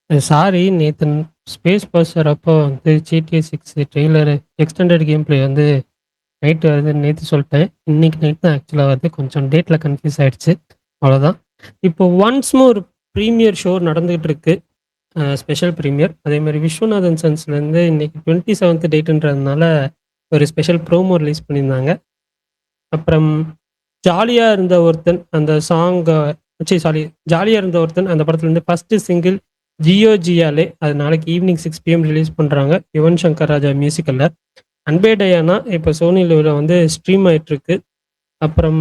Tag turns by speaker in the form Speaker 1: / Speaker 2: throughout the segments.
Speaker 1: Sorry நேத்து space buzzer அப்போ வந்து GTA 6 trailer extended game play வந்து நைட் வருதுன்னு நேத்து சொல்ட்டேன். இன்னைக்கு நைட் தான் ஆக்சுவலா வருது. கொஞ்சம் டேட்ல கன்ஃப்யூஸ் ஆயிடுச்சு. அவ்வளோதான். இப்போ ஒன்ஸ் மோர் ப்ரீமியர் ஷோ நடந்துகிட்டு இருக்கு. Special premiere. அதே மாரி விஸ்வநாதன் சன்ஸ்லேருந்து இன்னைக்கு 27த் டேட்டுன்றதுனால ஒரு ஸ்பெஷல் ப்ரோமோ ரிலீஸ் பண்ணியிருந்தாங்க. அப்புறம் ஜாலியா இருந்த ஒருத்தன் அந்த சாங் சாரி ஜாலியா இருந்த ஒருத்தன் அந்த படத்துலேருந்து ஃபர்ஸ்ட்டு சிங்கிள் ஜியோ ஜியாலே அது நாளைக்கு ஈவினிங் 6 PM ரிலீஸ் பண்றாங்க. யுவன் சங்கர் ராஜா மியூசிக்ல. அன்பே டயானா இப்போ சோனி லிவ்ல வந்து ஸ்ட்ரீம் ஆயிட்டு இருக்கு. அப்புறம்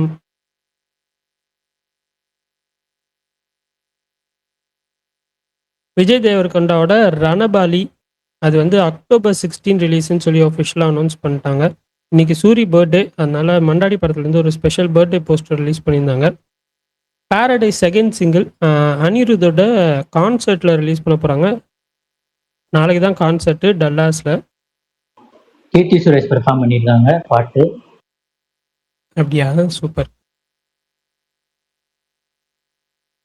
Speaker 1: விஜய் தேவரகொண்டாவோட ரணபாலி அது வந்து அக்டோபர் 16 ரிலீஸ்ன்னு சொல்லி ஒஃபிஷியலாக அனௌன்ஸ் பண்ணிட்டாங்க. இன்னைக்கு சூரி பர்த்டே, அதனால மண்டாடி படத்துலேருந்து ஒரு ஸ்பெஷல் பர்த்டே போஸ்டர் ரிலீஸ் பண்ணியிருந்தாங்க. பாரடைஸ் செகண்ட் சிங்கிள் அனிருத்தோட கான்சர்ட்ல ரிலீஸ் பண்ண போறாங்க. நாளைக்கு தான் கான்சர்ட் டல்லாஸ்ல.
Speaker 2: கீர்த்தி சுரேஷ் பெர்ஃபார்ம் பண்ணியிருக்காங்க பாட்டு.
Speaker 1: அப்படியா? சூப்பர்.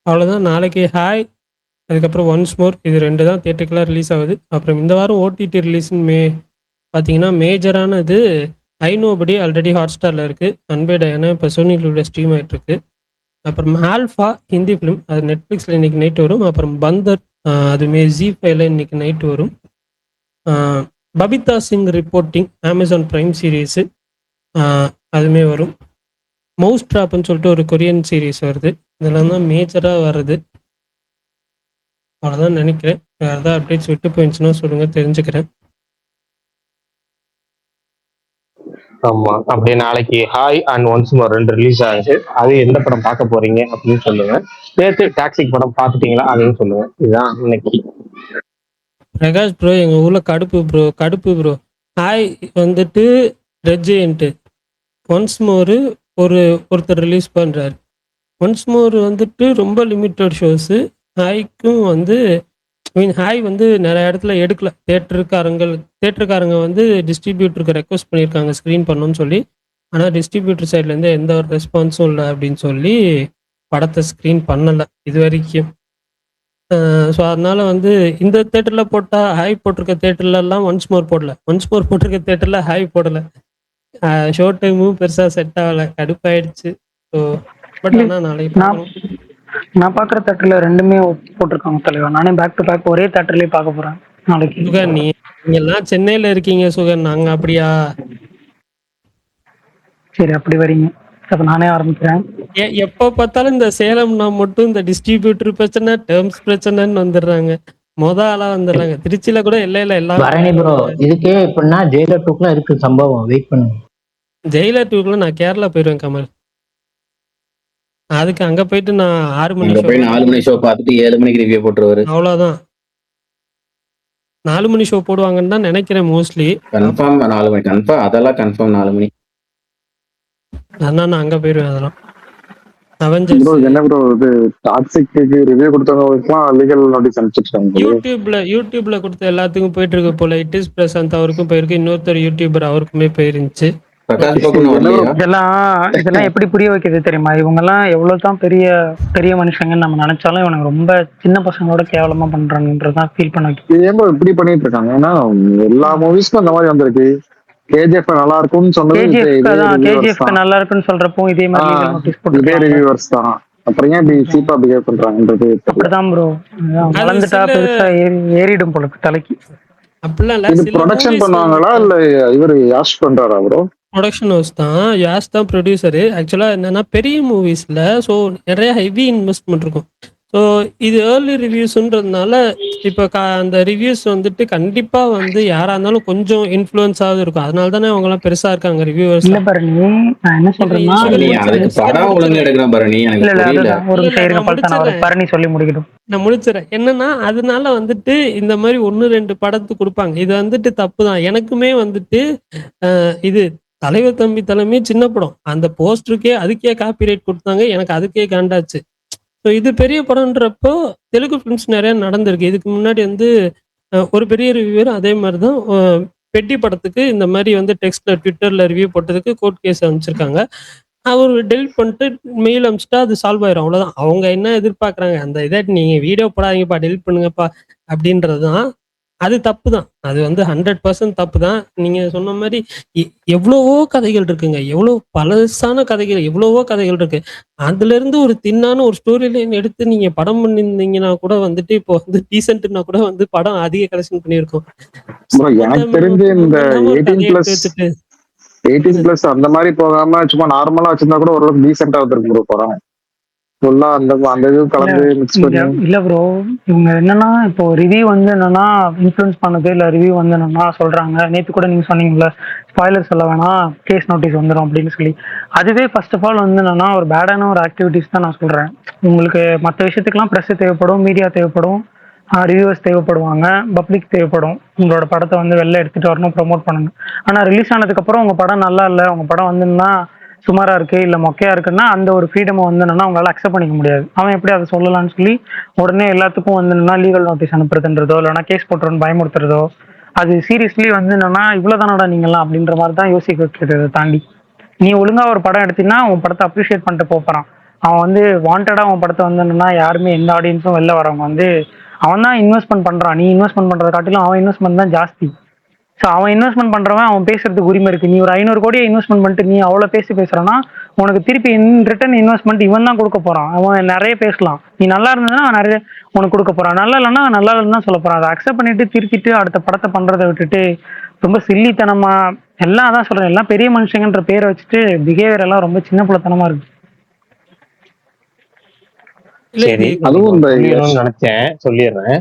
Speaker 1: அவ்வளோதான். நாளைக்கு ஹாய், அதுக்கப்புறம் ஒன்ஸ் மோர், இது 2 தான் தியேட்டருக்குலாம் ரிலீஸ் ஆகுது. அப்புறம் இந்த வாரம் ஓடிடி ரிலீஸ்ன்னு பார்த்தீங்கன்னா மேஜரானது ஐ நோபடி ஆல்ரெடி ஹாட் ஸ்டாரில் இருக்குது. அன்பே டயானா இப்போ சோனி லிவ்ல ஸ்ட்ரீம் ஆகிட்டு இருக்கு. அப்புறம் ஆல்ஃபா ஹிந்தி ஃபிலிம் அது நெட்ஃப்ளிக்ஸில் இன்னைக்கு நைட் வரும். அப்புறம் பந்தர் அதுமே ஜி5ல இன்னைக்கு நைட் வரும். Babita Singh reporting Amazon prime series அதுவுமே வரும். மவுஸ் ட்ராப்னு சொல்லிட்டு ஒரு கொரியன் சீரீஸ் வருது. இதெல்லாம் தான் மேஜராக வருது. அவ்வளோதான் நினைக்கிறேன். வேறு ஏதாவது அப்டேட்ஸ் விட்டு போயிடுச்சுன்னா சொல்லுங்க, தெரிஞ்சுக்கிறேன்.
Speaker 3: ஆமா, அப்படியே நாளைக்கு hi and once more 2 release ஆகுது. அது எந்த படம் பார்க்க போறீங்க அப்படின்னு சொல்லுங்க. நேற்று டாக்ஸிக் படம் பார்த்துட்டீங்களா அதையும் சொல்லுங்க. இதுதான் இன்னைக்கு.
Speaker 1: பிரகாஷ் ப்ரோ எங்கள் ஊரில் கடுப்பு ப்ரோ. ஹாய் வந்துட்டு ரெஜென்ட்டு ஒன்ஸ் மோரு ஒருத்தர் ரிலீஸ் பண்ணுறாரு. ஒன்ஸ் மோர் வந்துட்டு ரொம்ப லிமிட்டட் ஷோஸு. ஹாய்க்கும் வந்து ஹாய் வந்து நிறைய இடத்துல எடுக்கல. தேட்டருக்காரங்க வந்து டிஸ்ட்ரிபியூட்டருக்கு ரெக்வஸ்ட் பண்ணியிருக்காங்க ஸ்க்ரீன் பண்ணணும்னு சொல்லி. ஆனால் டிஸ்ட்ரிபியூட்டர் சைட்லேருந்து எந்த ஒரு ரெஸ்பான்ஸும் இல்லை அப்படின்னு சொல்லி படத்தை ஸ்க்ரீன் பண்ணலை இது வரைக்கும். ஸோ அதனால வந்து இந்த தேட்டரில் போட்டால் ஹாய் போட்டிருக்க தேட்டர்லலாம் ஒன்ஸ் மோர் போடல, ஒன்ஸ் மோர் போட்டிருக்க தேட்டரில் ஹாய் போடலை. ஷோ டைமும் பெருசாக செட் ஆகலை, கடுப்பாயிடுச்சு. ஸோ பட் ஆனால் நாளைக்கு
Speaker 4: நான் பார்க்குற தேட்டரில் 2மே போட்டிருக்காங்க தலைவா. நானே பேக் டு பேக் ஒரே தேட்டர்லேயே பார்க்க போகிறேன் நாளைக்கு.
Speaker 1: சுகன், நீங்கெல்லாம் சென்னையில் இருக்கீங்க சுகன், நாங்கள் அப்படியா?
Speaker 4: சரி, அப்படி வரீங்க. அப்போ நானே ஆரம்பிக்கிறேன்.
Speaker 1: எப்போ பார்த்தாலும் இந்த சேலம்னா மட்டும் இந்த டிஸ்ட்ரிபியூட்டர் பிரச்சனை, டேர்ம்ஸ் பிரச்சனைன்னு வந்துடுறாங்க. ஆளா வந்துடுறாங்க. திருச்சியில கூட எல்லாம்
Speaker 2: பரணி ப்ரோ, இதுக்கே எப்படின்னா ஜெயிலர் 2க்குலாம் இருக்கு சம்பவம். வெயிட் பண்ணுங்க.
Speaker 1: ஜெயிலர் 2க்குள்ள நான் கேரளா போயிடுவேன் கமல். அதுக்கு அங்க போயிட்டு நான் 6 மணி
Speaker 5: அங்க போய் 4 மணி ஷோ பார்த்துட்டு 7 மணிக்கு ரிவ்யூ போட்டுருவாரு.
Speaker 1: அவ்வளவுதான். 4 மணி ஷோ போடுவாங்கன்னு தான் நினைக்கிறேன் மோஸ்ட்லி.
Speaker 5: கன்ஃபார்ம் 4 மணி, கன்ஃபார்ம் அதெல்லாம் கன்ஃபார்ம் 4 மணி.
Speaker 1: அதனால நான் அங்க போயிடுவேன். அதெல்லாம்
Speaker 6: ப்ரோ என்ன ப்ரோ இது டாக்ஸிக்கு ரிவ்யூ கொடுத்தவங்களுக்குலாம் லீகல் நோட்டீஸ் அனுப்பிச்சிட்டாங்க.
Speaker 1: யூடியூப்ல கொடுத்த எல்லாத்துக்கும் போயிட்டு இருக்கு போல. இட் இஸ் பிரசாந்த் அவருக்கும் போயிருக்கு, இன்னொருத்தர் யூடியூபர் அவருக்குமே போயிருந்துச்சு.
Speaker 4: இதெல்லாம் எப்படி புரிய வைக்கிறது தெரியுமா? இவங்க எல்லாம் எவ்வளவுதான் பெரிய பெரிய மனுஷங்கன்னு நம்ம நினைச்சாலும் இவனுக்கு ரொம்ப சின்ன பசங்களோட கேவலமா பண்றாங்கன்றதான் ஃபீல் பண்ண வைக்கும்.
Speaker 6: ஏன் இப்படி பண்ணிட்டு இருக்காங்க? ஏன்னா எல்லா மூவிஸ்க்கும் அந்த மாதிரி வந்திருக்கு. கேஜிஎஃப் நல்லா இருக்கும்னு சொன்னது,
Speaker 4: கேஜிஎஃப் நல்லா இருக்குன்னு சொல்றப்போ இதே மாதிரி நோட்டீஸ் போட்டு
Speaker 6: இதே ரிவ்யூவர்ஸ் தான். அப்புறம் ஏன் இப்படி சீப்பா பிஹேவ் பண்றாங்கன்றது
Speaker 4: அப்படிதான் ப்ரோ. வளர்ந்துட்டா பெருசா ஏறிடும் போல தலைக்கு.
Speaker 1: அப்படிலாம் இல்ல.
Speaker 6: இது ப்ரொடக்ஷன் பண்ணுவாங்களா இல்ல இவரு யாஷ் பண்றாரா ப்ரோ?
Speaker 1: ப்ரொடக்ஷன் ஹவுஸ் தான், யாஷ் தான் ப்ரொடியூசரு. ஆக்சுவலாக என்னன்னா பெரிய மூவிஸில் ஸோ நிறைய ஹெவி இன்வெஸ்ட்மெண்ட் இருக்கும். ஸோ இது ஏர்லி ரிவ்யூஸ்ன்றதுனால இப்போ அந்த ரிவ்யூஸ் வந்துட்டு கண்டிப்பாக வந்து யாராக இருந்தாலும் கொஞ்சம் இன்ஃப்ளூயன்ஸாவது இருக்கும். அதனால தானே அவங்கலாம் பெருசாக இருக்காங்க ரிவ்யூவர்ஸ்.
Speaker 4: இல்ல பரணி, நான் என்ன சொல்றேன்னா பரணி சொல்லி முடிக்கட்டும்,
Speaker 1: நான் முடிச்சிடறேன். என்னன்னா அதனால வந்துட்டு இந்த மாதிரி 1-2 படத்து கொடுப்பாங்க. இது வந்துட்டு தப்பு தான். எனக்குமே வந்துட்டு இது தலைவர் தம்பி தலைமை சின்ன படம், அந்த போஸ்டருக்கே அதுக்கே காப்பிரைட் கொடுத்தாங்க. எனக்கு அதுக்கே காண்டாச்சு. ஸோ இது பெரிய படம்ன்றப்போ தெலுங்கு ஃபிலிம்ஸ் நிறைய நடந்திருக்கு. இதுக்கு முன்னாடி வந்து ஒரு பெரிய ரிவ்யூவர் அதே மாதிரி தான் பெட்டி படத்துக்கு இந்த மாதிரி வந்து டெக்ஸ்ட்ல ட்விட்டர்ல ரிவ்யூ போட்டதுக்கு கோர்ட் கேஸ் அனுப்பிச்சிருக்காங்க. அவர் டெலிட் பண்ணிட்டு மெயில் அனுப்பிச்சிட்டா அது சால்வ் ஆயிரும். அவ்வளோதான். அவங்க என்ன எதிர்பார்க்குறாங்க, அந்த இதை நீங்க வீடியோ போடாதீங்கப்பா, டெலிட் பண்ணுங்கப்பா அப்படின்றது தான். அது தப்பு தான். அது வந்து 100% தப்பு தான். நீங்க சொன்ன மாரி எவ்வளவோ கதைகள் இருக்குங்க. எவ்வளோ பழசான கதைகள், எவ்வளவோ கதைகள் இருக்கு. அதுலேருந்து ஒரு தின்னான ஒரு ஸ்டோரி லைன் எடுத்து நீங்க படம் பண்ணியிருந்தீங்கன்னா கூட வந்துட்டு, இப்போ வந்து டீசென்ட்னா கூட வந்து படம் அதிக கலெக்ஷன் பண்ணியிருக்கும்.
Speaker 6: ப்ரோ எனக்கு தெரிஞ்சு இந்த 18+ அந்த மாதிரி போகாம சும்மா நார்மலா வச்சிருந்தா கூட ஓரளவுக்கு டீசெண்டா வந்திருக்கு ப்ரோ படம். ஃபுல்லா அந்த அந்த இது கலந்து மிக்ஸ் பண்ணி.
Speaker 4: இல்ல ப்ரோ, இவங்க என்னன்னா இப்போ ரிவ்யூ வந்து என்னன்னா இன்ஃப்ளூயன்ஸ் பண்ணது, இல்ல ரிவ்யூ வந்து என்னன்னா சொல்றாங்க. நேற்று கூட நீங்க சொன்னீங்கல்ல, ஸ்பாய்லர் சொல்ல வேணாம், கேஸ் நோட்டீஸ் வந்துடும் அப்படின்னு சொல்லி. அதுவே ஃபர்ஸ்ட் ஆஃப் ஆல் வந்து என்னன்னா ஒரு பேடான ஒரு ஆக்டிவிட்டிஸ் தான் நான் சொல்றேன். உங்களுக்கு மற்ற விஷயத்துக்குலாம் ப்ரெஸ் தேவைப்படும், மீடியா தேவைப்படும், ரிவ்யூவர்ஸ் தேவைப்படுவாங்க, பப்ளிக் தேவைப்படும். உங்களோட படத்தை வந்து வெளில எடுத்துட்டு வரணும், ப்ரொமோட் பண்ணணும். ஆனால் ரிலீஸ் ஆனதுக்கு அப்புறம் உங்க படம் நல்லா இல்லை, உங்க படம் வந்துன்னா சுமாரா இருக்கு, இல்ல மொக்கையா இருக்குன்னா அந்த ஒரு ஃப்ரீடம் வந்து என்னன்னா அவங்களால அக்செப்ட் பண்ணிக்க முடியாது. அவன் எப்படி அதை சொல்லலாம்னு சொல்லி உடனே எல்லாத்துக்கும் வந்து என்னன்னா லீகல் நோட்டீஸ் அனுப்புறதுன்றதோ, இல்லைன்னா கேஸ் போட்டுறோன்னு பயமுறுத்துறதோ, அது சீரியஸ்லி வந்து என்னன்னா இவ்வளவுதானடா நீங்களாம் அப்படின்ற மாதிரி தான் யோசிக்க வைக்கிறதை தாண்டி, நீ ஒழுங்கா ஒரு படம் எடுத்தீங்கன்னா உன் படத்தை அப்ரிஷியேட் பண்ணிட்டு போறான். அவன் வந்து வாண்டடா உன் படத்தை வந்து என்னன்னா யாருமே எந்த ஆடியன்ஸும் வெளில வரவங்க வந்து அவன் தான் இன்வெஸ்ட்மெண்ட் பண்றான். நீ இன்வெஸ்ட்மெண்ட் பண்றதை காட்டிலும் அவன் இன்வெஸ்ட்மெண்ட் தான் ஜாஸ்தி. ஸோ அவன் இன்வெஸ்ட்மெண்ட் பண்றவன் அவன் பேசுறதுக்கு உரிமை இருக்கு. நீ ஒரு 500 கோடியை இன்வெஸ்ட்மெண்ட் பண்ணிட்டு நீ அவ்வளோ பேசுறான்னா உனக்கு திருப்பி ரிட்டர்ன் இன்வெஸ்ட்மெண்ட் இவன் தான் கொடுக்க போறான். அவன் நிறைய பேசலாம், நீ நல்லா இருந்ததுன்னா அவன் நிறைய உனக்கு கொடுக்க போறான், நல்லா இல்லைன்னா நல்லா இல்லைன்னு தான் சொல்ல போறான். அதை அக்செப்ட் பண்ணிட்டு திருத்திட்டு அடுத்த படத்தை பண்றதை விட்டுட்டு ரொம்ப சில்லித்தனமா எல்லாம் அதான் சொல்றேன், எல்லாம் பெரிய மனுஷங்கன்ற பேரை வச்சுட்டு பிஹேவியர் எல்லாம் ரொம்ப சின்ன பிள்ளைத்தனமா இருக்கு.
Speaker 3: சரி,
Speaker 6: அதுவும் இந்த
Speaker 3: நினைச்சேன், சொல்லிடுறேன்.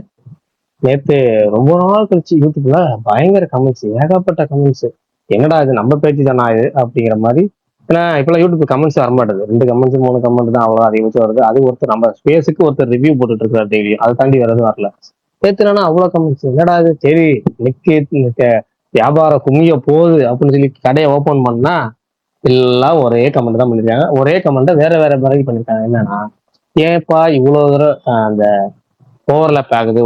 Speaker 3: நேத்து ரொம்ப நாள் கழிச்சு யூடியூப்ல பயங்கர கமெண்ட்ஸ், ஏகப்பட்ட கமெண்ட்ஸ். என்னடா இது நம்ம பேச்சு தானா இது அப்படிங்கிற மாதிரி. ஏன்னா இப்பெல்லாம் யூடியூப் கமெண்ட்ஸ் வரமாட்டேது. 2 கமெண்ட்ஸ் 3 கமெண்ட் தான் அவ்வளோ அதிகபட்சம் வருது. அது ஒருத்தர் நம்ம ஸ்பேஸுக்கு ஒருத்தர் ரிவ்யூ போட்டுட்டு இருக்காரு டெய்லி, அதை தாண்டி வேற எதுவும் வரல. நேத்துனா அவ்வளோ கமெண்ட்ஸ், என்னடா இது, சரி இன்னைக்கு வியாபாரம் கும்மிய போகுது அப்படின்னு சொல்லி கடையை ஓப்பன் பண்ணா எல்லாம் ஒரே கமெண்ட் தான் பண்ணிருக்காங்க. ஒரே கமெண்ட்டை வேற வேற மாதிரி பண்ணிருக்காங்க. என்னன்னா, ஏன்ப்பா இவ்வளவு தூரம் அந்த ஓவர்லாப் ஆகுது.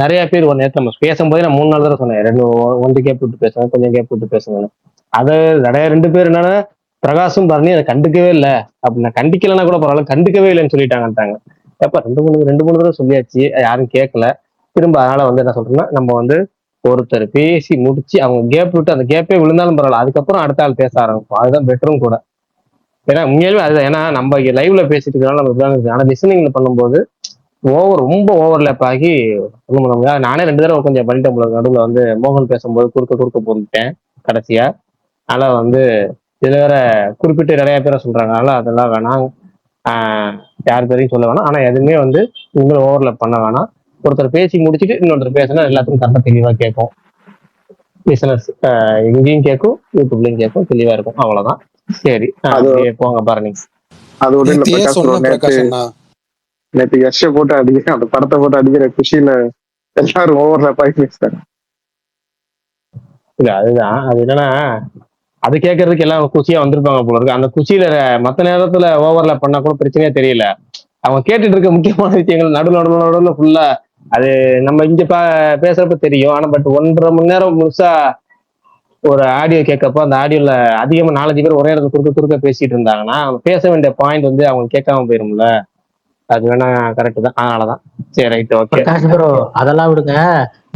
Speaker 3: நிறைய பேர் ஒரு நேரத்தில் நம்ம பேசும்போது நான் 3 நாள் தடவை சொன்னேன், ஒன்று கேப் விட்டு பேசுவேன், கொஞ்சம் கேப் விட்டு பேசுவேன். அதை நிறைய 2 பேர் என்னன்னா பிரகாஷும் பரணி அதை கண்டுக்கவே இல்லை. அப்படி நான் கண்டிக்கலன்னா கூட பரவாயில்ல, கண்டுக்கவே இல்லைன்னு சொல்லிட்டாங்கன்ட்டாங்க. எப்ப 2 3 தடவை சொல்லியாச்சு, யாரும் கேட்கல. திரும்ப அதனால வந்து என்ன சொல்றேன்னா, நம்ம வந்து ஒருத்தர் பேசி முடிச்சு அவங்க கேப் விட்டு அந்த கேப்பே விழுந்தாலும் பரவாயில்ல, அதுக்கப்புறம் அடுத்த ஆள் பேச ஆரம்பிப்போம். அதுதான் பெட்டரும் கூட. ஏன்னா உண்மையாலுமே அதுதான். ஏன்னா நம்ம லைவ்ல பேசிட்டு இருக்கனால நம்ம, ஆனா லிசனிங்ல பண்ணும்போது ரொம்ப ஓவர்லேப் ஆகி ஒண்ணும் பண்ண முடியாது. நானே 2 தடவை கொஞ்சம் பண்ணிட்டேன் போல. நடுவில் வந்து மோகன் பேசும்போது குறுக்க போட்டுட்டேன் கடைசியா. அதனால வந்து இதுல வேற குறிப்பிட்டு நிறைய பேரை சொல்றாங்க, அதனால அதெல்லாம் வேணாம். யார் பேரையும் சொல்ல வேணாம். ஆனா எதுவுமே வந்து இனிமேல் ஓவர்லேப் பண்ண வேணாம். ஒருத்தர் பேசி முடிச்சுட்டு இன்னொருத்தர் பேசினா எல்லாத்துக்கும் கரெக்டாக தெளிவா கேட்கும். பிசினஸ் எங்கேயும் கேட்கும், யூடியூப்லயும் கேட்கும், தெளிவா இருக்கும். அவ்வளவுதான். சரி, அப்படியே போங்க பாருங்க.
Speaker 6: அது ஒரு நேற்று யஷை போட்டு அடிக்கிற அந்த படத்தை போட்டு அடிக்கிற குஷியில எல்லாரும் ஓவர்லேப் ஆகி பேசிட்டாங்க.
Speaker 3: இல்ல அதுதான், அது என்னன்னா அது கேட்கறதுக்கு எல்லாம் குஷியா வந்திருப்பாங்க போல இருக்கு. அந்த குஷியில மத்த நேரத்துல ஓவர்லேப் பண்ணா கூட பிரச்சனையே தெரியல. அவங்க கேட்டுட்டு இருக்க முக்கியமான விஷயங்கள் நடுவில் ஃபுல்லா அது நம்ம இங்க பேசுறப்ப தெரியும். ஆனா பட் 1.5 மணி நேரம் முழுசா ஒரு ஆடியோ கேட்கப்போ அந்த ஆடியோல அதிகமா 4-5 பேர் ஒரே இடத்துல குறுக்க பேசிட்டு இருந்தாங்கன்னா அவங்க பேச வேண்டிய பாயிண்ட் வந்து அவங்க கேட்காம போயிரும்ல. அது வேணா கரெக்ட் தான். அதனாலதான் சரி, ரைட், ஓகே.
Speaker 2: ப்ரோ அதெல்லாம் விடுங்க,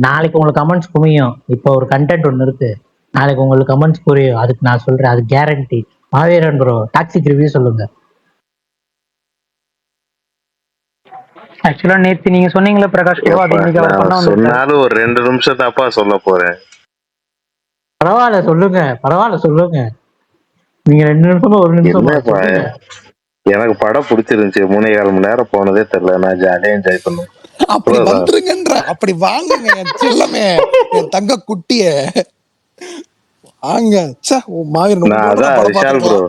Speaker 2: நாளைக்கு உங்களுக்கு கமெண்ட்ஸ் புரியும். இப்போ ஒரு கண்டென்ட் ஒன்று இருக்கு, நாளைக்கு உங்களுக்கு கமெண்ட்ஸ் புரியும். அதுக்கு நான் சொல்றேன், அது கேரண்டி. மாவீரன் ப்ரோ டாக்ஸிக் ரிவ்யூ சொல்லுங்க.
Speaker 4: ஆக்சுவலா நேத்து நீங்க சொன்னீங்களே பிரகாஷ் ப்ரோ, அது இன்னைக்கு அவர் பண்ண வந்து
Speaker 7: சொன்னாலும் ஒரு 2 நிமிஷம் தாப்பா சொல்ல போறேன்.
Speaker 2: பரவாயில்ல சொல்லுங்க. நீங்க 2 நிமிஷமா 1 நிமிஷம்.
Speaker 7: எனக்கு படம் பிடிச்சிருந்துச்சு. 3.25 மணி நேரம் போனதே தெரியல. நான் ஜாலியா என்ஜாய் பண்ணுவேன்.
Speaker 8: அப்படி வந்துருங்கன்ற, அப்படி வாங்குங்க என் செல்லமே, என் தங்க குட்டிய வாங்க.
Speaker 7: அதான் விஷால் ப்ரோ,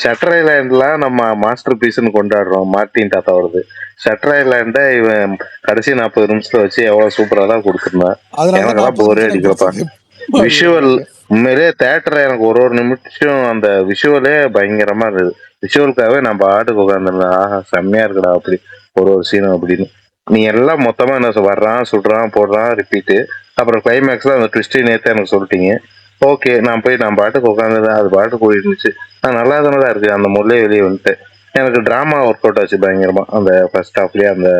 Speaker 7: ஷட்டர் ஐலாண்ட்லாம் நம்ம மாஸ்டர் பீஸ்ன்னு கொண்டாடுறோம். மார்டின் தாத்தா வருது. ஷட்டர் ஐலாண்ட இவன் கடைசி 40 நிமிஷத்தை வச்சு எவ்வளவு சூப்பரா தான் கொடுத்துருந்தான். எனக்கெல்லாம் போரே அடிக்கிறப்பா. விஷுவல் உண்மையிலேயே தேட்டர் எனக்கு ஒரு நிமிஷம் அந்த விஷுவலே பயங்கரமா இருந்தது. விஷுவலுக்காகவே நான் பாட்டுக்கு உட்காந்துருந்தேன். ஆஹா செம்மையா இருக்குடா அப்படி ஒரு சீனும் அப்படின்னு. நீ எல்லாம் மொத்தமா என்ன வர்றான், சுடுறான், போடுறான், ரிப்பீட்டு. அப்புறம் கிளைமேக்ஸ்ல அந்த ட்விஸ்டே நேற்று எனக்கு சொல்லிட்டீங்க. ஓகே, நான் பாட்டுக்கு உட்காந்துருந்தேன். அது பாட்டுக்கு போயிருந்துச்சு. நல்லா தானே இருக்கு. அந்த முறையே வெளியே வந்துட்டு எனக்கு டிராமா ஒர்க் அவுட் ஆச்சு பயங்கரமா. அந்த ஃபர்ஸ்ட் ஹாஃப்லயே அந்த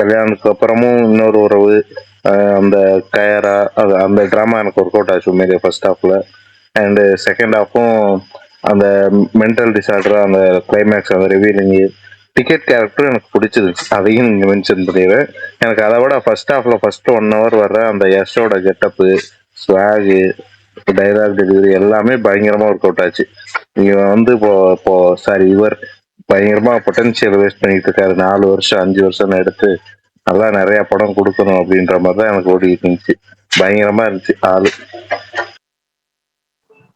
Speaker 7: கல்யாணத்துக்கு அப்புறமும் இன்னொரு உறவு, அந்த கயரா அந்த ட்ராமா எனக்கு ஒர்க் அவுட் ஆச்சு உண்மையிலேயே ஃபர்ஸ்ட் ஹாஃப்ல. அண்டு செகண்ட் ஹாஃபும் அந்த மென்டல் டிசார்டர், அந்த கிளைமேக்ஸ், அந்த ரிவீலிங், டிக்கெட் கேரக்டர் எனக்கு பிடிச்சிருச்சு. அதையும் நீங்க மென்ஷன் பண்ணிடுறேன். எனக்கு அதை விட ஃபர்ஸ்ட் ஹாஃப்ல ஃபர்ஸ்ட் 1 hour வர்ற அந்த யஷோட கெட்டப்பு, ஸ்வாகு, டைலாக் டெலிவரி எல்லாமே பயங்கரமா ஒர்க் அவுட் ஆச்சு. நீங்க வந்து இப்போ சாரி இவர் பயங்கரமா பொட்டன்ஷியல் வேஸ்ட் பண்ணிட்டு இருக்காரு. 4 வருஷம் 5 வருஷம் எடுத்து நல்லா நிறைய படம் கொடுக்கணும் அப்படின்ற மாதிரி தான் எனக்கு ஓடிட்டு இருந்துச்சு. பயங்கரமா இருந்துச்சு ஆளு.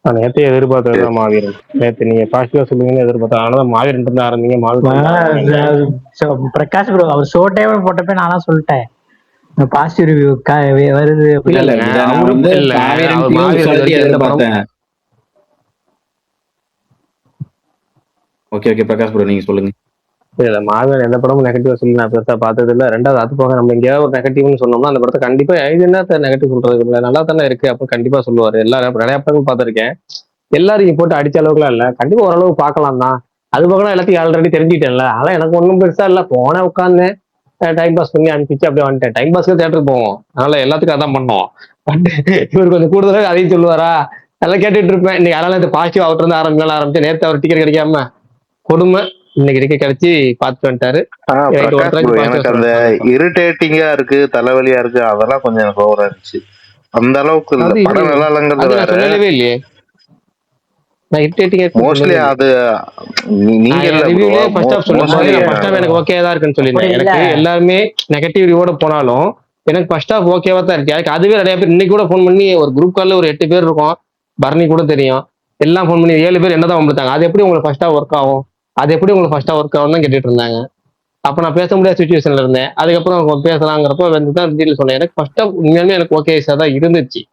Speaker 3: நான் நேத்தே எதிர்பார்த்ததுதான் மாவீரன். நேத்து நீங்க பாசிட்டிவா சொல்லுவீங்கன்னு எதிர்பார்த்தேன். அதனால மாவீரன் இருந்து ஆரம்பிங்க.
Speaker 2: பிரகாஷ் ப்ரோ அவர் ஷோ டைம் போட்டப்ப நான்லாம் சொல்லிட்டேன் பாசிட்டிவ் ரிவ்யூ வருது.
Speaker 5: இல்ல இல்ல
Speaker 3: இல்லைங்க,
Speaker 5: இதை நான்
Speaker 3: அவரு
Speaker 5: வந்து
Speaker 3: இல்ல,
Speaker 5: மாவீரன்
Speaker 3: அவர்
Speaker 5: pure
Speaker 3: மாவீரன்
Speaker 5: quality
Speaker 3: வரைக்கும் எந்த படம்
Speaker 5: எதிர்பார்த்தேன். ஓகே ஓகே பிரகாஷ் ப்ரோ நீங்க சொல்லுங்க.
Speaker 3: இல்ல மாவீரன் எந்த படமும் நெகட்டிவா சொல்லி நான் பெருசா பார்த்தது இல்ல. ரெண்டாவது அது போக நம்ம எங்கேயாவது ஒரு நெகட்டிவ்னு சொன்னோம்னா அந்த படத்தை கண்டிப்பா இது என்ன நெகட்டிவ் சொல்றது இல்ல, நல்லா தானே இருக்கு அப்ப கண்டிப்பா சொல்லுவாரு. நிறைய படங்கள் பார்த்திருக்கேன். எல்லாரும் இங்க போட்டு அடிச்ச அளவுக்குலாம் இல்ல, கண்டிப்பா ஓரளவு பார்க்கலாம் தான். அது போக நான் எல்லாத்தையும் ஆல்ரெடி தெரிஞ்சுக்கிட்டேன்ல, அதான் எனக்கு ஒன்றும் பெருசா இல்ல. போனேன் உட்காந்து டைம் பாஸ் பண்ணி அனுப்பிச்சு அப்படியே வந்துட்டேன். டைம் பாஸ்க்கு தேட்டருக்கு போவோம், அதனால எல்லாத்துக்கும் அதான் பண்ணோம். பட் இவர் கொஞ்சம் கூடுதலாக அதையும் சொல்லுவாரா, அதெல்லாம் கேட்டுட்டு இருப்பேன். இன்னைக்கு அதனால இந்த பாசிட்டிவ் அவுட் இருந்து ஆரம்பிச்சு நேற்று அவர் டிக்கெட் கிடைக்காம கொடுமை, இன்னைக்கு டிக்கெட் கிடைச்சி பார்த்துட்டு வந்துட்டாரு.
Speaker 7: பிரகாஷ் ப்ரோ எனக்கு அந்த இரிட்டேட்டிங்கா இருக்கு, தலைவலியா இருக்கு, அதெல்லாம் கொஞ்சம் எனக்கு ஓவரா இருந்துச்சு. அந்த அளவுக்கு இல்ல, படம் நல்லா இல்லைங்கிறது வேற.
Speaker 3: சொல்லவே இல்லையே நான் இரிட்டேட்டிங்கா
Speaker 7: மோஸ்ட்லி அது நீங்க இல்ல
Speaker 3: ரிவ்யூலே ஃபர்ஸ்ட் ஹாஃப்
Speaker 7: ப்ரோ,
Speaker 3: சொல்லும்போது ஃபர்ஸ்ட் ஹாஃப் எனக்கு ஓகே தான் இருக்குன்னு சொல்லியிருந்தேன். எனக்கு எல்லாருமே நெகட்டிவ் ரிவ்யூட போனாலும் எனக்கு ஃபர்ஸ்ட் ஹாஃப் ஓகேவா தான் இருக்கு. எனக்கு அதுவே நிறைய பேர் இன்னைக்கு கூட ஃபோன் பண்ணி, ஒரு குரூப் கால்ல ஒரு 8 பேர் இருக்கும், பரணி கூட தெரியும், எல்லாம் ஃபோன் பண்ணி 7 பேர் என்னதான் வம்பிட்டாங்க, அது எப்படி உங்களுக்கு ஃபர்ஸ்ட் ஹாஃப் ஒர்க் ஆகும், அது எப்படி உங்களுக்கு ஃபர்ஸ்ட் ஹாஃப் ஒர்க் ஆகும் தான் கேட்டுட்டு இருந்தாங்க. அப்ப நான் பேச முடியாத சுச்சுவேஷன்ல இருந்தேன். அதுக்கப்புறம் பேசலாங்கிறப்ப வந்து தான் டீல் சொன்னேன். எனக்கு ஃபர்ஸ்ட் ஹாஃப் உண்மையாலுமே எனக்கு ஓகேஸா தான் இருந்துச்சு.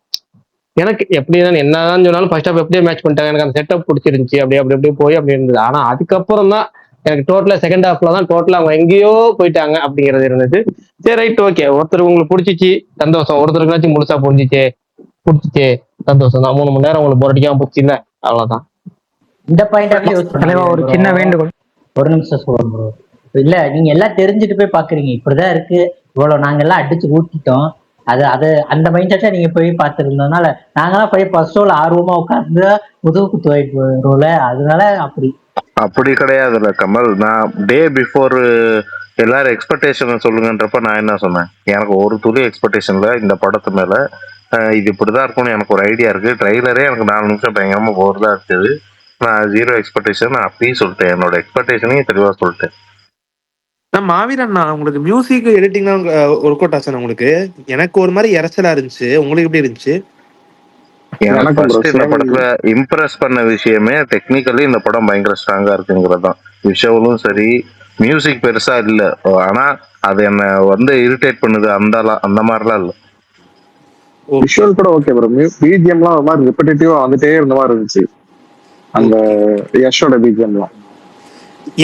Speaker 3: எனக்கு எப்படிதான் என்னதான் சொன்னாலும் ஃபர்ஸ்ட் ஹாஃப் எப்படியே மேட்ச் பண்ணிட்டாங்க. எனக்கு அந்த செட்டப் பிடிச்சிருந்துச்சு, அப்படியே போய் அப்படி இருந்தது. ஆனா அதுக்கப்புறம் தான் எனக்கு டோட்டலா செகண்ட் ஹாஃப்ல தான் டோட்டலா அவங்க எங்கேயோ போயிட்டாங்க அப்படிங்கிறது இருந்தது. சரி ரைட் ஓகே, ஒருத்தர் உங்களுக்கு பிடிச்சிச்சு சந்தோஷம், ஒருத்தருக்காச்சும் முழுசா பிடிச்சிச்சு சந்தோஷம் தான். 3 மணி நேரம் உங்களுக்கு போர் அடிக்காம போச்சு இல்ல, அவ்வளவுதான்.
Speaker 2: இந்த பாயிண்ட்
Speaker 4: ஒரு சின்ன வேண்டுகோள்.
Speaker 2: ஒரு நிமிஷம் சொல்றேன் ப்ரோ. இல்ல நீங்க எல்லாம் தெரிஞ்சுட்டு போய் பாக்குறீங்க, இப்படிதான் இருக்கு இவ்வளவு நாங்க எல்லாம் அடிச்சு ஊட்டிட்டோம், அது அந்த மைண்ட் செட்டை நீங்க போய் பார்த்துருந்ததுனால நாங்கெல்லாம் போய் ஃபர்ஸ்ட் ஷோல ஆர்வமா உட்கார்ந்து முதுகுக்கு துவைக்கு வரும்ல, அதனால
Speaker 7: அப்படி கிடையாதுல்ல கமல். நான் டே பிஃபோர் எல்லாரும் எக்ஸ்பெக்டேஷன் சொல்லுங்கன்றப்ப நான் என்ன சொன்னேன், எனக்கு ஒரு துளி எக்ஸ்பெக்டேஷன்ல இந்த படத்து மேல இது இப்படிதான் இருக்கும்னு எனக்கு ஒரு ஐடியா இருக்கு. ட்ரைலரே எனக்கு 4 நிமிஷம் பயங்கரமா போர் தான் இருக்குது. நான் 0 எக்ஸ்பெக்டேஷன் நான் அப்பயும் சொல்லிட்டேன், என்னோட எக்ஸ்பெக்டேஷனையும் தெளிவா சொல்லிட்டேன்.
Speaker 9: மாவீரன் உங்களுக்கு மியூசிக் எடிட்டிங் தான் ஒர்க் அவுட் ஆச்சு உங்களுக்கு. எனக்கு ஒரு மாதிரி இறைச்சலா இருந்துச்சு, உங்களுக்கு எப்படி இருந்துச்சு?
Speaker 7: எனக்கு ஃபர்ஸ்ட் இந்த படத்துல இம்ப்ரெஸ் பண்ண விஷயமே டெக்னிக்கலி இந்த படம் பயங்கர ஸ்ட்ராங்கா இருக்குங்கிறது தான். விஷுவலும் சரி, மியூசிக் பெருசா இல்ல, ஆனா அது என்ன வந்து இரிட்டேட் பண்ணுது அந்த மாதிரிலாம் இல்ல.
Speaker 6: விஷுவல் கூட ஓகே ப்ரோ, பிஜிஎம்லாம் ஒரு மாதிரி ரிப்பீட்டேட்டிவா வந்துட்டே இருந்த மாதிரி இருந்துச்சு அந்த யஷோட பிஜிஎம்லாம்.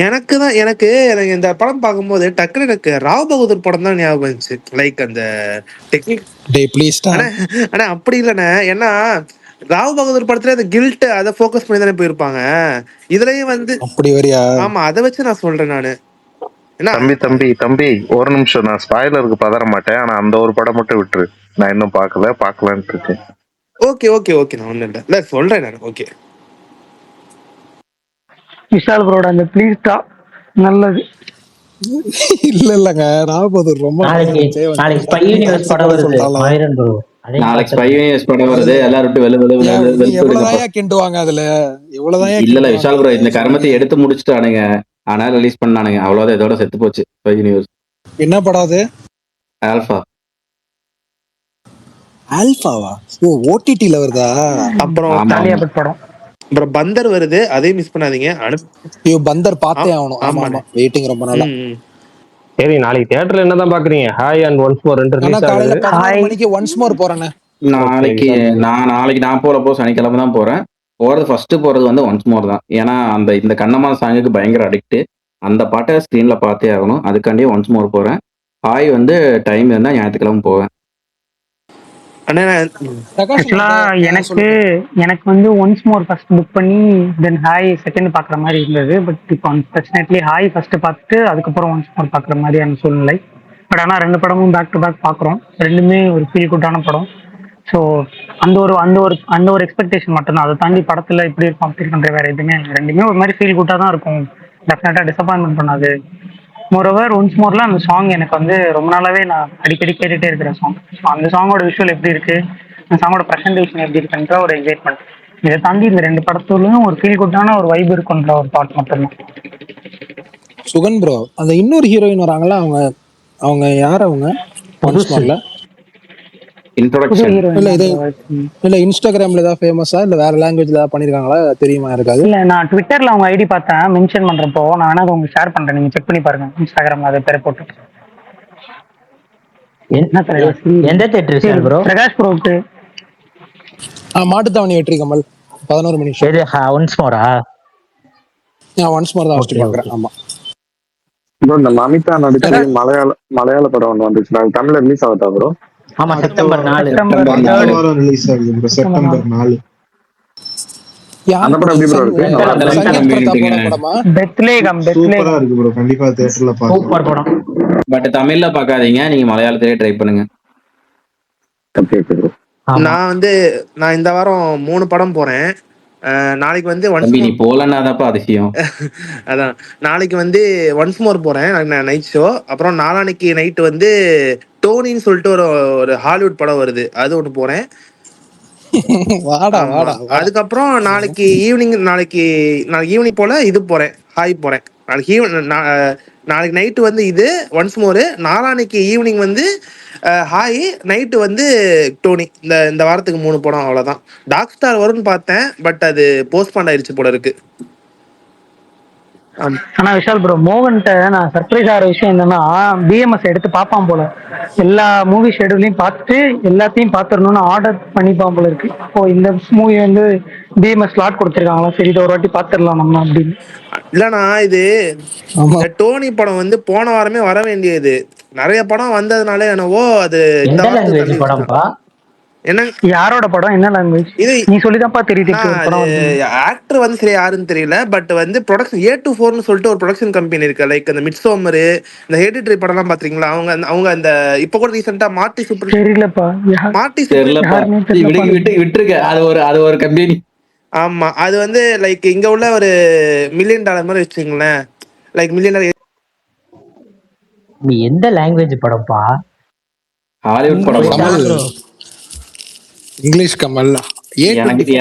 Speaker 9: எனக்கு இந்த படம் பார்க்கும்போது டக்குனு எனக்கு ராவ் பகதூர் படம் தான் ஞாபகம் இருந்துச்சு. லைக் அந்த டெக்னிக். ஆனா அப்படி இல்லைண்ணே, ஏன்னா ராவ் பகதூர் படத்துல அந்த கில்ட் அதை ஃபோக்கஸ் பண்ணி தானே போயிருப்பாங்க. இதுலயும் வந்து அப்படி வரியா? ஆமா, அதை வச்சு நான் சொல்றேன் நானு.
Speaker 7: தம்பி ஒரு நிமிஷம், நான் ஸ்பாயிலருக்கு பதற மாட்டேன், ஆனா அந்த ஒரு படம் மட்டும் விட்டுரு, நான் இன்னும் பார்க்கலான்ட்டு இருக்கேன்.
Speaker 9: ஓகே நான் ஒண்ணும் இல்ல சொல்றேன் நான். ஓகே
Speaker 4: விஷால் ப்ரோட அந்த ப்ளீஸ் டா நல்லது.
Speaker 8: இல்லங்க ராபதூர் ரொம்ப
Speaker 2: நாளைக்கு ஸ்பை யூனிவர்ஸ் படம் வருது மாவீரன் ப்ரோ.
Speaker 5: நாளைக்கு ஸ்பை யூனிவர்ஸ் படம் வருது, எல்லாரும்
Speaker 8: எவ்வளவுதான் கிண்டுவாங்க அதுல, எவ்வளவுதான்
Speaker 5: இல்ல விஷால் ப்ரோ இந்த கர்மத்தை எடுத்து முடிச்சுட்டானுங்க, ஆனா ரிலீஸ் பண்ணானுங்க, அவ்வளவுதான், இதோட செத்து போச்சு ஸ்பை யூனிவர்ஸ்.
Speaker 8: என்ன படம் அது?
Speaker 5: ஆல்பா.
Speaker 8: ஆல்பாவா? ஓ ஓடிடில வருதா?
Speaker 9: அப்புறம் படம் அப்புறம் பந்தர் வருது, அதையும் மிஸ் பண்ணாதீங்க.
Speaker 8: பந்தர் பார்த்தே ஆகணும். ஆமா வெயிட்டிங் ரொம்ப நாளா.
Speaker 3: சரி நாளைக்கு தியேட்டர்ல என்னதான் பாக்குறீங்க? ஹாய் அண்ட் ஒன்ஸ் மோர்
Speaker 8: காலையில 11 மணிக்கு ஒன்ஸ் மோர் போறேன்.
Speaker 5: நாளைக்கு நான் போறப்போ சனிக்கிழமை தான் போறேன். ஃபர்ஸ்ட் போறது வந்து ஒன்ஸ் மோர் தான். ஏன்னா இந்த கண்ணம்மா சாங்குக்கு பயங்கர அடிக்ட், அந்த பாட்டை ஸ்கிரீன்ல பார்த்தே ஆகணும், அதுக்காண்டியே ஒன்ஸ் மோர் போறேன். ஹாய் வந்து டைம் இருந்தா ஞாயிற்றுக்கிழமை போவேன்.
Speaker 4: எனக்கு வந்து ஒன்ஸ் மோர் ஃபர்ஸ்ட் புக் பண்ணி தென் ஹாய் செகண்ட் பாக்குற மாதிரி இருந்தது. பட் இப்போ அன்ஃபார்ச்சுனேட்லி ஹாய் ஃபர்ஸ்ட் பார்த்துட்டு அதுக்கப்புறம் ஒன்ஸ் மோர் பாக்குற மாதிரியான சூழ்நிலை. பட் ஆனால் 2 படமும் பேக் டு பேக் பார்க்குறோம். ரெண்டுமே ஒரு ஃபீல் குட்டான படம். ஸோ அந்த ஒரு எக்ஸ்பெக்டேஷன் மட்டும்தான். அதை தாண்டி படத்தில் இப்படி இருக்கும் அப்படி இருக்குன்ற வேற எதுவுமே இல்லை. ரெண்டுமே ஒரு மாதிரி ஃபீல் குட்டாக தான் இருக்கும். டெஃபினட்டாக டிசப்பாயின்மெண்ட் பண்ணாது. மோரோவர் ஒன்ஸ் மோர்ல அந்த சாங் எனக்கு வந்து ரொம்ப நாளாவே நான் அடிக்கடி கேட்டுட்டே இருக்கிற சாங். ஸோ அந்த சாங்கோட விஷுவல் எப்படி இருக்கு, அந்த சாங்கோட ப்ரெசன்டேஷன் எப்படி இருக்குன்ற ஒரு எக்ஸைட்மெண்ட். இதை தாண்டி இந்த 2 படத்துலையும் ஒரு ஃபீல் குட்டான ஒரு வைப் இருக்குன்ற ஒரு தாட் மட்டும்தான்.
Speaker 8: சுகன் ப்ரோ, அந்த இன்னொரு ஹீரோயின் வராங்களா, அவங்க அவங்க யார் அவங்க? ஒன்ஸ் மோர்ல
Speaker 4: புது
Speaker 5: இன்ட்ரோடக்ஷன்
Speaker 8: இல்ல
Speaker 4: ஹீரோயின்
Speaker 8: இது இல்ல இன்ஸ்டாகிராம்ல ஏதாவது ஃபேமஸா இல்ல வேற லாங்குவேஜ்ல ஏதாவது பண்ணிருக்காங்களா தெரியுமா இருக்காது?
Speaker 4: இல்ல, நான் ட்விட்டர்ல அவங்க ஐடி பார்த்தேன் மென்ஷன் பண்றப்போ. நான் வேணா அதை உங்களுக்கு ஷேர் பண்றேன், நீங்க செக் பண்ணி பாருங்க. இன்ஸ்டாகிராம்ல அதை பேரை போட்டு. என்ன தலைவா?
Speaker 2: எந்த தேட்டர் விஷால் ப்ரோ?
Speaker 4: பிரகாஷ் ப்ரோக்கு.
Speaker 8: மாட்டுத்தாவணி வெற்றி கமல் 11 மணி ஷோ.
Speaker 2: சரி, ஒன்ஸ் மோரா?
Speaker 8: நான் ஒன்ஸ் மோர் தான் ஃபர்ஸ்ட்
Speaker 2: Okay,
Speaker 8: பாக்குறேன். ஆமா
Speaker 6: ப்ரோ இந்த மமிதா நடிச்சு மலையாள படம் ஒன்று வந்துச்சு, அது தமிழ்ல ரிலீஸ் ஆகுதா ப்ரோ?
Speaker 2: ஆமா, செப்டம்பர் 4.
Speaker 4: செப்டம்பர்
Speaker 10: அடுத்த
Speaker 4: 3rd.
Speaker 10: வாரம் ரிலீஸ் ஆகுது ப்ரோ, செப்டம்பர் 4.
Speaker 6: அந்த படம் எப்படி ப்ரோ இருக்கு?
Speaker 8: சங்கீத் பிரதாப்போட படமா?
Speaker 4: பெத்லேகம்
Speaker 10: சூப்பரா இருக்கு ப்ரோ, கண்டிப்பா தியேட்டர்ல பாருங்க.
Speaker 2: சூப்பர் படம்.
Speaker 5: பட் தமிழ்ல பார்க்காதீங்க, நீங்க மலையாளத்திலே ட்ரை பண்ணுங்க.
Speaker 6: Okay, okay bro.
Speaker 2: ஆமா.
Speaker 9: நான் இந்த வாரம் 3 படம் போறேன். நாளைக்கு வந்து
Speaker 5: தம்பி நீ போலன்னாதாப்பா அதிசயம்.
Speaker 9: அதான் நாளைக்கு வந்து ஒன்ஸ் மோர் போறேன் நைட் ஷோ. அப்புறம் நாளான்னைக்கு நைட்டு வந்து டோனின்னு சொல்லிட்டு ஒரு ஹாலிவுட் படம் வருது, அது ஒன்று போறேன்.
Speaker 8: வாடா வாடா.
Speaker 9: அதுக்கப்புறம் நாளைக்கு ஈவினிங் போல இது போறேன், ஹாய் போறேன். நாளைக்கு நைட்டு வந்து இது ஒன்ஸ் மோர், நாளான்னைக்கு ஈவினிங் வந்து ஹாய், நைட்டு வந்து டோனி. இந்த வாரத்துக்கு 3 படம், அவ்வளவுதான். டாக் ஸ்டார் வரும்னு பார்த்தேன், பட் அது போஸ்ட்பாண்ட் ஆயிடுச்சு போல இருக்கு.
Speaker 4: ஆனா விஷால் ப்ரோ, மோகன்கிட்ட நான் சர்ப்ரைஸ் ஆகிற விஷயம் என்னன்னா, பிஎம்எஸ் எடுத்து பார்ப்பான் போல. எல்லா மூவி ஷெடியூலையும் பார்த்துட்டு எல்லாத்தையும் பார்த்துடணும்னு ஆர்டர் பண்ணிப்பான் போல இருக்கு. இப்போ இந்த மூவி வந்து பிஎம்எஸ் ஸ்லாட் கொடுத்துருக்காங்களா, சரி இதை ஒரு வாட்டி பார்த்துடலாம் நம்ம அப்படின்னு.
Speaker 9: இல்லண்ணா, இது இந்த டோனி படம் வந்து போன வாரமே வர வேண்டியது. நிறைய படம் வந்ததுனால என்னவோ அது இந்த
Speaker 2: எந்த
Speaker 9: வாரத்துக்கு
Speaker 2: லாங்குவேஜ் படம்ப்பா?
Speaker 9: என்ன
Speaker 4: யாரோட படம், என்ன லாங்குவேஜ்
Speaker 9: இது?
Speaker 4: நீ சொல்லிதான்ப்பா தெரியுது. இப்படி ஒரு படம் வருது.
Speaker 9: ஆக்டர் வந்து சரி யாருன்னு தெரியல, பட் வந்து ப்ரொடக்ஷன் A24ன்னு சொல்லிட்டு ஒரு ப்ரொடக்ஷன் கம்பெனி இருக்கு. லைக் அந்த மிட்சோமர், இந்த ஹெரிடிட்ரி படம்லாம் பாத்தீங்களா? அவங்க அந்த இப்ப கூட ரீசெண்டா மார்ட்டி சூப்பர்
Speaker 4: தெரியலப்பா.
Speaker 5: தெரியலப்பா, விட்டுருக்க. அது ஒரு கம்பெனி.
Speaker 9: ஆமா, அது வந்து லைக் இங்க உள்ள ஒரு $1 மில்லியன் மாதிரி வச்சுங்களேன். Like millionaire.
Speaker 2: நீ எந்த லாங்குவேஜ் படம்ப்பா?
Speaker 5: ஹாலிவுட் படம்.
Speaker 8: இங்கிலீஷ் கமல்.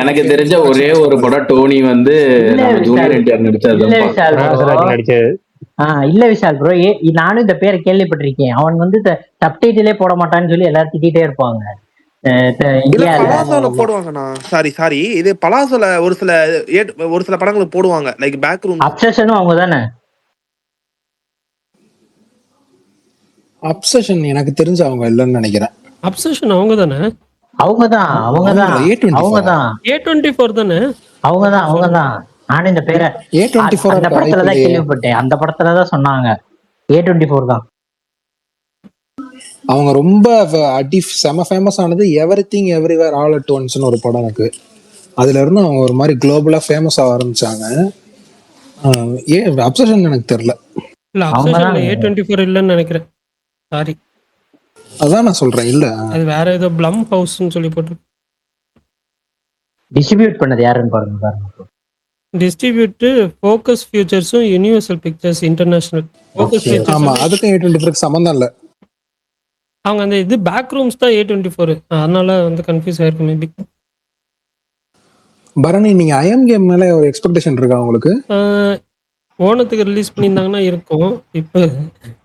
Speaker 5: எனக்கு தெரிஞ்ச ஒரே ஒரு படம் டோனி வந்து நம்ம ஜூனியர் என்டிஆர் நடிச்சது.
Speaker 3: நடிச்சது.
Speaker 2: இல்ல விஷால் ப்ரோ, நானும் இந்த பேரை கேள்விப்பட்டிருக்கேன். அவன் வந்து சப்டைட்டிலே போட மாட்டான்னு சொல்லி எல்லாரும் திட்டிகிட்டே இருப்பாங்க.
Speaker 9: பலாசோல போடுவாங்கண்ணா. சாரி, இது பலாசோல ஒரு சில படங்களுக்கு போடுவாங்க. Like back room.
Speaker 2: அப்சஷனும் அவங்க தானே?
Speaker 8: அப்சஷன் எனக்கு தெரிஞ்ச அவங்க இல்லைன்னு நினைக்கிறேன்.
Speaker 1: அப்சஷன் அவங்க தானே?
Speaker 2: அவங்கதான்
Speaker 1: A24 தானே?
Speaker 2: அவங்கதான். நானும் இந்த பேரை
Speaker 8: A24
Speaker 2: அந்த படத்துலதான் கேள்விப்பட்டேன். அந்த படத்துலதான் சொன்னாங்க A24 தான்.
Speaker 8: அவங்க ரொம்ப செம ஃபேமஸ் ஆனது எவ்ரிதிங் எவ்ரிவேர் ஆல் அட் ஒன்ஸ்னு ஒரு படம் இருக்கு. அதுல இருந்து அவங்க ஒரு மாதிரி குளோபலா ஃபேமஸ் ஆக ஆரம்பிச்சாங்க. அப்சஷன் எனக்கு தெரியல.
Speaker 1: இல்ல அப்சஷன் A24 இல்லன்னு நினைக்கிறேன். சாரி,
Speaker 8: அதான் நான் சொல்றேன். இல்ல
Speaker 1: அது வேற ஏதோ ப்ளம் ஹவுஸ்னு சொல்லி போட்டு.
Speaker 2: டிஸ்ட்ரிபியூட் பண்ணது யாருன்னு பாருங்க.
Speaker 1: டிஸ்ட்ரிபியூட் ஃபோக்கஸ் ஃபியூச்சர்ஸும் Universal Pictures International. Focus Features
Speaker 8: ஆமா, அதுக்கும் A24க்கு சம்பந்தம் இல்ல.
Speaker 1: அவங்க அந்த இது பேக் ரூம்ஸ் தான் A24, அதனால வந்து கன்ஃபியூஸ் ஆயிருக்கு மேபி.
Speaker 8: பரணி, நீங்க ஐஎம் கேம் மேல ஒரு எக்ஸ்பெக்டேஷன் இருக்கா உங்களுக்கு?
Speaker 1: ஓணத்துக்கு ரிலீஸ் பண்ணியிருந்தாங்கன்னா இருக்கும். இப்போ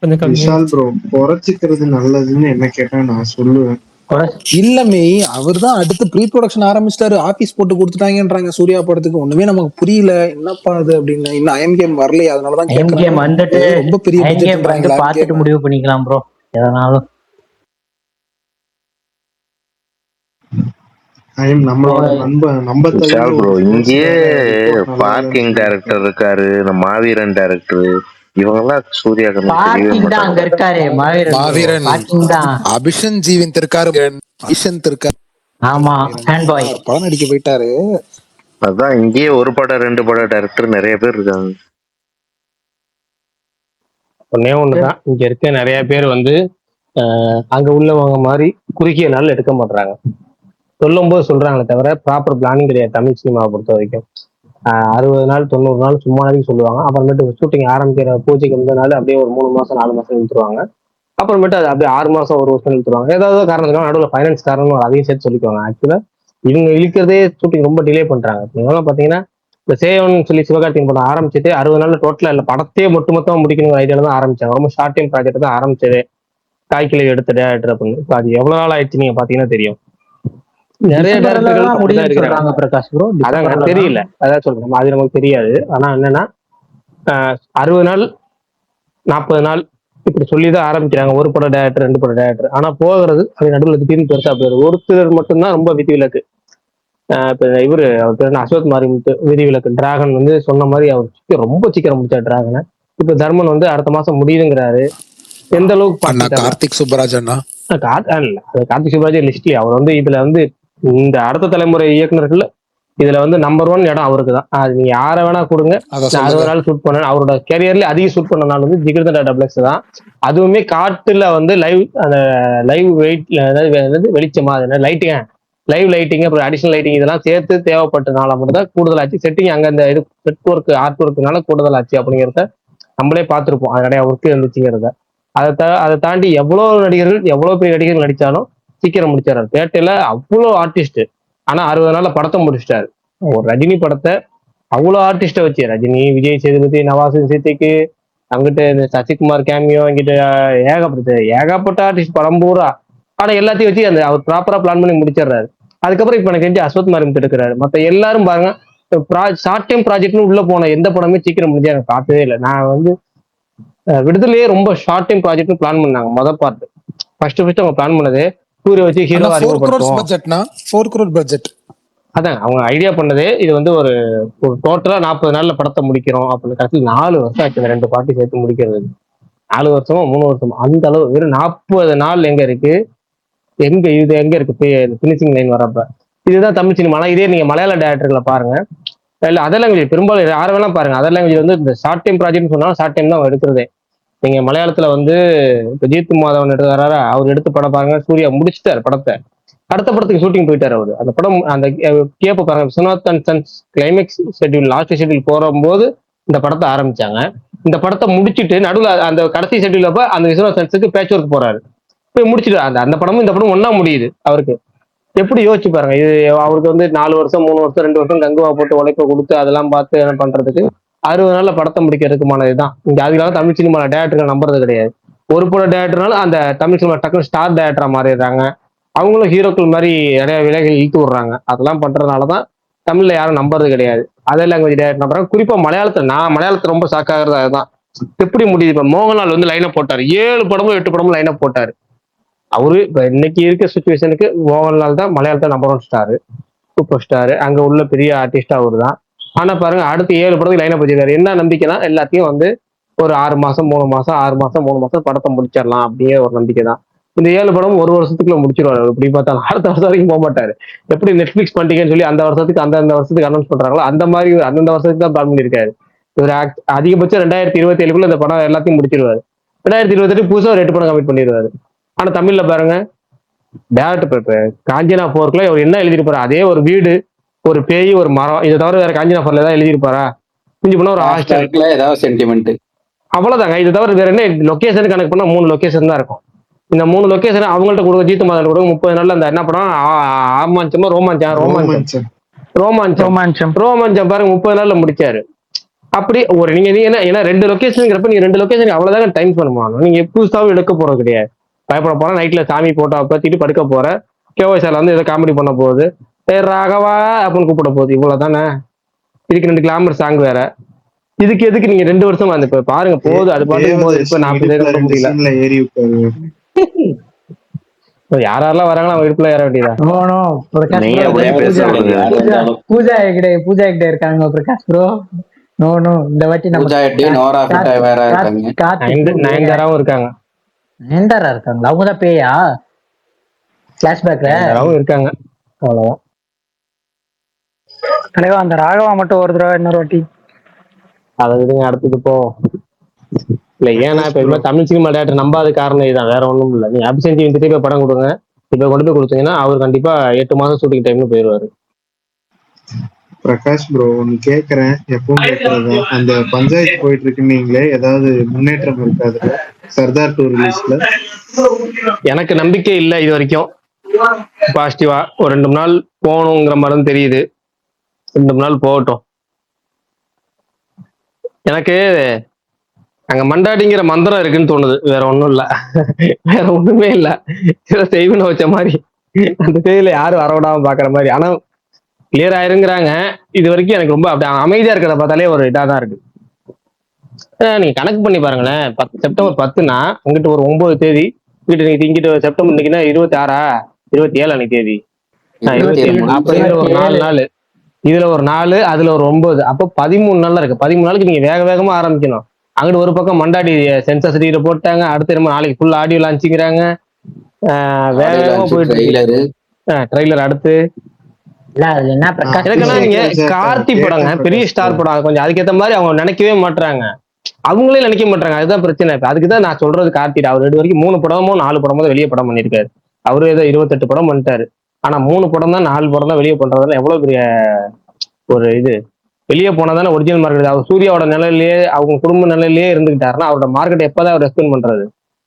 Speaker 1: கொஞ்சம் கம்மி.
Speaker 10: விஷால் ப்ரோ, குறைச்சிக்கிறது நல்லதுன்னு என்ன கேட்டா நான் சொல்லுவேன்.
Speaker 8: இல்லமே, அவர் தான் அடுத்து ப்ரீ ப்ரொடக்ஷன் ஆரம்பிச்சிட்டாரு. ஆபீஸ் போட்டு கொடுத்துட்டாங்கன்றாங்க சூர்யா படத்துக்கு. ஒண்ணுமே நமக்கு புரியல, என்னப்பா அது அப்படின்னு. இன்னும் ஐஎம் கேம் வரலையே, அதனாலதான் ரொம்ப பெரிய
Speaker 2: பார்த்துட்டு முடிவு பண்ணிக்கலாம் ப்ரோ. எதனாலும்
Speaker 7: இங்கேயே பார்க்கிங் டைரக்டர் இருக்காரு, மாவீரன் டைரக்டர், இவங்கெல்லாம் சூர்யா
Speaker 2: அங்க இருக்காரு.
Speaker 8: மாவீரன் அபிஷன் ஜீவன் இருக்காரு, இருக்காரு.
Speaker 2: ஆமா,
Speaker 8: படம் நடிக்க போயிட்டாரு.
Speaker 7: அதான் இங்கேயே ஒரு படம் 2 படம் டைரக்டர் நிறைய பேர் இருக்காங்க.
Speaker 3: ஒன்னே ஒண்ணுதான், இங்க இருக்க நிறைய பேர் வந்து அங்க உள்ளவங்க மாதிரி குறுகிய நாள் எடுக்க மாட்டாங்க. சொல்லும்போது சொல்றாங்களே தவிர ப்ராப்பர் பிளானிங் கிடையாது தமிழ் சினிமாவை பொறுத்த வரைக்கும். 60 நாள் 90 நாள் சும்மா சொல்லுவாங்க. அப்புறமேட்டு ஷூட்டிங் ஆரம்பிக்கிற பூஜைக்கு முந்தின நாள் அப்படியே ஒரு 3 மாசம் 4 மாசம் இழுத்துருவாங்க. அப்புறமேட்டு அது அப்படியே 6 மாசம் 1 வருஷம் இழுத்துருவாங்க. ஏதாவது காரணத்துக்காக நடுவில் ஃபைனான்ஸ் காரணம் அதையும் சேர்த்து சொல்லிக்குவாங்க. ஆக்சுவலா இவங்க இழுக்கிறதே ஷூட்டிங் ரொம்ப டிலே பண்றாங்க. இதெல்லாம் பாத்தீங்கன்னா இந்த சேவன் சொல்லி சிவகார்த்திகேயன் படம் ஆரம்பிச்சுட்டு 60 நாள்ல டோட்டலா இல்ல படத்தையே மொத்தமா முடிக்கணும் ஐடியால தான் ஆரம்பிச்சாங்க. ரொம்ப ஷார்ட் டைம் ப்ராஜெக்ட் தான் ஆரம்பிச்சது. காய்க்கிளை எடுத்து டேரக்டர் அப்படின்னு. இப்போ அது எவ்வளவு நாள் ஆயிடுச்சு நீங்க பாத்தீங்கன்னா தெரியும். நிறைய டேரக்டர்கள்
Speaker 2: முடியும்னு சொல்றாங்க பிரகாஷ் ப்ரோ.
Speaker 3: அதாங்க தெரியல, அதான் சொல்றேன், அது நமக்கு தெரியாது. ஆனா என்னன்னா 60 நாள் 40 நாள் இப்படி சொல்லிதான் ஆரம்பிக்கிறாங்க. ஒரு படம் டேரக்டர் 2 படம் டேரக்டர். ஆனா போகிறது அது நடுவில் திடீர்னு பெருசா போயிரு. ஒருத்தர் மட்டும்தான் ரொம்ப விதிவிலக்கு. இப்ப இவரு அவர் பேர் அஸ்வத் மாரிமுத்து விதிவிலக்கு. டிராகன் வந்து சொன்ன மாதிரி அவர் ரொம்ப சீக்கிரம் முடிச்சார் டிராகனை. இப்ப தர்மன் வந்து அடுத்த மாசம் முடியுதுங்கிறாரு. எந்த அளவுக்கு
Speaker 8: கார்த்திக் சுப்பராஜ் அண்ணா
Speaker 3: கார்த்திக் சுப்பராஜ் லிஸ்ட்லயே அவர் வந்து இதுல வந்து இந்த அடுத்த தலைமுறை இயக்குநர்கள் இதுல வந்து நம்பர் 1 இடம் அவருக்கு தான். அது நீங்க யாரை வேணா கொடுங்க. 60 நாள் ஷூட் பண்ண அவரோட கேரியர்ல அதிக ஷூட் பண்ண நாள் வந்து ஜிகிர்தண்டா டபுள்எக்ஸ் தான். அதுவுமே காட்டுல வந்து லைவ் வெளிச்சமா லைவ் லைட்டிங் அப்புறம் அடிஷனல் லைட்டிங் இதெல்லாம் சேர்த்து தேவைப்பட்டனால மட்டும் தான் கூடுதலாச்சு. செட்டிங் அங்க அந்த இது நெட்ஒர்க் ஆர்ட் ஒர்க்குனால கூடுதலாச்சு அப்படிங்கிறத நம்மளே பார்த்துருப்போம். அது நிறைய ஒர்க் இருந்துச்சுங்கிறத. அதை தாண்டி எவ்வளவு பெரிய நடிகர்கள் நடிச்சாலும் சீக்கிரம் முடிச்சாரு. பேட்டையில அவ்வளோ ஆர்டிஸ்ட். ஆனா 60 நாள்ல படத்தை முடிச்சிட்டாரு. ஒரு ரஜினி படத்தை அவ்வளோ ஆர்டிஸ்ட வச்சு ரஜினி, விஜய் சேதுபதி, நவாஸ் சித்திக்கு, அங்கிட்டு இந்த சசிகுமார் கேமியோ, இங்கிட்ட ஏகப்பட்ட ஆர்டிஸ்ட் படம் பூரா. ஆனா எல்லாத்தையும் வச்சு அந்த அவர் ப்ராப்பரா பிளான் பண்ணி முடிச்சிடுறாரு. அதுக்கப்புறம் இப்ப எனக்கு தெரிஞ்சு அஸ்வத் மாரிமுத்து எடுக்கிறாரு. மத்த எல்லாரும் பாருங்க ஷார்ட் டைம் ப்ராஜெக்ட்னு உள்ள போன எந்த படமே சீக்கிரம் முடிஞ்சா எனக்கு பார்த்ததே இல்லை. நான் வந்து விடுதலையே ரொம்ப ஷார்ட் டைம் ப்ராஜெக்ட்னு பிளான் பண்ணாங்க. மொதல் பார்ட் ஃபர்ஸ்ட் அவங்க பிளான் பண்ணதே சூரிய வச்சு ஹீரோ
Speaker 8: பட்ஜெட்.
Speaker 3: அதான் அவங்க ஐடியா பண்ணதே இது வந்து ஒரு டோட்டலா 40 நாள்ல படத்தை முடிக்கிறோம் அப்படின்னு. கடைசியில் 4 வருஷம் ஆச்சு 2 பார்ட்டி சேர்த்து முடிக்கிறது. 4 வருஷமோ 3 வருஷமோ அந்த அளவு. வெறும் 40 நாள் எங்க இருக்கு, இது எங்க இருக்கு பினிஷிங் லைன் வரப்ப. இதுதான் தமிழ் சினிமா. இதே நீங்க மலையாள டேரக்டர்களை பாருங்க, இல்ல அதர் லாங்குவேஜ் பெரும்பாலும் யாரை வேணா பாருங்க. அதர் லாங்குவேஜ் வந்து இந்த ஷார்ட் டைம் ப்ராஜெக்ட் சொன்னாலும் ஷார்ட் டைம் தான் எடுக்கிறதே. நீங்க மலையாளத்துல வந்து இப்ப ஜீத் மாதவன் எடுக்கிறாரா, அவர் எடுத்து படம் பாருங்க. சூர்யா முடிச்சுட்டாரு படத்தை, அடுத்த படத்துக்கு ஷூட்டிங் போயிட்டாரு அவரு. அந்த படம் அந்த கேப்ப பாருங்க, Viswanath and sons climax schedule last schedule போகும்போது இந்த படத்தை ஆரம்பிச்சாங்க. இந்த படத்தை முடிச்சுட்டு நடுவில் அந்த கடைசி ஷெட்யூல் அப்ப அந்த விஸ்வநாத் சன்ஸுக்கு பேட்ச் ஒர்க் போறாரு. போய் முடிச்சுட்டு அந்த படமும் இந்த படம் ஒன்னா முடியுது. அவருக்கு எப்படி யோசிச்சு பாருங்க. இது அவருக்கு வந்து 4 வருஷம் 3 வருஷம் 2 வருஷம் கங்குவா போட்டு உழைப்ப கொடுத்து அதெல்லாம் பார்த்து என்ன பண்றதுக்கு 60 நாள்ல படத்தை முடிக்கிறதுக்குமானதுதான். இங்க அதுக்காக தமிழ் சினிமால டேரக்டர்கள் நம்புறது கிடையாது. ஒரு படம் டேரக்டர்னால அந்த தமிழ் சினிமா டக்குனு ஸ்டார் டேரக்டரா மாறிடுறாங்க. அவங்களும் ஹீரோக்கள் மாதிரி நிறைய விலைகள் இழுத்து விடுறாங்க. அதெல்லாம் பண்றதுனாலதான் தமிழ்ல யாரும் நம்புறது கிடையாது. அதர் லாங்குவேஜ் டேரக்டர் நம்புறாங்க. குறிப்பா நான் மலையாளத்தை ரொம்ப ஷாக்காகிறது அதுதான். எப்படி முடியுது? இப்ப மோகன்லால் வந்து லைனப் போட்டாரு. 7 படமும் 8 படமும் லைனப் போட்டாரு. அவரு இப்ப இன்னைக்கு இருக்க சுச்சுவேஷனுக்கு மோகன்லால் தான் மலையாளத்தை நம்பர் 1 ஸ்டாரு, சூப்பர் ஸ்டாரு. அங்க உள்ள பெரிய ஆர்டிஸ்ட் அவரு தான். ஆனா பாருங்க அடுத்து 7 படத்துக்கு லைனப் வச்சிருக்காரு. என்ன நம்பிக்கைனா எல்லாத்தையும் வந்து ஒரு 6 மாசம் 3 மாசம் 6 மாசம் 3 மாசம் படத்தை முடிச்சிடலாம் அப்படிங்கிற ஒரு நம்பிக்கை தான். இந்த 7 படம் 1 வருஷத்துக்குள்ள முடிச்சிருவாரு. இப்படி பார்த்தாலும் அடுத்த வருஷம் வரைக்கும் போக மாட்டாரு. எப்படி நெட்ஃபிளிக்ஸ் பண்ணிட்டீங்கன்னு சொல்லி அந்த வருஷத்துக்கு அந்தந்த வருஷத்துக்கு அனௌன்ஸ் பண்றாங்களோ அந்த மாதிரி அந்தந்த வருஷத்துக்கு தான் பிளான் பண்ணியிருக்காரு. இவர் அதிகபட்சம் 2027 இந்த படம் எல்லாத்தையும் முடிச்சிருவாரு. 2028 புதுசா ஒரு 8 படம் கமிட் பண்ணிடுவாரு. ஆனா தமிழ்ல பாருங்க டேரக்டர் காஞ்சனா 4க்குள்ள இவர் என்ன எழுதியிருப்பாரு? அதே ஒரு வீடு, ஒரு பேய், ஒரு மரம். இதை தவிர வேற காஞ்சனா 4ல ஏதாவது எழுதியிருப்பாரா? கொஞ்சம் போனா ஒரு ஹாஸ்டல்,
Speaker 5: ஏதாவது சென்டிமெண்ட்,
Speaker 3: அவ்வளவுதாங்க. இது தவிர வேற என்ன லொகேஷன் கணக்கு பண்ணா 3 லொகேஷன் தான் இருக்கும். இந்த 3 லொகேஷன் அவங்கள்ட்ட கொடுக்க ஜீத்து மாதன் கொடுக்க 30 நாள்ல அந்த என்ன படம் ஆமாஞ்சமா ரோமாஞ்சம் பாருங்க 30 நாள்ல முடிச்சாரு. அப்படி ஒரு நீங்க ஏன்னா 2 லொகேஷனுங்கிறப்ப நீங்க 2 லொகேஷன் அவ்வளவுதாங்க டைம் பண்ணுவாங்க. நீங்க புதுசாவும் எடுக்க போறது கிடையாது. பயப்பட போற நைட்ல சாமி போட்டோ பத்திட்டு படுக்க போற கேஓஎஸ்ஆர்ல வந்து ஏதோ காமெடி பண்ண போகுது, ராகவா அப்படின்னு கூப்பிட போகுது. இவ்வளவுதானே. இதுக்கு 2 கிளாமர் சாங் வேற. இதுக்கு எதுக்கு நீங்க 2 வருஷம் வந்து இப்ப பாருங்க போகுது. அது பாட்டுக்கு போகுது. இப்ப 40 முடியல. யாரெல்லாம் வராங்களோ அவங்க இடுப்புல ஏற வேண்டியதா?
Speaker 2: பூஜா கிட்ட இருக்காங்க பிரகாஷ் ப்ரோ. இந்த வாட்டி
Speaker 3: நயன்தாராவும் இருக்காங்க.
Speaker 2: நயன்தாரா இருக்காங்களா? அவங்கதான் பேயா பிளாஷ்பேக்ல
Speaker 3: இருக்காங்க. அவ்வளவுதான்.
Speaker 4: தலைவா அந்த ராகவா மட்டும் ஒரு தடவை இன்னொரு வாட்டி
Speaker 3: அதை விடுங்க, அடுத்தது போ. இல்ல ஏன்னா இப்ப இது மாதிரி தமிழ் சினிமா டேரக்டர் நம்பாத காரணம் இதுதான், வேற ஒண்ணும் இல்ல. நீங்க அபிஷேக் வந்துட்டு போய் படம் கொடுங்க, இப்ப கொண்டு போய் கொடுத்தீங்கன்னா அவர் கண்டிப்பா 8 மாசம் ஷூட்டிங் டைம்னு போயிருவாரு.
Speaker 10: பிரகாஷ் ப்ரோ ஒன்னு கேக்குறேன், எப்பவும் கேக்குறதா, அந்த பஞ்சாயத்து போயிட்டு இருக்குன்னீங்களே, ஏதாவது முன்னேற்றம் இருக்கா அதுல சர்தார் 2 ரிலீஸ்ல?
Speaker 3: எனக்கு நம்பிக்கை இல்லை இது வரைக்கும் பாசிட்டிவா. ஒரு 2 நாள் போகணுங்கிற மாதிரி தெரியுது, 2 நாள் போகட்டும். எனக்கு அங்க மண்டாடிங்கிற மந்திரம் இருக்குன்னு தோணுது, வேற ஒண்ணும் இல்ல. வேற ஒண்ணுமே இல்ல, ஏதோ செய்வன வச்ச மாதிரி அந்த செய்தியில யாரும் வரவிடாம பாக்குற மாதிரி. ஆனா கிளியர் ஆயிருங்கிறாங்க. இது வரைக்கும் எனக்கு ரொம்ப அப்படி அமைதியா இருக்கிறத பார்த்தாலே ஒரு இதா தான் இருக்கு. நீங்க கணக்கு பண்ணி பாருங்களேன், செப்டம்பர் 10னா உங்ககிட்ட ஒரு 9 தேதி, இங்கிட்ட செப்டம்பர் இன்னைக்குன்னா 26 27 அன்னைக்கு தேதி 27. அப்ப இதுல ஒரு 4 நாள், இதுல ஒரு 4, அதுல ஒரு 9, அப்ப 13 நாள் இருக்கு. 13 நாளுக்கு நீங்க வேக வேகமா ஆரம்பிக்கணும். அங்கிட்டு ஒரு பக்கம் மண்டாடி சென்சார் சர்டிஃபிகேட் போட்டாங்க, அடுத்து நம்ம நாளைக்கு ஃபுல் ஆடியோ லான்ச்சிங்கிறாங்க, வேக வேகமா போயிட்டு ட்ரெய்லர் அடுத்து. எனக்குன்னா நீங்க கார்த்தி படங்க, பெரிய ஸ்டார் படம், கொஞ்சம் அதுக்கேற்ற மாதிரி அவங்க நினைக்கவே மாட்டாங்க, அவங்களே நினைக்க மாட்டாங்க. அதுதான் பிரச்சனை. அதுக்குதான் நான் சொல்றது, கார்த்தி அவர் இது வரைக்கும் 3 படமோ 4 படமோ வெளியே படம் பண்ணிருக்காரு. அவரு ஏதோ 28 படம் பண்ணிட்டாரு. ஆனா 3 படம் தான் 4 படம் தான் வெளியே பண்றதுல எவ்வளவு பெரிய ஒரு இது. வெளியே போனதானே ஒரிஜினல் மார்க்கெட். அவர் சூர்யாவோட நிலையிலேயே, அவங்க குடும்ப நிலையிலேயே இருந்துகிட்டாருன்னா அவரோட மார்க்கெட் எப்பதான் அவர் ரெஸ்பெண்ட் பண்றது?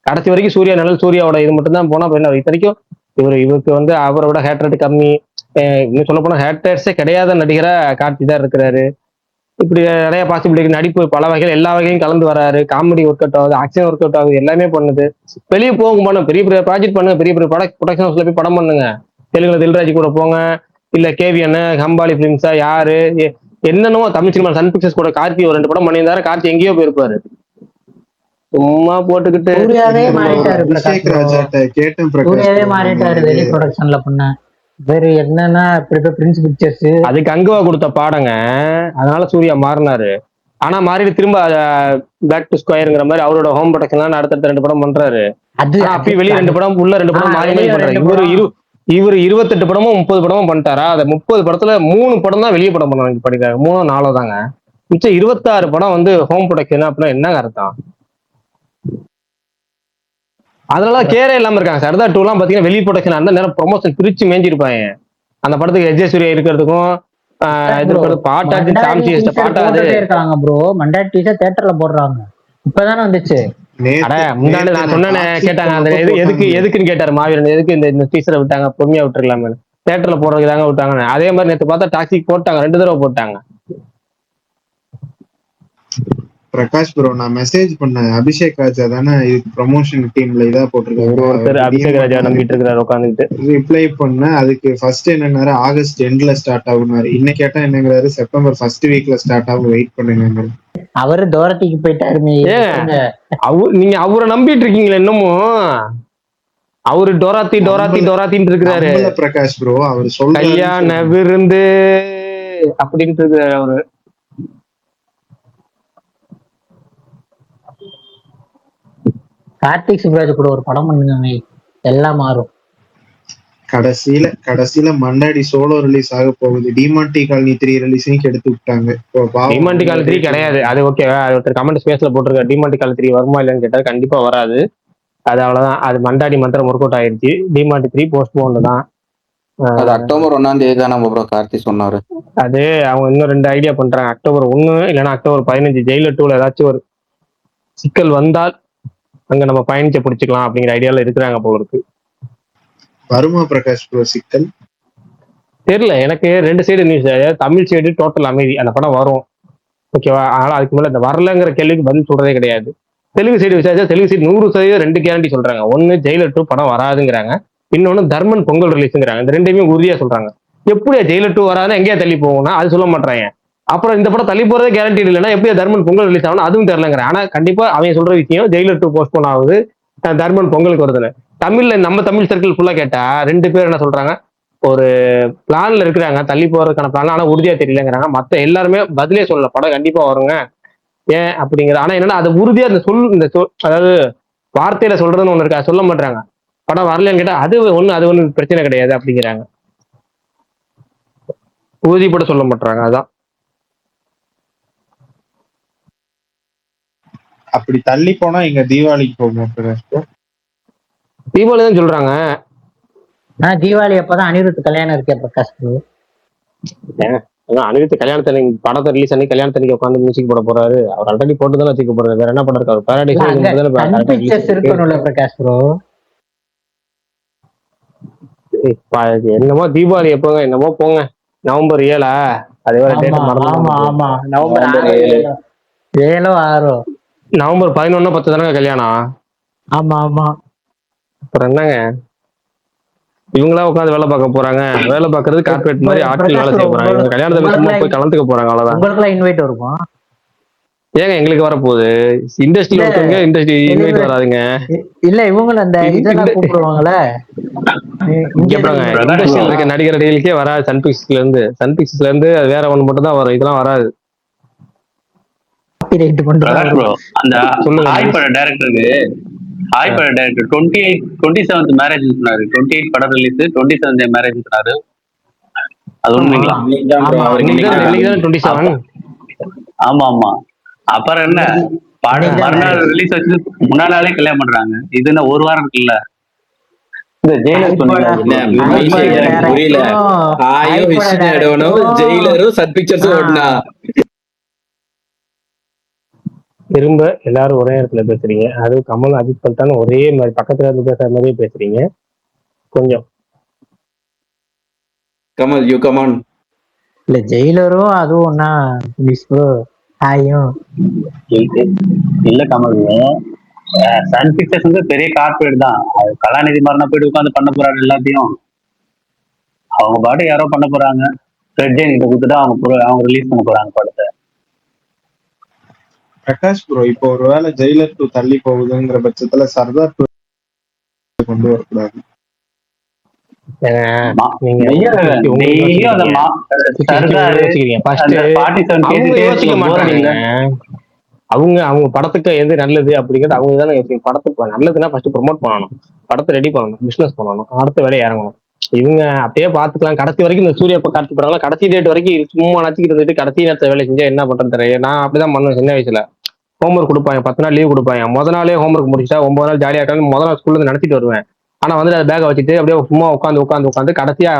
Speaker 3: கடைசி வரைக்கும் சூர்யா நிழல், சூர்யாவோட இது மட்டும் தான் போனா என்ன இத்தனைக்கும் இவருக்கு வந்து அவரோட ஹேட்ரேட் கம்மி, இன்னும் சொல்ல போனா ஹேட்டர்ஸே கிடையாத நடிகரா கார்த்தி தான் இருக்கிறாரு. இப்படி நிறைய பாசிபிலிட்டி, நடிப்பு பல வகைகள் எல்லா வகையும் கலந்து வராரு. காமெடி ஒர்க் அவுட் ஆகுது, ஆக்ஷன் ஒர்க் அவுட் ஆகுது, எல்லாமே பண்ணுது. வெளியே போகும் பண்ணுங்க, பெரிய பெரிய ப்ராஜெக்ட் பண்ணுங்க, பெரிய பெரிய ப்ரொடக்ஷன் ஹவுஸ்ல போய் படம் பண்ணுங்க. தெலுங்குல தில்ராஜ் கூட போங்க, இல்ல கேவிஎன் ஹம்பாலி பிலிம்ஸா யாரு என்னென்னமோ தமிழ் சினிமா சன் பிக்சர்ஸ் கூட கார்த்தி ஒரு 2 படம் பண்ணியிருந்தாரு. கார்த்தி எங்கேயோ போயிருப்பாரு, சும்மா போட்டுக்கிட்டு.
Speaker 10: அபிஷேக் ராஜாட்ட கேட்டேன்
Speaker 2: பிரகாஷ், வேற என்னன்னா பிரின்ஸ் பிக்சர்ஸ்
Speaker 3: அதுக்கு அங்குவா கொடுத்த பாடங்க, அதனால சூர்யா மாறினாரு. ஆனா மாறிட்டு திரும்ப பேக் டு ஸ்கொயருங்கிற மாதிரி அவரோட ஹோம் ப்ரொடக்ஷன் அடுத்தடுத்த 2 படம் பண்றாரு. அப்பயும் வெளியே 2 படம் உள்ள 2 படம் மாறி மாறி பண்றாரு. இவரு 28 படமோ 30 படமோ பண்ணிட்டாரா? அந்த 30 படத்துல 3 படம் தான் வெளியே படம் பண்ண படிக்கிறாரு, 3 4 தாங்க. மிச்சம் 26 படம் வந்து ஹோம் ப்ரொடக்ஷன். அப்படின்னா என்னங்க அர்த்தம்? அதனால கேரே இல்லாம இருக்காங்க. சர்தார் 2 எல்லாம் பாத்தீங்கன்னா வெளி ப்ரொடக்ஷன் அந்த நேரம் ப்ரொமோஷன் பிரிச்சு மேஞ்சிருப்பாங்க. அந்த படத்துக்கு எஜே சூர்யா இருக்கிறதுக்கும் பாட்டாது
Speaker 2: இருக்காங்க ப்ரோ. மண்டாடி டீசர் தியேட்டர்ல போடுறாங்க, இப்பதானே வந்துச்சு.
Speaker 3: முன்னாடி நான் சொன்னேன்னு கேட்டாங்க, அந்த எதுக்குன்னு கேட்டாரு மாவீரன், எதுக்கு இந்த டீசரை விட்டாங்க, பொறுமையா விட்டுருக்கலாமே, தியேட்டர்ல போடுறதுக்கு தாங்க விட்டாங்க. அதே மாதிரி நேற்று பார்த்தா டாக்ஸிக் போட்டாங்க, 2 தடவை போட்டாங்க.
Speaker 10: பிரகாஷ் ப்ரோ, நான் மெசேஜ் பண்ணேன், அபிஷேக் ராஜா தானே இதுக்கு ப்ரமோஷன் டீம்ல இதா போட்டிருக்காரு,
Speaker 3: அபிஷேக் ராஜா நம்பிட்டு இருக்காரு உட்காந்துட்டு.
Speaker 10: ரிப்ளை பண்ண அதுக்கு ஃபர்ஸ்ட் என்னன்னாரு ஆகஸ்ட் எண்ட்ல ஸ்டார்ட் ஆகுனாரு. இன்னும் கேட்டா என்னங்கிறாரு, செப்டம்பர் ஃபர்ஸ்ட் வீக்ல ஸ்டார்ட் ஆகும், வெயிட் பண்ணுங்க.
Speaker 2: அவரு தோரத்திக்கு போயிட்டாரு.
Speaker 3: நீங்க அவரை நம்பிட்டு இருக்கீங்களா இன்னமும்? அவரு டோராத்தின்னு இருக்கிறாரு
Speaker 10: பிரகாஷ் ப்ரோ. அவர் சொல்ல
Speaker 3: கல்யாண விருந்து அப்படின்ட்டு இருக்கிறாரு அவரு.
Speaker 2: கார்த்திக் சுப்ராஜ் கூட ஒரு படம் பண்ணுங்க, எல்லாம் மாறும்.
Speaker 10: கடைசியில மண்டாடி சோலோ ரிலீஸ் ஆக போகுது. டிமாண்டி காலனி 3 ரிலீஸையும் கெடுத்து விட்டாங்க.
Speaker 3: டிமாண்டி காலனி 3 கிடையாது, அது ஓகே. ஒருத்தர் கமெண்ட் ஸ்பேஸ்ல போட்டிருக்காரு, டிமாண்டி காலனி 3 வருமா இல்லைன்னு கேட்டாரு. கண்டிப்பா வராது, அது அவ்வளவுதான். அது மண்டாடி மந்திரம் ஒர்க் அவுட் ஆயிருச்சு. டிமாண்டி 3 போஸ்ட்போன் தான்.
Speaker 5: அது அக்டோபர் 1ஆம் தேதி தான் நம்ம கார்த்தி சொன்னாரு.
Speaker 3: அது அவங்க இன்னும் 2 ஐடியா பண்றாங்க, அக்டோபர் 1 இல்லைன்னா அக்டோபர் 15. ஜெயிலர் 2ல ஏதாச்சும் ஒரு சிக்கல் வந்தால் அங்க நம்ம பயணிச்ச பிடிச்சிக்கலாம் அப்படிங்கிற ஐடியால இருக்கிறாங்க போல இருக்கு.
Speaker 10: வருமா பிரகாஷ் ப்ரோ சிக்கல்?
Speaker 3: தெரியல எனக்கு. 2 side news. Tamil side total அமைதி, அந்த படம் வரும், ஓகேவா. அதனால அதுக்கு மேல இந்த வரலங்கிற கேள்விக்கு பதில் சொல்றதே கிடையாது. தெலுங்கு சைடு விசாரிச்சா தெலுங்கு சைடு 100% 2 கேரண்டி சொல்றாங்க. ஒன்னு ஜெயிலர் 2 படம் வராதுங்கிறாங்க, இன்னொன்னு தர்மன் பொங்கல் ரிலீஸ்ங்கிறாங்க. இந்த 2மே உறுதியா சொல்றாங்க. எப்படியா ஜெயிலர் 2 வராதுன்னா எங்கேயா தள்ளி போகும்னா அது சொல்ல மாட்டாங்க. அப்புறம் இந்த படம் தள்ளி போறதே கேரண்டி இல்லைன்னா எப்படியா தர்மன் பொங்கல் ரிலீஸ் ஆகணும் அதுவும் தெரியலங்கிறேன். ஆனா கண்டிப்பா அவங்க சொல்ற விஷயம் ஜெயிலர் 2 போஸ்ட்போன் ஆகுது, தர்மன் பொங்கலுக்கு வருதுன்னு. தமிழ்ல நம்ம தமிழ் சர்க்கிள் ஃபுல்லா கேட்டா 2 பேர் என்ன சொல்றாங்க, ஒரு பிளான்ல இருக்கிறாங்க, தள்ளி போறதுக்கான பிளான், ஆனா உறுதியா தெரியலங்கிறாங்க. மத்த எல்லாருமே பதிலே சொல்லல, படம் கண்டிப்பா வருங்க ஏன் அப்படிங்கிற. ஆனா என்னன்னா அது உறுதியா இந்த அதாவது வார்த்தையில சொல்றதுன்னு ஒண்ணு இருக்கா, சொல்ல மாட்டாங்க. படம் வரலன்னு கேட்டா அது ஒண்ணு பிரச்சனை கிடையாது அப்படிங்கிறாங்க, உறுதிப்பட சொல்ல மாட்டாங்க. அதான்
Speaker 10: அப்படி தள்ளி போனா இங்க தீபாவளிக்கு போகும் பிரகாஷ் ப்ரோ.
Speaker 3: தீபாவளி தான் சொல்றாங்க.
Speaker 2: தீபாவளி அப்பதான் அனிருத் கல்யாணம் இருக்கே பிரகாஷ் ப்ரோ.
Speaker 3: அனிருத் கல்யாணத்தை படத்தை ரிலீஸ் பண்ணி கல்யாணத்தன்னைக்கு உட்காந்து மியூசிக் போட போறாரு. அவர் ஆல்ரெடி போட்டு தானே வச்சுக்க போறாரு. வேற என்ன படம் இருக்காரு?
Speaker 2: பிக்சர்ஸ் இருக்கணும்ல பிரகாஷ் ப்ரோ.
Speaker 3: என்னமோ தீபாவளி எப்போங்க, என்னமோ போங்க. நவம்பர் 7 அதே வேற டேட் மறந்து.
Speaker 2: ஆமா நவம்பர் 7 6
Speaker 3: நவம்பர் 11 10 தானே கல்யாணம்.
Speaker 2: ஆமா
Speaker 3: அப்புறம் என்னங்க இவங்களா உட்காந்து வேலை பார்க்க போறாங்க? வேலை பார்க்கறது கார்பரேட் மாதிரி ஆட்கள் வேலை செய்ய போறாங்க. கல்யாணத்துல சும்மா போய் கலந்துக்க போறாங்க, அவ்வளவுதான்.
Speaker 2: உங்களுக்கு இன்வைட் வருமா?
Speaker 3: ஏங்க எங்களுக்கு வரப்போகுது? இண்டஸ்ட்ரியில ஒருத்தவங்க இண்டஸ்ட்ரி இன்வைட் வராதுங்க.
Speaker 2: இல்ல இவங்களும் அந்த இதெல்லாம் கூப்பிடுவாங்கல்ல.
Speaker 3: இண்டஸ்ட்ரியில் இருக்க நடிகர் நடிகளுக்கே வராது. சன் பிக்சர்ஸ்ல இருந்து அது வேற ஒண்ணு மட்டும் தான் வரும். இதெல்லாம் வராது.
Speaker 11: அந்த ஹாய் பட டைரக்டருக்கு 27th மேரேஜ் சொன்னாரு. 28 படம் ரிலீஸ், 27th மேரேஜ் சொன்னாரு. அது உண்மைங்களா? ஆமா. அப்புறம் என்ன, மறுநாள் ரிலீஸ் வச்சு முன்னாள் நாளே கல்யாணம் பண்றாங்க. இது என்ன ஒரு வாரம் இருக்குல்ல?
Speaker 5: புரியல.
Speaker 3: திரும்ப எல்லாரும் ஒரே இடத்துல பேசுறீங்க. அது கமல் அஜித் பல்தான் ஒரே மாதிரி பக்கத்துல இருந்து பேசுற மாதிரியே பேசுறீங்க. கொஞ்சம்
Speaker 5: கமல் யூ கமான்.
Speaker 2: இல்ல ஜெயிலரும் அதுவும் ஒன்னா
Speaker 11: இல்ல கமல், சன் பிக்சர்ஸ் வந்து பெரிய கார்பரேட் தான். அது கலாநிதி மாதிரினா போயிட்டு உட்காந்து பண்ண போறாங்க எல்லாத்தையும். அவங்க பாட்டு யாரோ பண்ண போறாங்க. ரெட் ஜெயின் கிட்ட கொடுத்துட்டு அவங்க ரிலீஸ் பண்ண போறாங்க படத்தை.
Speaker 10: பிரகாஷ் ப்ரோ, இப்போ ஒருவேளை ஜெயிலர் 2 தள்ளி போகுதுங்கிற பட்சத்துல சர்தார் 2 கொண்டு வரக்கூடாது.
Speaker 3: அவங்க படத்துக்கு எது நல்லது அப்படிங்கிறது அவங்க தானே யோசிக்கணும். படத்துக்கு நல்லதுன்னா ஃபர்ஸ்ட் ப்ரொமோட் பண்ணணும், படத்தை ரெடி பண்ணணும், பிசினஸ் பண்ணணும், அடுத்த வேலையை இறங்கணும். இவங்க அப்படியே பாத்துக்கலாம். கடைசி வரைக்கும் இந்த சூர்யா கார்த்தி படம்லாம் கடைசி டேட் வரைக்கும் சும்மா நச்சுக்கிட்டு இருந்துட்டு கடைசி நேரத்தை வேலை செஞ்சா என்ன பண்றது தெரியும். நான் அப்படிதான் பண்ணுவேன் சின்ன வயசுல. ஹோம்ஒர்க் கொடுப்பாங்க, 10 நாள் லீவ் கொடுப்பாங்க. முதல் நாளே ஹோம்ஒர்க் முடிச்சா 9 நாள் ஜாலியா இருக்கான்னு முதல் நாள் ஸ்கூல்ல இருந்து நடத்திட்டு வருவேன். ஆனா வந்து அதை பேக்கை வச்சுட்டு அப்படியே சும்மா உட்காந்து கடைசியா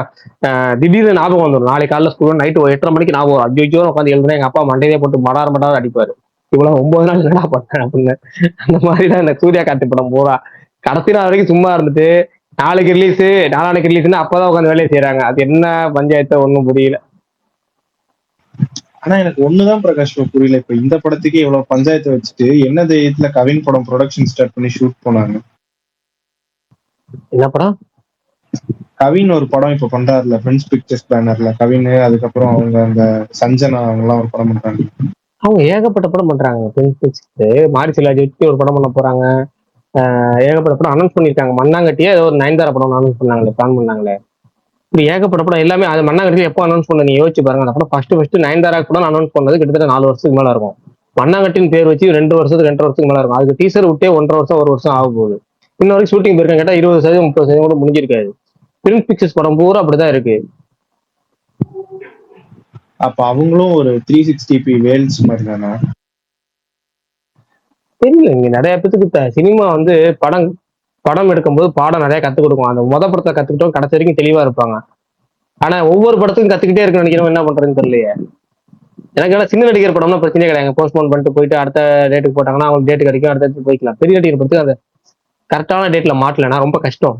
Speaker 3: திடீர்னு ஞாபகம் வந்துடும். நாளைக்கு காலையில் ஸ்கூல் நைட்டு 8:30 மணிக்கு ஞாபகம் வரும். 5 உட்காந்து எழுதுனா எங்க அப்பா மண்டையே போட்டு மடார் அடிப்பாரு. இவ்வளவு 9 நாள் என்னடா பண்ணேன் அப்படின்னு. அந்த மாதிரிதான் இந்த சூர்யா கார்த்தி படம் பூரா கடைசி நாள் வரைக்கும் சும்மா இருந்துட்டு நாளைக்கு ரிலீஸ் நாளானைக்கு ரிலீஸ்ன்னு அப்பதான் உட்காந்து வேலையை செய்யறாங்க. அது என்ன பஞ்சாயத்தை ஒன்றும் புரியல.
Speaker 10: ஆனா எனக்கு ஒண்ணுதான் பிரகாஷ் புரியல. இப்ப இந்த படத்துக்கு இவ்வளவு பஞ்சாயத்தை வச்சுட்டு என்ன தைரியத்துல கவின் படம் ப்ரொடக்ஷன் ஸ்டார்ட் பண்ணி ஷூட் போனாங்க?
Speaker 3: என்ன படம்?
Speaker 10: கவின் ஒரு படம் இப்ப பண்றாருல, ஃப்ரெண்ட்ஸ் பிக்சர்ஸ் பேனர்ல. கவின், அதுக்கப்புறம் அவங்க அந்த சஞ்சனா அவங்க எல்லாம் ஒரு படம் பண்றாங்க.
Speaker 3: அவங்க ஏகப்பட்ட படம் பண்றாங்க. மாரிசிலாஜ் வச்சு ஒரு படம் பண்ண போறாங்க. ஏகப்பட்ட படம் அனௌன்ஸ் பண்ணிருக்காங்க. மண்ணாங்கட்டியே ஏதோ ஒரு 9தார படம் அனௌன்ஸ் பண்ணாங்களே, பிளான் பண்ணாங்களே. இப்படி ஏகப்பட்ட படம் எல்லாமே அது மண்ணாங்கட்டி எப்போ அனௌன்ஸ் பண்ண நீங்க யோசிச்சு பாருங்க. அந்த படம் ஃபர்ஸ்ட் 9தாரா படம் அனௌன்ஸ் பண்ணது கிட்டத்தட்ட 4 வருஷத்துக்கு மேல இருக்கும். மண்ணாங்கட்டின்னு பேர் வச்சு 2 வருஷத்துக்கு மேல இருக்கும். அதுக்கு டீசர் விட்டே 1.5 வருஷம் 1 வருஷம் ஆக போகுது. இன்ன வரைக்கும் ஷூட்டிங் போயிருக்காங்க கேட்டா 20% 30% கூட முடிஞ்சிருக்காது. ஃபிலிம் பிக்சர்ஸ் படம் பூரா அப்படிதான் இருக்கு.
Speaker 10: அப்ப அவங்களும் ஒரு 360p வேல்ஸ் மாதிரி தானே?
Speaker 3: தெரியல. இங்க நிறைய பேத்துக்கு சினிமா வந்து படம் எடுக்கும்போது பாடம் நிறைய கத்துக் கொடுக்கும். அந்த படத்தை கத்துக்கிட்டோம் கடைசி வரைக்கும் தெளிவா இருப்பாங்க. ஆனா ஒவ்வொரு படத்துக்கும் கத்துக்கிட்டே இருக்குன்னு நினைக்கிறோம். என்ன பண்றதுன்னு தெரியலையே. எனக்கு சின்ன நடிகர் படம்னா பிரச்சனையே கிடையாது. போஸ்ட்போன் பண்ணிட்டு போயிட்டு அடுத்த டேட்டுக்கு போட்டாங்கன்னா அவங்களுக்கு டேட்டு கிடைக்கும், அடுத்த டேட்டு போய்க்கலாம். பெரிய நடிகர் படத்துக்கு அந்த கரெக்டான டேட்ல மாட்டலன்னா ரொம்ப கஷ்டம்.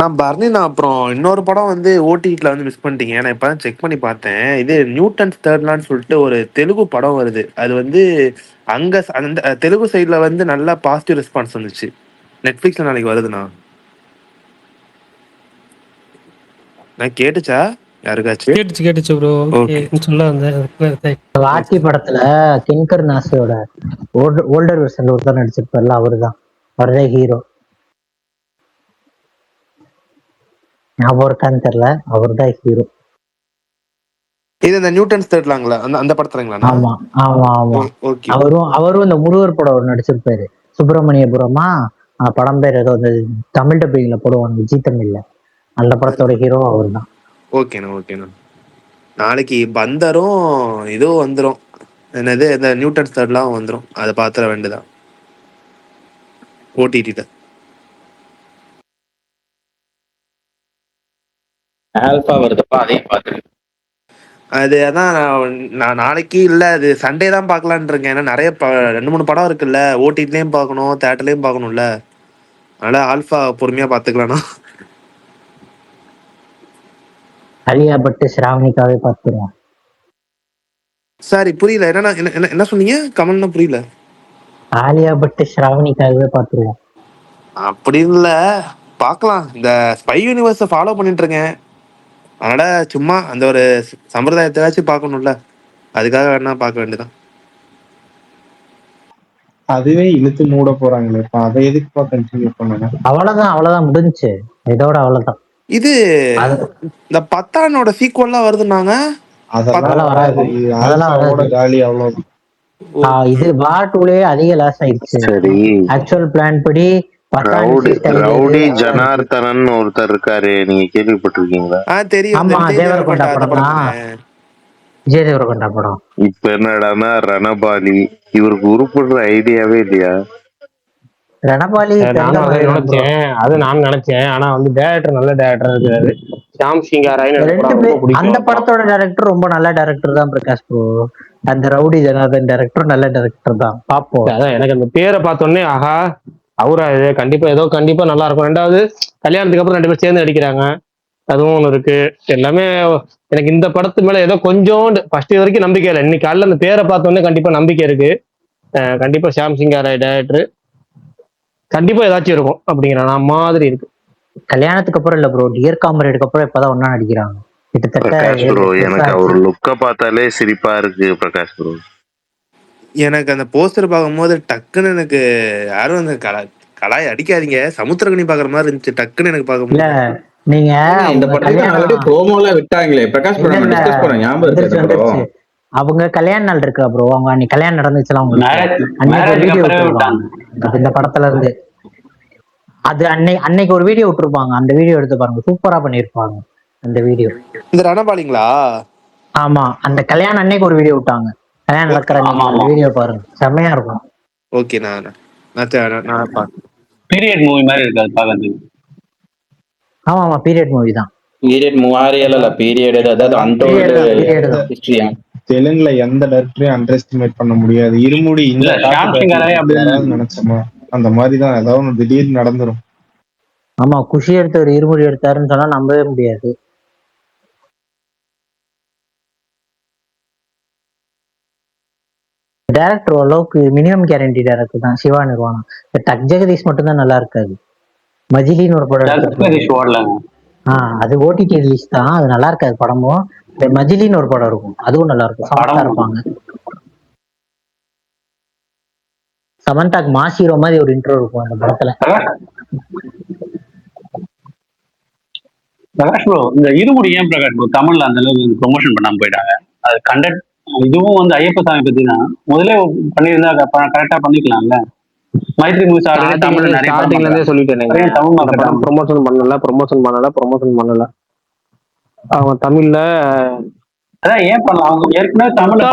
Speaker 9: நான் அப்புறம் இன்னொரு படம் வந்து ஓடிடில வந்து மிஸ் பண்ணிட்டீங்க. நான் இப்பதான் செக் பண்ணி பார்த்தேன். இது நியூட்டன்ஸ் தேர்ட்லான்னு சொல்லிட்டு ஒரு தெலுங்கு படம் வருது. அது வந்து அங்க அந்த தெலுங்கு சைட்ல வந்து நல்லா பாசிட்டிவ் ரெஸ்பான்ஸ் வந்துச்சு. நெட்ஃபிளிக்ஸ்ல நாளைக்கு வருதுண்ணா. நான் கேட்டுச்சா யாருக்காச்சும்?
Speaker 1: கேட்டுச்சு ப்ரோ. சொல்ல வந்தேன்.
Speaker 2: வாத்தி படத்துல கிங்கர் நாசியோட ஓல்டர் வெர்ஷன்ல ஒருத்தர் நடிச்சிருப்பார்ல, அவருதான் ஹீரோ. ஞாபகம் இருக்கான்னு தெரியல, அவர்தான் ஹீரோ.
Speaker 9: இது இந்த நியூட்டன்ஸ் தேர்ட்லாங்களா? அந்த படத்துலங்களா?
Speaker 2: ஆமா. அவரும் இந்த முருகர் படம் நடிச்சிருப்பாரு. சுப்பிரமணியபுரமா படம் பேர் ஏதோ அந்த தமிழ் டப்பிங்ல போடுவாங்க விஜய் தமிழ்ல, அந்த படத்தோட ஹீரோ அவர் தான்.
Speaker 9: ஓகேண்ணா. நாளைக்கு பந்தரும் இதுவும் வந்துடும், என்னது இந்த நியூட்டன் ஸ்டட்லாம் வந்துடும், அதை பார்த்துட வேண்டியதான் ஓடிடில.
Speaker 5: ஆல்பா வருதுப்பா, அதையும் பார்த்துரு.
Speaker 9: அது அதான் நான் நாளைக்கு இல்லை, அது சண்டே தான் பார்க்கலான் இருக்கேன். ஏன்னா நிறைய 2-3 படம் இருக்குல்ல, ஓடிடிலையும் பார்க்கணும், தேட்டர்லையும் பார்க்கணும்ல. அதனால ஆல்ஃபா பொறுமையாக பார்த்துக்கலாம்ண்ணா.
Speaker 2: அலியா பட்டு ஸ்ராவணிக்காவே பார்த்துருவோம்.
Speaker 9: சாரி புரியல, என்னன்னா என்ன சொன்னீங்க கமல்னா? புரியல.
Speaker 2: ஆலியா பட்டு ஸ்ராவணிக்காகவே பார்த்துருவோம்.
Speaker 9: அப்படி இல்ல, பார்க்கலாம். இந்த ஸ்பை யூனிவர்ஸை ஃபாலோ பண்ணிட்டு இருக்கேன், அதனால சும்மா அந்த ஒரு சம்பிரதாயத்தையாச்சும் பார்க்கணும்ல, அதுக்காக வேணா பார்க்க வேண்டியதான்.
Speaker 10: அதுவே இழுத்து மூட போறாங்களே, இப்ப அதை எதுக்குப்பா கண்டினியூ பண்ணுங்க?
Speaker 2: அவ்வளவுதான் முடிஞ்சுச்சு, இதோட அவ்வளவுதான்.
Speaker 9: இது இந்த பத்தானோட சீக்வல்லாம் வருதுன்னாங்க.
Speaker 10: அதெல்லாம் வராது, காலி அவ்வளவுதான்.
Speaker 2: இது வாட்டுலே அதிக லாஸ் ஆயிடுச்சு. ஆக்சுவல் பிளான் படி
Speaker 7: ரவுடி ஜனார்த்தனன் ஒருத்தர் இருக்காரு, நீங்க கேள்விப்பட்டிருக்கீங்களா?
Speaker 9: தெரியும்,
Speaker 2: தேவரகொண்டா படம் தான், விஜய் தேவரகொண்டா படம்.
Speaker 7: இப்ப என்னடானா ரணபாலி, இவருக்கு உருப்படுற ஐடியாவே இல்லையா?
Speaker 2: ரணபாலி
Speaker 3: நான் நினைச்சேன். ஆனா வந்து டைரக்டர் நல்ல டைரக்டர் இருக்காரு, ஷாம் சிங்காராய்.
Speaker 2: அந்த படத்தோட டைரக்டர் ரொம்ப நல்ல டைரக்டர் தான் பிரகாஷ் ப்ரோ. அந்த ரவுடி ஜனார்தன் டைரக்டர் நல்ல டைரக்டர் தான். பாப்போம்.
Speaker 3: அதான் எனக்கு அந்த பேரை பார்த்தோன்னே ஆஹா அவரா இது கண்டிப்பா நல்லா இருக்கும். ரெண்டாவது கல்யாணத்துக்கு அப்புறம் 2 பேரும் சேர்ந்து நடிக்கிறாங்க, அதுவும் ஒண்ணு இருக்கு. எல்லாமே எனக்கு இந்த படத்து மேல ஏதோ கொஞ்சம் ஃபர்ஸ்ட் வரைக்கும் நம்பிக்கை இல்லை. இன்னைக்கு காலையில் அந்த பேரை பார்த்தோன்னே கண்டிப்பா நம்பிக்கை இருக்கு. கண்டிப்பா ஷாம் சிங்காராய் டைரக்டர், கண்டிப்பா ஏதாச்சும் இருக்கும் அப்படிங்கிற மாதிரி இருக்கு.
Speaker 2: கல்யாணத்துக்கு அப்புறம் இல்ல ப்ரோ, டியர் காம்ரேடுக்கு அப்புறம் இப்பதான் ஒண்ணா நடிக்கிறாங்க.
Speaker 7: பிரகாஷ் ப்ரோ, எனக்கு அவர் லுக்க பார்த்தாலே சிரிப்பா இருக்கு பிரகாஷ் ப்ரோ.
Speaker 9: எனக்கு அந்த போஸ்டர் பார்க்கும்போது டக்குன்னு எனக்கு யாரும் அந்த கலாய் அடிக்காதீங்க, சமுத்திரகனி பாக்குற மாதிரி இருந்துச்சு டக்குன்னு எனக்கு பார்க்கும்போது.
Speaker 2: நீங்க
Speaker 5: இந்த படத்துக்கு ஆல்ரெடி ப்ரோமோல விட்டாங்களே பிரகாஷ் ப்ரோ, நம்ம டிஸ்கஸ் பண்ணோம், ஞாபகம் இருக்கு ப்ரோ?
Speaker 2: அவங்க கல்யாண நாள் இருக்கா ப்ரோ, அவங்க அன்னைக்கு கல்யாணம் நடந்துச்சுலாம் இந்த படத்துல இருந்து. அது அன்னைக்கு ஒரு வீடியோ விட்டுருப்பாங்க, அந்த வீடியோ எடுத்து பாருங்க, சூப்பரா பண்ணிருப்பாங்க அந்த வீடியோ.
Speaker 9: இந்த ரணபாலிங்களா?
Speaker 2: ஆமா, அந்த கல்யாணம் அன்னைக்கு ஒரு வீடியோ விட்டாங்க, கல்யாணம் நடக்கிற வீடியோ பாருங்க, செம்மையா இருக்கும்.
Speaker 9: ஓகே, நான்
Speaker 11: பீரியட் மூவி மாதிரி இருக்காது பாக்கிறதுக்கு.
Speaker 2: ஆமா பீரியட் மூவி தான்.
Speaker 5: பீரியட் மூவாரியல பீரியட், அதாவது அன்டோல்டு ஹிஸ்டரியா.
Speaker 10: தெலுங்குல எந்த டைரக்டரையும் அண்டர் எஸ்டிமேட் பண்ண முடியாது. இருமுடி இந்த நினைச்சோமா அந்த மாதிரிதான் ஏதாவது ஒன்று திடீர்னு நடந்துரும்.
Speaker 2: ஆமா, குஷி எடுத்தவர் இருமுடி எடுத்தாருன்னு சொன்னா நம்பவே முடியாது. டைரக்டர் அளவுக்கு மினிமம் கேரண்டி டைரக்டர் தான் சிவா நிர்வாணம். டக் ஜெகதீஷ் மட்டும் தான் நல்லா இருக்காது. மஜிலின்னு ஒரு படம், அது ஓடிடி ரிலீஸ் தான், அது நல்லா இருக்காது படமும். மஜிலின்னு ஒரு படம் இருக்கும், அதுவும் நல்லா இருக்கும், சமந்தா இருப்பாங்க. சமந்தாக்கு மாஸ் ஹீரோ மாதிரி ஒரு இன்ட்ரோ இருக்கும் அந்த படத்துல.
Speaker 11: பிரகாஷ் ப்ரோ, இந்த இருமுடி ஏன் பிரகாஷ் ப்ரோ தமிழ்ல அந்த அளவுக்கு ப்ரொமோஷன் பண்ணாம போயிட்டாங்க? அது கண்டக்ட் இதுவும் வந்து ஐயப்ப சாமி பத்தி தான், முதல்ல பண்ணியிருந்தா கரெக்டா பண்ணிக்கலாம்ல. மைத்ரி மூவிஸ் ஆல்ரெடி தமிழ்ல நிறைய
Speaker 3: ஸ்டார்டிங்ல இருந்தே சொல்லிட்டேன், தமிழ் ப்ரொமோஷன் பண்ணல. அவங்க தமிழ்ல
Speaker 11: அதான் ஏன் பண்ணலாம், அவங்க ஏற்கனவே தமிழ்ல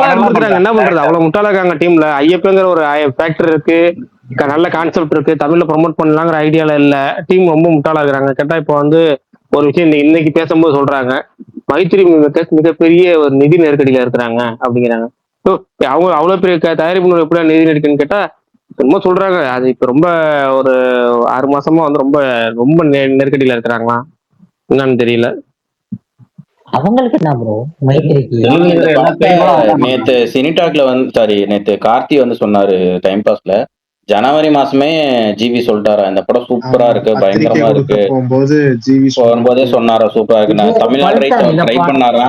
Speaker 3: என்ன பண்றது, அவ்வளவு முட்டாளா இருக்காங்க டீம்ல. ஐயப்பங்கிற ஒரு ஃபேக்டர் இருக்கு, நல்ல கான்செப்ட் இருக்கு, தமிழ்ல ப்ரொமோட் பண்ணலாங்கிற ஐடியால இல்ல. டீம் ரொம்ப முட்டாளா இருக்கிறாங்க. கேட்டா இப்போ வந்து ஒரு விஷயம் இன்னைக்கு பேசும்போது சொல்றாங்க, மைத்திரி மிகப்பெரிய ஒரு நிதி நெருக்கடியில இருக்கிறாங்க அப்படிங்கிறாங்க. அவங்க அவ்வளவு பெரிய தயாரிப்பு எப்படியா நிதி நெருக்கடின்னு கேட்டா ரொம்ப சொல்றாங்க. அது இப்ப ரொம்ப ஒரு 6 மாசமா வந்து ரொம்ப ரொம்ப நெருக்கடியில இருக்கிறாங்களா என்னன்னு தெரியல.
Speaker 2: அவங்களுக்கு என்ன ப்ரோ மைத்திரிக்கு?
Speaker 5: நேத்து சினிடாக்ல வந்து நேத்து கார்த்தி வந்து சொன்னாரு டைம் பாஸ்ல, ஜனவரி மாசமே ஜிவி சொல்லிட்டாரா இந்த படம் சூப்பரா இருக்கு, பயங்கரமா இருக்கு போகும்போதே சொன்னாரா சூப்பரா இருக்கு. நான் தமிழ்நாடு ட்ரை பண்ணாரா,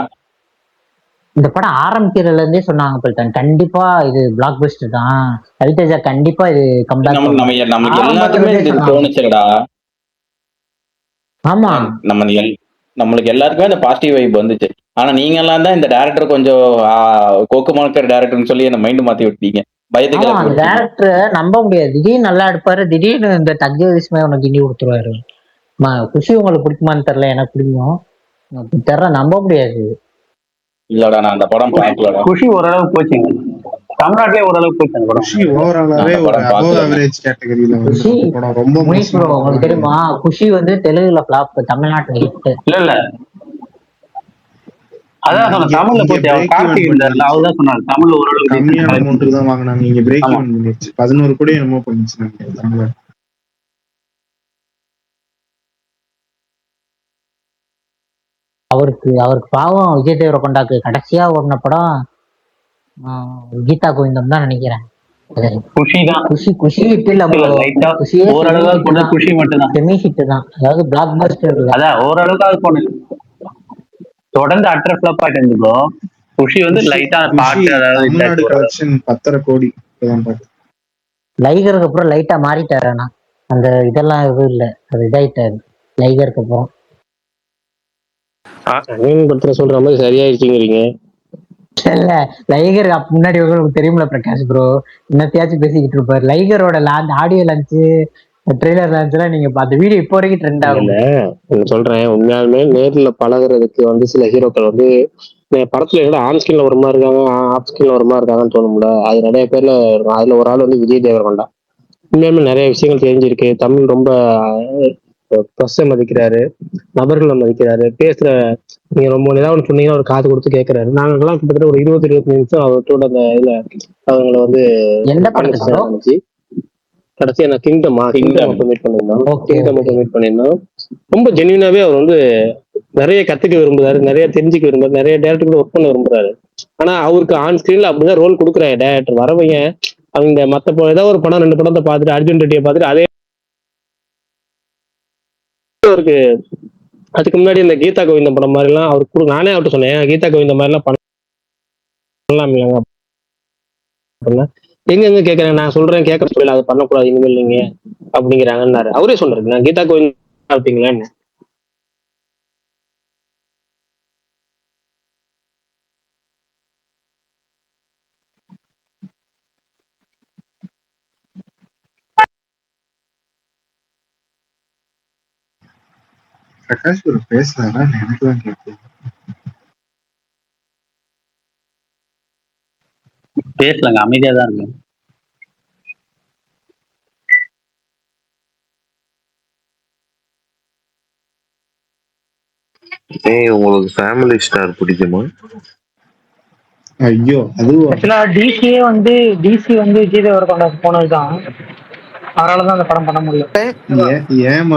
Speaker 2: இந்த படம் ஆரம்பிக்கிறதுல இருந்தே சொன்னாங்க கண்டிப்பா இது பிளாக் பஸ்டர் தான், ரவிதேஜா கண்டிப்பா இது கம்பேக்.
Speaker 5: நமக்கு எல்லாத்துக்குமே இது தோணுச்சுடா.
Speaker 2: ஆமா,
Speaker 5: நம்மளுக்கு எல்லாருக்குமே அந்த பாசிட்டிவ் வைப் வந்துச்சு. ஆனா நீங்க எல்லாம் தான் இந்த டேரக்டர் கொஞ்சம் கோக்கு மார்க்கர் டேரக்டர்னு சொல்லி என்ன மைண்ட் மாத்தி விட்டீங்க. பயத்தை
Speaker 2: ஆமா,
Speaker 5: கிளப்பி
Speaker 2: அந்த
Speaker 5: விட்டீங்க.
Speaker 2: டேரக்டரை நம்ப முடியாது. திடீர்னு நல்லா எடுப்பாரு, திடீர்னு இந்த தக்ஜ விஸ்மய உனக்கு கிண்டி கொடுத்துருவாரு. குஷி உங்களுக்கு பிடிக்குமான்னு தெரியல, எனக்கு பிடிக்கும். தெரியல, நம்ப முடியாது.
Speaker 5: இல்லடா நான் அந்த படம் பார்க்கலடா.
Speaker 11: குஷி ஓரளவுக்கு போச்சுங்க, தமிழ்நாட்டிலே ஓரளவுக்கு போச்சு அந்த படம்.
Speaker 10: குஷி ஓவராலாவே
Speaker 5: அந்த
Speaker 10: ஒரு
Speaker 5: படம்
Speaker 10: அபவ்
Speaker 5: பார்க்கலங்க.
Speaker 10: ஆவரேஜ் கேட்டகரியில
Speaker 2: குஷி
Speaker 10: வந்துடும் அந்த படம். ரொம்ப
Speaker 2: முனிஷ் ப்ரோ,
Speaker 10: மோசமான
Speaker 2: உங்களுக்கு
Speaker 10: படம்
Speaker 2: தெரியுமா, குஷி தெலுங்குல பிளாப், தமிழ்நாட்டுல ஹிட்.
Speaker 11: இல்ல அதான் சொன்ன
Speaker 10: இங்க
Speaker 11: தமிழ்ல
Speaker 10: இங்க
Speaker 11: போச்சு. அவர்
Speaker 10: பிரேக் ஈவன்
Speaker 11: கார்த்திக் இருந்தாருல,
Speaker 10: பண்ணிருச்சு.
Speaker 11: அவர் தான் சொன்னார் தமிழ்ல ஓரளவுக்கு டீசென்ட்
Speaker 10: கம்மியான
Speaker 11: கலெக்ஷன்.
Speaker 10: அமௌண்ட்டுக்கு தான் வாங்கினாங்க, இங்க பிரேக்
Speaker 11: ஆமா,
Speaker 10: ஈவன் பண்ணிருச்சு. 11 கோடி என்னமோ பண்ணிச்சு நினைக்கிறேன் தமிழ்ல.
Speaker 2: அவருக்கு பாவம் விஜய் தேவரகொண்டாக்கு கடைசியா ஓடின படம் கீதா கோவிந்தம் தான் நினைக்கிறேன்.
Speaker 11: குஷி தான்.
Speaker 2: குஷி ஹிட் இல்ல ப்ரோ,
Speaker 11: லைட்டா
Speaker 2: குஷியே
Speaker 11: ஓரளவுக்கு கொண்டு குஷி மட்டும் தான்.
Speaker 2: செமி ஹிட் தான், அதாவது பிளாக் பஸ்டர்.
Speaker 11: அதான் ஓரளவுக்கு அது போனது, தொடர்ந்து அட்டர் ஃபிளாப் ஆயிட்டு இருந்து ப்ரோ. குஷி லைட்டா பாட்டு, அதாவது
Speaker 10: தமிழ்நாடு கலெக்ஷன் 10.5 கோடி பாட்டு.
Speaker 2: லைகருக்கு அப்புறம் லைட்டா மாறிட்டாரு. ஆனா அந்த இதெல்லாம் எதுவும் இல்ல, அது இதாயிட்டாரு லைகருக்கு அப்புறம்.
Speaker 3: படத்துல சொல்ற மாதிரி சரியாயிருச்சுங்கிறீங்க.
Speaker 2: இல்ல, லைகர் முன்னாடி உங்களுக்கு தெரியுமில பிரகாஷ் ப்ரோ, இன்னத்தையாச்சும் பேசிக்கிட்டு இருப்பாரு. லைகரோட ஆடியோ லான்ச்சு, ட்ரெய்லர் லான்ச் எல்லாம் நீங்க அந்த வீடியோ இப்போ வரைக்கும் ட்ரெண்ட் ஆகுது.
Speaker 3: சொல்றேன், உண்மையாலுமே நேர்ல பழகுறதுக்கு சில ஹீரோக்கள் படத்துல எல்லாம் ஆன் ஸ்கிரீன்ல ஒரு மாதிரி இருக்காங்க, ஆஃப் ஸ்கிரீன்ல ஒரு மாதிரி இருக்காங்கன்னு தோணும்ல. அது நிறைய பேர்ல இருக்கும். அதுல ஒரு ஆள் விஜய் தேவரகொண்டா. உண்மையாலுமே நிறைய விஷயங்கள் தெரிஞ்சிருக்கு. தமிழ் ரொம்ப பஸ்ஸை மதிக்கிறாரு, நபர்களை மதிக்கிறாரு, பேசுற நீங்க ரொம்ப ஏதாவது ஒன்று சொன்னீங்கன்னா ஒரு காது கொடுத்து கேட்கறாரு. நாங்கெல்லாம் கிட்டத்தட்ட ஒரு 20-25 நிமிஷம் அவர்கிட்ட அந்த இதுல அவங்களை
Speaker 2: எந்த படத்துக்கு
Speaker 3: நினைச்சு கடைசியா நான் கிங்டம் மீட் பண்ணியிருந்தோம். ரொம்ப ஜென்யூனாவே அவர் நிறைய கத்துக்க விரும்புறாரு, நிறைய தெரிஞ்சுக்க விரும்புறாரு, நிறைய டேரக்டர் ஒர்க் பண்ண விரும்புறாரு. ஆனா அவருக்கு ஆன் ஸ்கிரீன்ல அப்படிதான் ரோல் கொடுக்குறாரு டேரக்டர். வரவங்க அவங்க மத்த ஏதாவது ஒரு படம் 2 படத்தை பார்த்துட்டு அர்ஜுன் ரெட்டியை பார்த்துட்டு அதே அவருக்கு அதுக்கு முன்னாடி இந்த கீதா கோவிந்தம் படம் மாதிரி எல்லாம் அவருக்கு நானே அவர்கிட்ட சொன்னேன், கீதா கோவிந்தம் மாதிரி எல்லாம் பண்ணலாம் இல்லைங்க அப்படின்னா எங்க கேட்கறேன். நான் சொல்றேன் கேட்கற சொல்லல, அதை பண்ணக்கூடாது இனிமேல் நீங்க அப்படிங்கிறாங்கன்னாரு. அவரே சொல்றாரு, நான் கீதா கோவிந்தம் பார்த்தீங்களான்னு.
Speaker 10: பிரகாஷ் ப்ரோ பேசுறாரா? எனக்கு தான் கேட்குது.
Speaker 11: பேசலங்க, அமைதியா தான் இருக்கு.
Speaker 7: உங்களுக்கு ஃபேமிலி ஸ்டார் பிடிக்குமா?
Speaker 10: ஐயோ, அதுவும்
Speaker 4: ஆக்சுவலா டிசி விஜய் தேவரகொண்டா போனதுதான், அதனாலதான் அந்த படம் பண்ண முடியல.
Speaker 10: ஏன்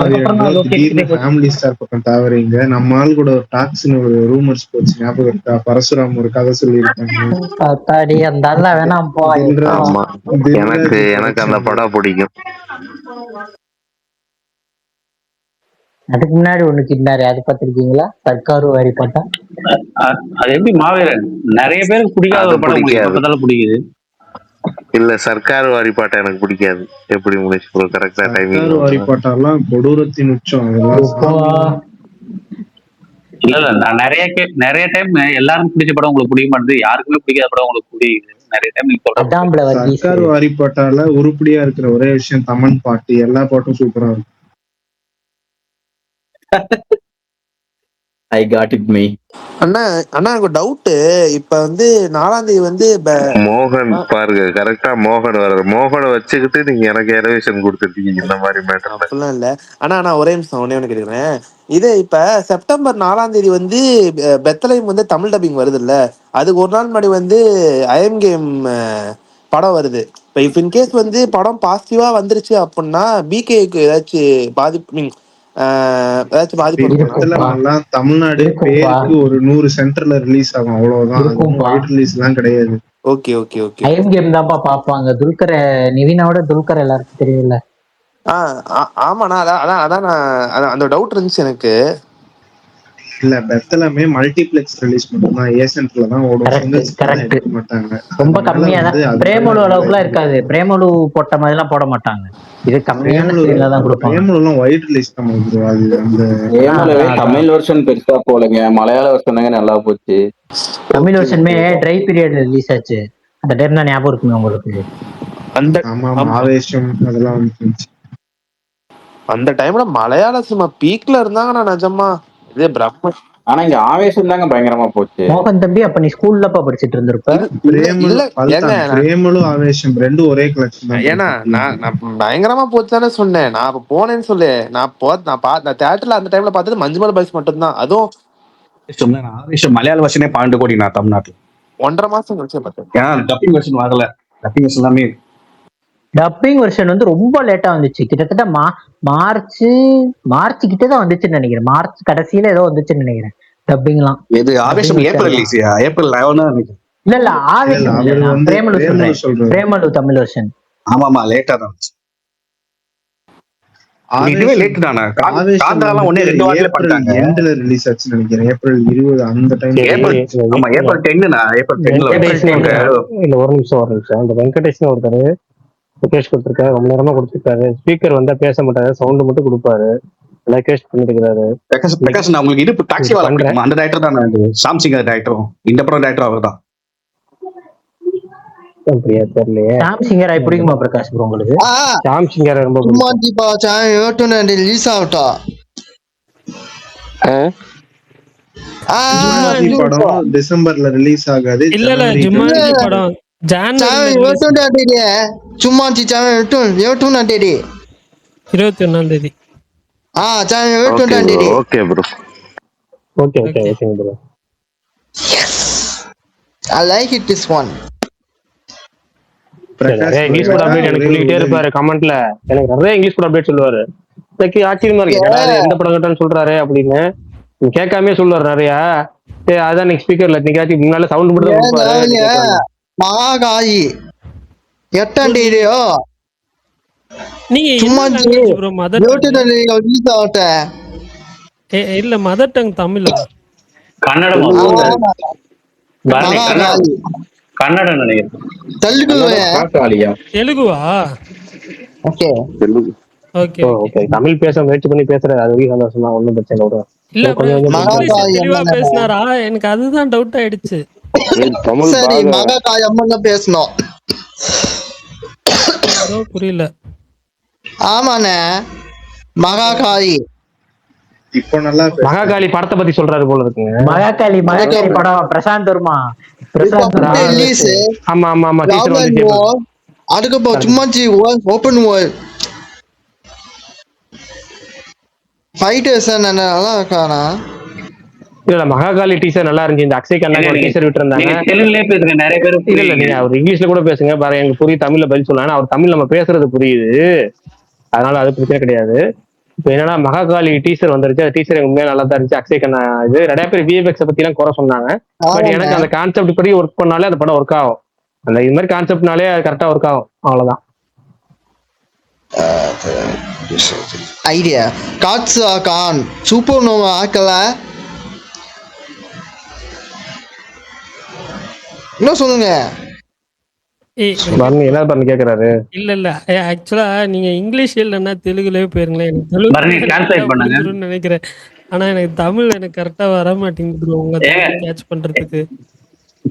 Speaker 10: திடீர்னு ஃபேமிலி ஸ்டார் பக்கம் தாவறீங்க? நம்ம ஆள் கூட ஒரு டாக்ஸ்னு ஒரு ரூமர்ஸ் போச்சு, ஞாபகம் இருக்கா? பரசுராம் ஒரு கதை சொல்லியிருக்காங்க.
Speaker 7: எனக்கு அந்த படம் பிடிக்கும்.
Speaker 2: அதுக்கு முன்னாடி ஒண்ணு கிண்டாரு, அது பார்த்திருக்கீங்களா? சர்க்காரு வாரி பாட்டா.
Speaker 11: அது எப்படி மாவீரன் நிறைய பேருக்கு பிடிக்காத ஒரு படம், பிடிக்குது.
Speaker 7: இல்ல, சர்க்கார் வாரி பாட்டை எனக்கு பிடிக்காது. எப்படி முடிச்சு கரெக்டா டைமிங்
Speaker 10: வாரி பாட்டெல்லாம் கொடூரத்தின் உச்சம்.
Speaker 11: இல்ல நான் நிறைய டைம் எல்லாருக்கும் பிடிச்ச படம் உங்களுக்கு பிடிக்க மாட்டேங்குது, யாருக்குமே பிடிக்காத படம் உங்களுக்கு பிடிக்குது. நிறைய டைம்
Speaker 10: சர்க்கார் வாரி பாட்டால உருப்படியா இருக்கிற ஒரே விஷயம் தமன் பாட்டு. எல்லா பாட்டும் சூப்பரா இருக்கும்.
Speaker 5: I got it me.
Speaker 9: அண்ணா எனக்கு டவுட். இப்ப 4ஆம் தேதி
Speaker 7: மோகன் பாருங்க, கரெக்டா மோகன் வர்றது. மோகனை வச்சுக்கிட்டு நீங்க எனக்கு எலவேஷன் கொடுத்துட்டீங்க இந்த மாதிரி மேட்டர்.
Speaker 9: அப்படிலாம் இல்ல. நான் ஒரே நிமிஷம் ஒண்ணு கேட்கிறேன். இது இப்ப செப்டம்பர் 4ஆம் தேதி பெத்லஹேம் தமிழ் டப்பிங் வருது இல்ல, அதுக்கு ஒரு நாள் முன்னாடி ஐஎம் கேம் படம் வருது. இப்ப இஃப் இன்கேஸ் படம் பாசிட்டிவா வந்துருச்சு அப்படின்னா பிகேக்கு ஏதாச்சும் பாதிப்பு
Speaker 10: தமிழ்நாடு பேருக்கு ஒரு 100 சென்டர்ல ரிலீஸ் ஆகும், அவ்வளவுதான். வைட் ரிலீஸ் எல்லாம் கிடையாது.
Speaker 9: Okay okay okay.
Speaker 2: ஐஎம் கேம் தான்ப்பா பாப்பாங்க. துல்கர், நிவினாவோட துல்கர் எல்லாருக்கும் தெரியல.
Speaker 9: ஆமாண்ணா, அதான் நான் அந்த டவுட் இருந்துச்சு எனக்கு.
Speaker 2: இல்ல, பெத்தலமே மல்டிப்ளெக்ஸ் ரிலீஸ் மட்டும்தான், ஏ சென்டர்ல தான் ஓடும். எடுக்க மாட்டாங்க, ரொம்ப கம்மியா தான். பிரேமலு அளவுக்குலாம் இருக்காது, பிரேமலு போட்ட மாதிரி எல்லாம் போட மாட்டாங்க. இது கம்மியான ஸ்கிரீன்ல தான் கொடுப்பாங்க. பிரேமலுலாம் ஒயிட் ரிலீஸ் தான் ப்ரோ. அது அந்த
Speaker 5: பிரேமலுவே தமிழ் வெர்ஷன் பெருசா போலங்க, மலையாள வெர்ஷன் நல்லா போச்சு.
Speaker 2: தமிழ் வெர்ஷனுமே ட்ரை பீரியட் ரிலீஸ் ஆச்சு. அந்த டைம் தான் ஞாபகம் இருக்குமே உங்களுக்கு?
Speaker 9: அந்த
Speaker 10: ஆமா ஆவேசம் அதெல்லாம் வந்துச்சு.
Speaker 9: அந்த டைம்ல மலையாள சினிமா பீக்ல இருந்தாங்கண்ணா நிஜமா. இதே பிரம்ம
Speaker 5: ஆனா இங்க ஆவேசம் தாங்க பயங்கரமா போச்சு.
Speaker 2: மோகன் தம்பி அப்ப நீ ஸ்கூல்லப்பா படிச்சிட்டு இருந்திருப்ப.
Speaker 10: பிரேமலும் ஆவேசம் ரெண்டும் ஒரே கலெக்ஷன் தான்.
Speaker 9: ஏன்னா நான் பயங்கரமா போச்சுதானே சொன்னேன். நான் அப்ப போனேன்னு சொல்லு. நான் தியேட்டர்ல அந்த டைம்ல பார்த்தது மஞ்சுமல் பாய்ஸ் மட்டும் தான். அதுவும்
Speaker 11: ஆவேசம் மலையாள வருஷனே 12 கோடி நான் தமிழ்நாட்டுல
Speaker 9: 1.5 மாசம் கழிச்சு பார்த்தேன்.
Speaker 11: ஏன்னா டப்பிங் வெர்ஷன் வரல. டப்பிங் வெர்ஷன் எல்லாமே
Speaker 2: டப்பிங் வெர்ஷன் வந்து ரொம்ப லேட்டா வந்துச்சு. கிட்டத்தட்ட மார்ச் கிட்ட தான் வந்துச்சுன்னு நினைக்கிறேன். மார்ச் கடைசியில ஏதோ வந்துச்சுன்னு நினைக்கிறேன் டப்பிங்லாம்.
Speaker 11: இது ஆவேசம் ஏப்ரல் ரிலீஸ். ஏப்ரல் 11
Speaker 2: இல்ல ஆவேசம் பிரேமலு தமிழ் வெர்ஷன்.
Speaker 11: ஆமாமா லேட்டா தான் வந்துச்சு. இதுவே லேட் தானே. காந்தாலாம் ஒண்ணே 2 வாரத்துல பண்ணிட்டாங்க.
Speaker 10: எண்ட்ல ரிலீஸ் ஆச்சுன்னு நினைக்கிறேன். ஏப்ரல் 20 அந்த டைம்.
Speaker 11: ஆமா ஏப்ரல் 10னா ஏப்ரல் 10ல.
Speaker 3: இல்ல ஒரு நிமிஷம். அந்த வெங்கடேஷ்னு ஒருத்தர் ரிக்வெஸ்ட் கொடுத்துருக்காரு. ரொம்ப நேரமா கொடுத்துருக்காரு. ஸ்பீக்கர் வந்தா பேச மாட்டாரு, சவுண்ட் மட்டும் கொடுப்பாரு. ரிக்வெஸ்ட் பண்ணிட்டு இருக்காரு.
Speaker 11: பிரகாஷ் நான் உங்களுக்கு இது டாக்ஸி வாலா பண்றேன். அந்த டைரக்டர் தான் சாம் சிங் டைரக்டரும் இந்த படம் டைரக்டர் அவர் தான்.
Speaker 3: அப்படியா தெரியலையே.
Speaker 2: சாம் சிங்கர் ஆயி பிடிக்குமா பிரகாஷ் ப்ரோ உங்களுக்கு?
Speaker 3: சாம் சிங்கர் ரொம்ப
Speaker 12: ரிலீஸ் ஆகட்டா
Speaker 10: படம் டிசம்பர்ல ரிலீஸ் ஆகாது.
Speaker 1: இல்ல ஜுமான்ஜி படம் ஜனவரி
Speaker 12: 21 தேதி.
Speaker 1: 21ஆம் தேதி.
Speaker 7: Okay bro.
Speaker 3: Okay bro.
Speaker 12: I like it this one.
Speaker 3: English கூட அப்டேட் எனக்கு சொல்லிட்டே இருப்பாரு கமெண்ட்ல. எனக்கு நிறைய இங்கிலீஷ் கூட அப்டேட் சொல்லுவாரு. எனக்கு ஆச்சரியமா இருக்கு. எந்த படம் கட்டான்னு சொல்றாரு அப்படின்னு கேட்காமே சொல்லுவாரு நிறைய. அதான் நீங்க ஸ்பீக்கர்ல நீங்க முன்னால சவுண்ட் மட்டும் கொடுப்பாரு.
Speaker 12: மகாகாயி 8ஆம் தேதியோ
Speaker 1: நீங்க ப்ரோ மதர் இல்ல மதர் டங் தமிழா
Speaker 11: கன்னடம் கன்னடம் நினைக்கிறேன்.
Speaker 1: தெலுங்குவா?
Speaker 2: ஓகே
Speaker 1: ஓகே
Speaker 3: தமிழ் பேச முயற்சி பண்ணி பேசுறாரு. அது வரைக்கும் சந்தோஷம் தான். ஒன்றும் பிரச்சனை இல்லை.
Speaker 1: இல்ல தெளிவா பேசினாரா? எனக்கு அதுதான் டவுட் ஆயிடுச்சு.
Speaker 12: சரி மகாகாய் அம்மன் பேசணும்.
Speaker 1: புரியல.
Speaker 12: ஆமாண்ணே மகாகாய்.
Speaker 10: இப்போ நல்லா
Speaker 3: மகாகாளி படத்தை பத்தி சொல்றாரு போல இருக்குங்க.
Speaker 2: மகாகாளி படம் பிரசாந்த் வர்மா.
Speaker 3: ஆமா
Speaker 12: அதுக்கப்புறம் சும்மாச்சி ஓபன் வேர்ல்ட் ஃபைட்டர்ஸ் நல்லா இருக்கானா?
Speaker 3: இல்ல மகாகாளி டீசர் நல்லா இருந்துச்சு. இந்த அக்ஷய் கண்ணா ஒரு டீசர் விட்டு இருந்தாங்க.
Speaker 11: தெலுங்குலயே பேசுங்க நிறைய பேர்.
Speaker 3: இல்ல நீங்க அவர் இங்கிலீஷ்ல கூட பேசுங்க பாரு, எனக்கு புரியுது. தமிழ்ல பதில் சொல்லலாம். அவர் தமிழ் நம்ம பேசுறது புரியுது, அதனால அது பிரச்சனை கிடையாது. இப்போ என்னன்னா மகாகாளி டீசர் வந்துருச்சு. அந்த டீசர் எனக்கு உண்மையா நல்லா தான் இருந்துச்சு. அக்ஷய் கண்ணா இது நிறைய பேர் விஎஃப்எக்ஸ் பத்தி எல்லாம் குறை சொன்னாங்க. பட் எனக்கு அந்த கான்செப்ட் படி ஒர்க் பண்ணாலே அந்த படம் ஒர்க் ஆகும். அந்த இது மாதிரி கான்செப்ட்னாலே அது கரெக்டா ஒர்க் ஆகும். அவ்வளவுதான்
Speaker 12: ஐடியா. காட்ஸா கான் சூப்பர் நோவா ஆக்கல. என்ன சொல்லுங்க
Speaker 3: கேக்குறாரு.
Speaker 1: இல்ல ஆக்சுவலா நீங்க இங்கிலீஷ் இல்லைன்னா தெலுங்குலயே போயிருங்களேன். நினைக்கிறேன். ஆனா எனக்கு தமிழ் எனக்கு கரெக்டா வர மாட்டேங்குது உங்க கேட்ச் பண்றதுக்கு.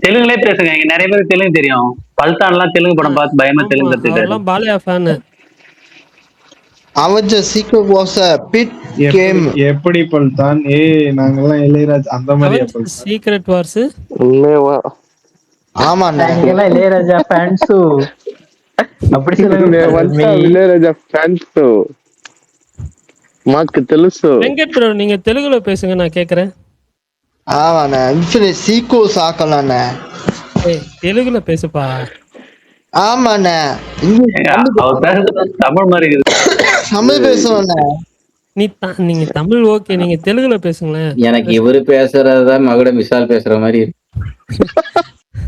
Speaker 11: தெலுங்குலயே பேசுங்க. இங்க நிறைய பேருக்கு தெலுங்கு தெரியும். பல்தான் தெலுங்கு படம் பார்த்து பயமா தெலுங்கு கத்துக்கிட்டாரு.
Speaker 1: பாலையா ஃபேன்.
Speaker 12: அவஞ்ச secret was a pit game.
Speaker 10: எப்படி பல்தான் நாங்கெல்லாம் இளையராஜா அந்த மாதிரி
Speaker 1: சீக்ரெட் வார்ஸ்
Speaker 3: உண்மையா?
Speaker 2: ஆமா நாங்கெல்லாம் இளையராஜா ஃபேன்ஸ். அப்படி சொல்லுங்க.
Speaker 3: இளையராஜா ஃபேன்ஸ் మాకు తెలుసు.
Speaker 1: வெங்கட் ப்ரோ நீங்க தெலுங்குல பேசுங்க, நான் கேக்குறேன்.
Speaker 12: ஆமாண்ணே இன்ஃபினிட் சீக்வல்ஸ் ஆக்கலாண்ணே.
Speaker 1: தெலுங்குல பேசுப்பா.
Speaker 12: ஆமாண்ணே
Speaker 11: தமிழ் மாதிரி
Speaker 12: தமிழ் பேசுவாண்ணே.
Speaker 1: நீங்க தமிழ் ஓகே, நீங்க தெலுங்குல பேசுங்களேன்.
Speaker 5: எனக்கு இவரு பேசுறதுதான் மகுட மிசால் பேசுற மாதிரி இருக்கு.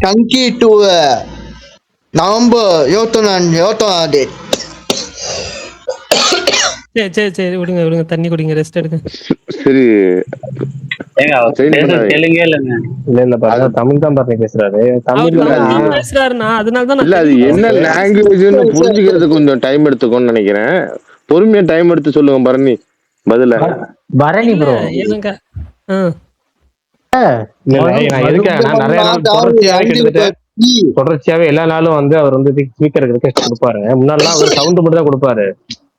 Speaker 12: கங்கி டு நவம்பர் 21
Speaker 1: சரி விடுங்க தண்ணி குடிங்க, ரெஸ்ட் எடுங்க.
Speaker 3: சரி
Speaker 11: தெலுங்கே இல்லங்க.
Speaker 3: இல்ல தமிழ் தான் பாருங்க பேசுறாரு. தமிழ்
Speaker 1: பேசுறாருன்னா அதனாலதான்
Speaker 3: இல்ல அது என்ன லாங்குவேஜ்னு புரிஞ்சுக்கிறது கொஞ்சம் டைம் எடுத்துக்கும்னு நினைக்கிறேன். பொறுமையா டைம் எடுத்து சொல்லுங்க பரணி பதில.
Speaker 2: பரணி ப்ரோ
Speaker 3: தொடர்ச்சியாவே எல்லா நாளும் வந்து அவர் வந்து ஸ்பீக்கருக்கு ரிக்வெஸ்ட் கொடுப்பாருங்க. முன்னாடிலாம் அவர் சவுண்ட் மட்டும் தான் கொடுப்பாரு,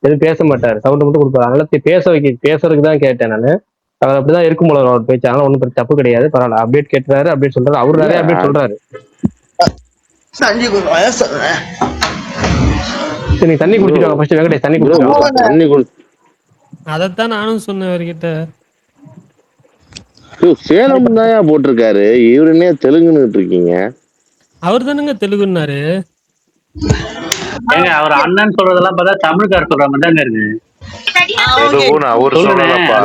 Speaker 3: எதுவும் பேச மாட்டாரு, சவுண்ட் மட்டும் கொடுப்பாரு. அதனால பேசுறதுக்கு தான் கேட்டேன் நான். அவர் அப்படிதான் இருக்கும் போல அவர் பேச்சு. அதனால ஒன்றும் தப்பு கிடையாது, பரவாயில்ல. அப்டேட் கேட்டுறாரு, அப்டேட் சொல்றாரு, அவரு நிறைய அப்டேட் சொல்றாரு. சரி, தண்ணி குடிச்சிட்டு ஃபர்ஸ்ட். வெங்கடேஷ் தண்ணி குடிச்சிட்டு.
Speaker 1: அதைத்தான் நானும் சொன்னேன் அவர்கிட்ட.
Speaker 7: சேலம் தான் போட்டிருக்காரு, இவருன்னே தெலுங்குன்னு இருக்கீங்க.
Speaker 1: அவர் தானுங்க தெலுங்குன்னாரு.
Speaker 11: ஏங்க அவர் அண்ணன் சொல்றதெல்லாம் பார்த்தா தமிழ்காரர் சொல்ற மாதிரி தாங்க இருக்கு.
Speaker 7: அவர் சொல்லலப்பா,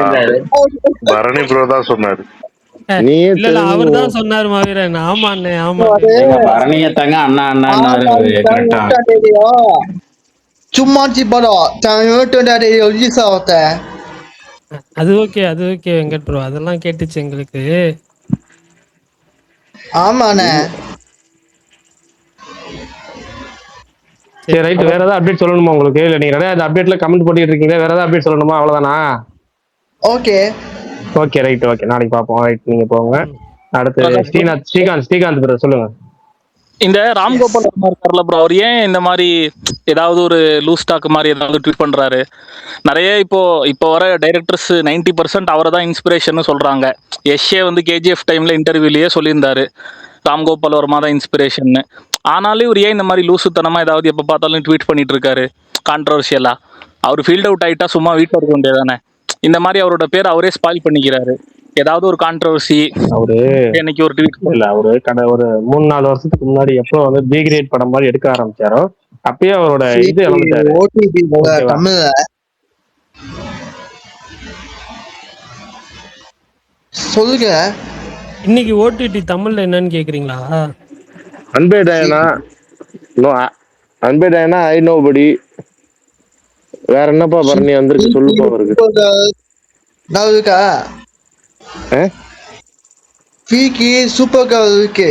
Speaker 7: பரணி ப்ரோ தான் சொன்னாரு.
Speaker 1: இல்ல அவர் தான் சொன்னாரு மாவீரன். ஆமா அண்ணே, ஆமா.
Speaker 5: பரணியத்தாங்க அண்ணா அண்ணா.
Speaker 12: சும்மா
Speaker 1: அது ஓகே, அது ஓகே வெங்கட் ப்ரோ, அதெல்லாம் கேட்டுச்சு எங்களுக்கு.
Speaker 12: ஆமாண்ணே.
Speaker 3: சரி ரைட். வேற ஏதாவது அப்டேட் சொல்லணுமா உங்களுக்கு? இல்ல நீங்க நிறைய அப்டேட்ல கமெண்ட் போட்டுட்டு இருக்கீங்க, வேற ஏதாவது அப்டேட் சொல்லணுமா? அவ்வளவுதானா?
Speaker 12: Okay
Speaker 3: okay right. ஓகே, நாளைக்கு பார்ப்போம். ரைட், நீங்க போங்க. அடுத்து ஸ்ரீகாந்த் ப்ரோ சொல்லுங்க.
Speaker 13: இந்த ராம்கோபால் இருக்கார்ல ப்ரோ, அவர் ஏன் இந்த மாதிரி ஏதாவது ஒரு லூஸ் ஸ்டாக் மாதிரி ஏதாவது ட்வீட் பண்றாரு? நிறைய இப்போ வர டைரக்டர்ஸ் 90% அவரை தான் இன்ஸ்பிரேஷன் சொல்றாங்க. எஸ்ஏ வந்து கேஜிஎஃப் டைம்ல இன்டர்வியூலயே சொல்லியிருந்தாரு, ராம்கோபால் வர்மா தான் இன்ஸ்பிரேஷன். ஆனாலும் இவர் ஏன் இந்த மாதிரி லூசுத்தனமா ஏதாவது எப்போ பார்த்தாலும் ட்வீட் பண்ணிட்டு இருக்காரு கான்ட்ரவர்ஷியலா? அவர் ஃபீல்ட் அவுட் ஆயிட்டா சும்மா வீட்டில் இருக்க வேண்டியதானே? இந்த மாதிரி அவரோட பேர் அவரே ஸ்பாயில் பண்ணிக்கிறாரு. ஏதாவது ஒரு கான்ட்ரவர்சி
Speaker 3: அவரு
Speaker 13: இன்னைக்கு ஒரு ட்வீட்
Speaker 3: இல்ல, அவரு ஒரு 3-4 வருஷத்துக்கு முன்னாடி எப்போ வந்து பி கிரேட் படம் மாதிரி எடுக்க ஆரம்பிச்சாரோ அப்பயே அவரோட இது இழந்துட்டாரு.
Speaker 12: தமிழ்ல சொல்லுங்க.
Speaker 1: இன்னைக்கு ஓடிடி தமிழ்ல என்னன்னு கேக்குறீங்களா?
Speaker 7: அன்பே டயனா, அன்பே டயனா, ஐ நோபடி. வேற என்னப்பா பரணி வந்திருக்கு சொல்லுப்பா அவருக்கு.
Speaker 12: சூப்பர் கேர்ள் இருக்கு.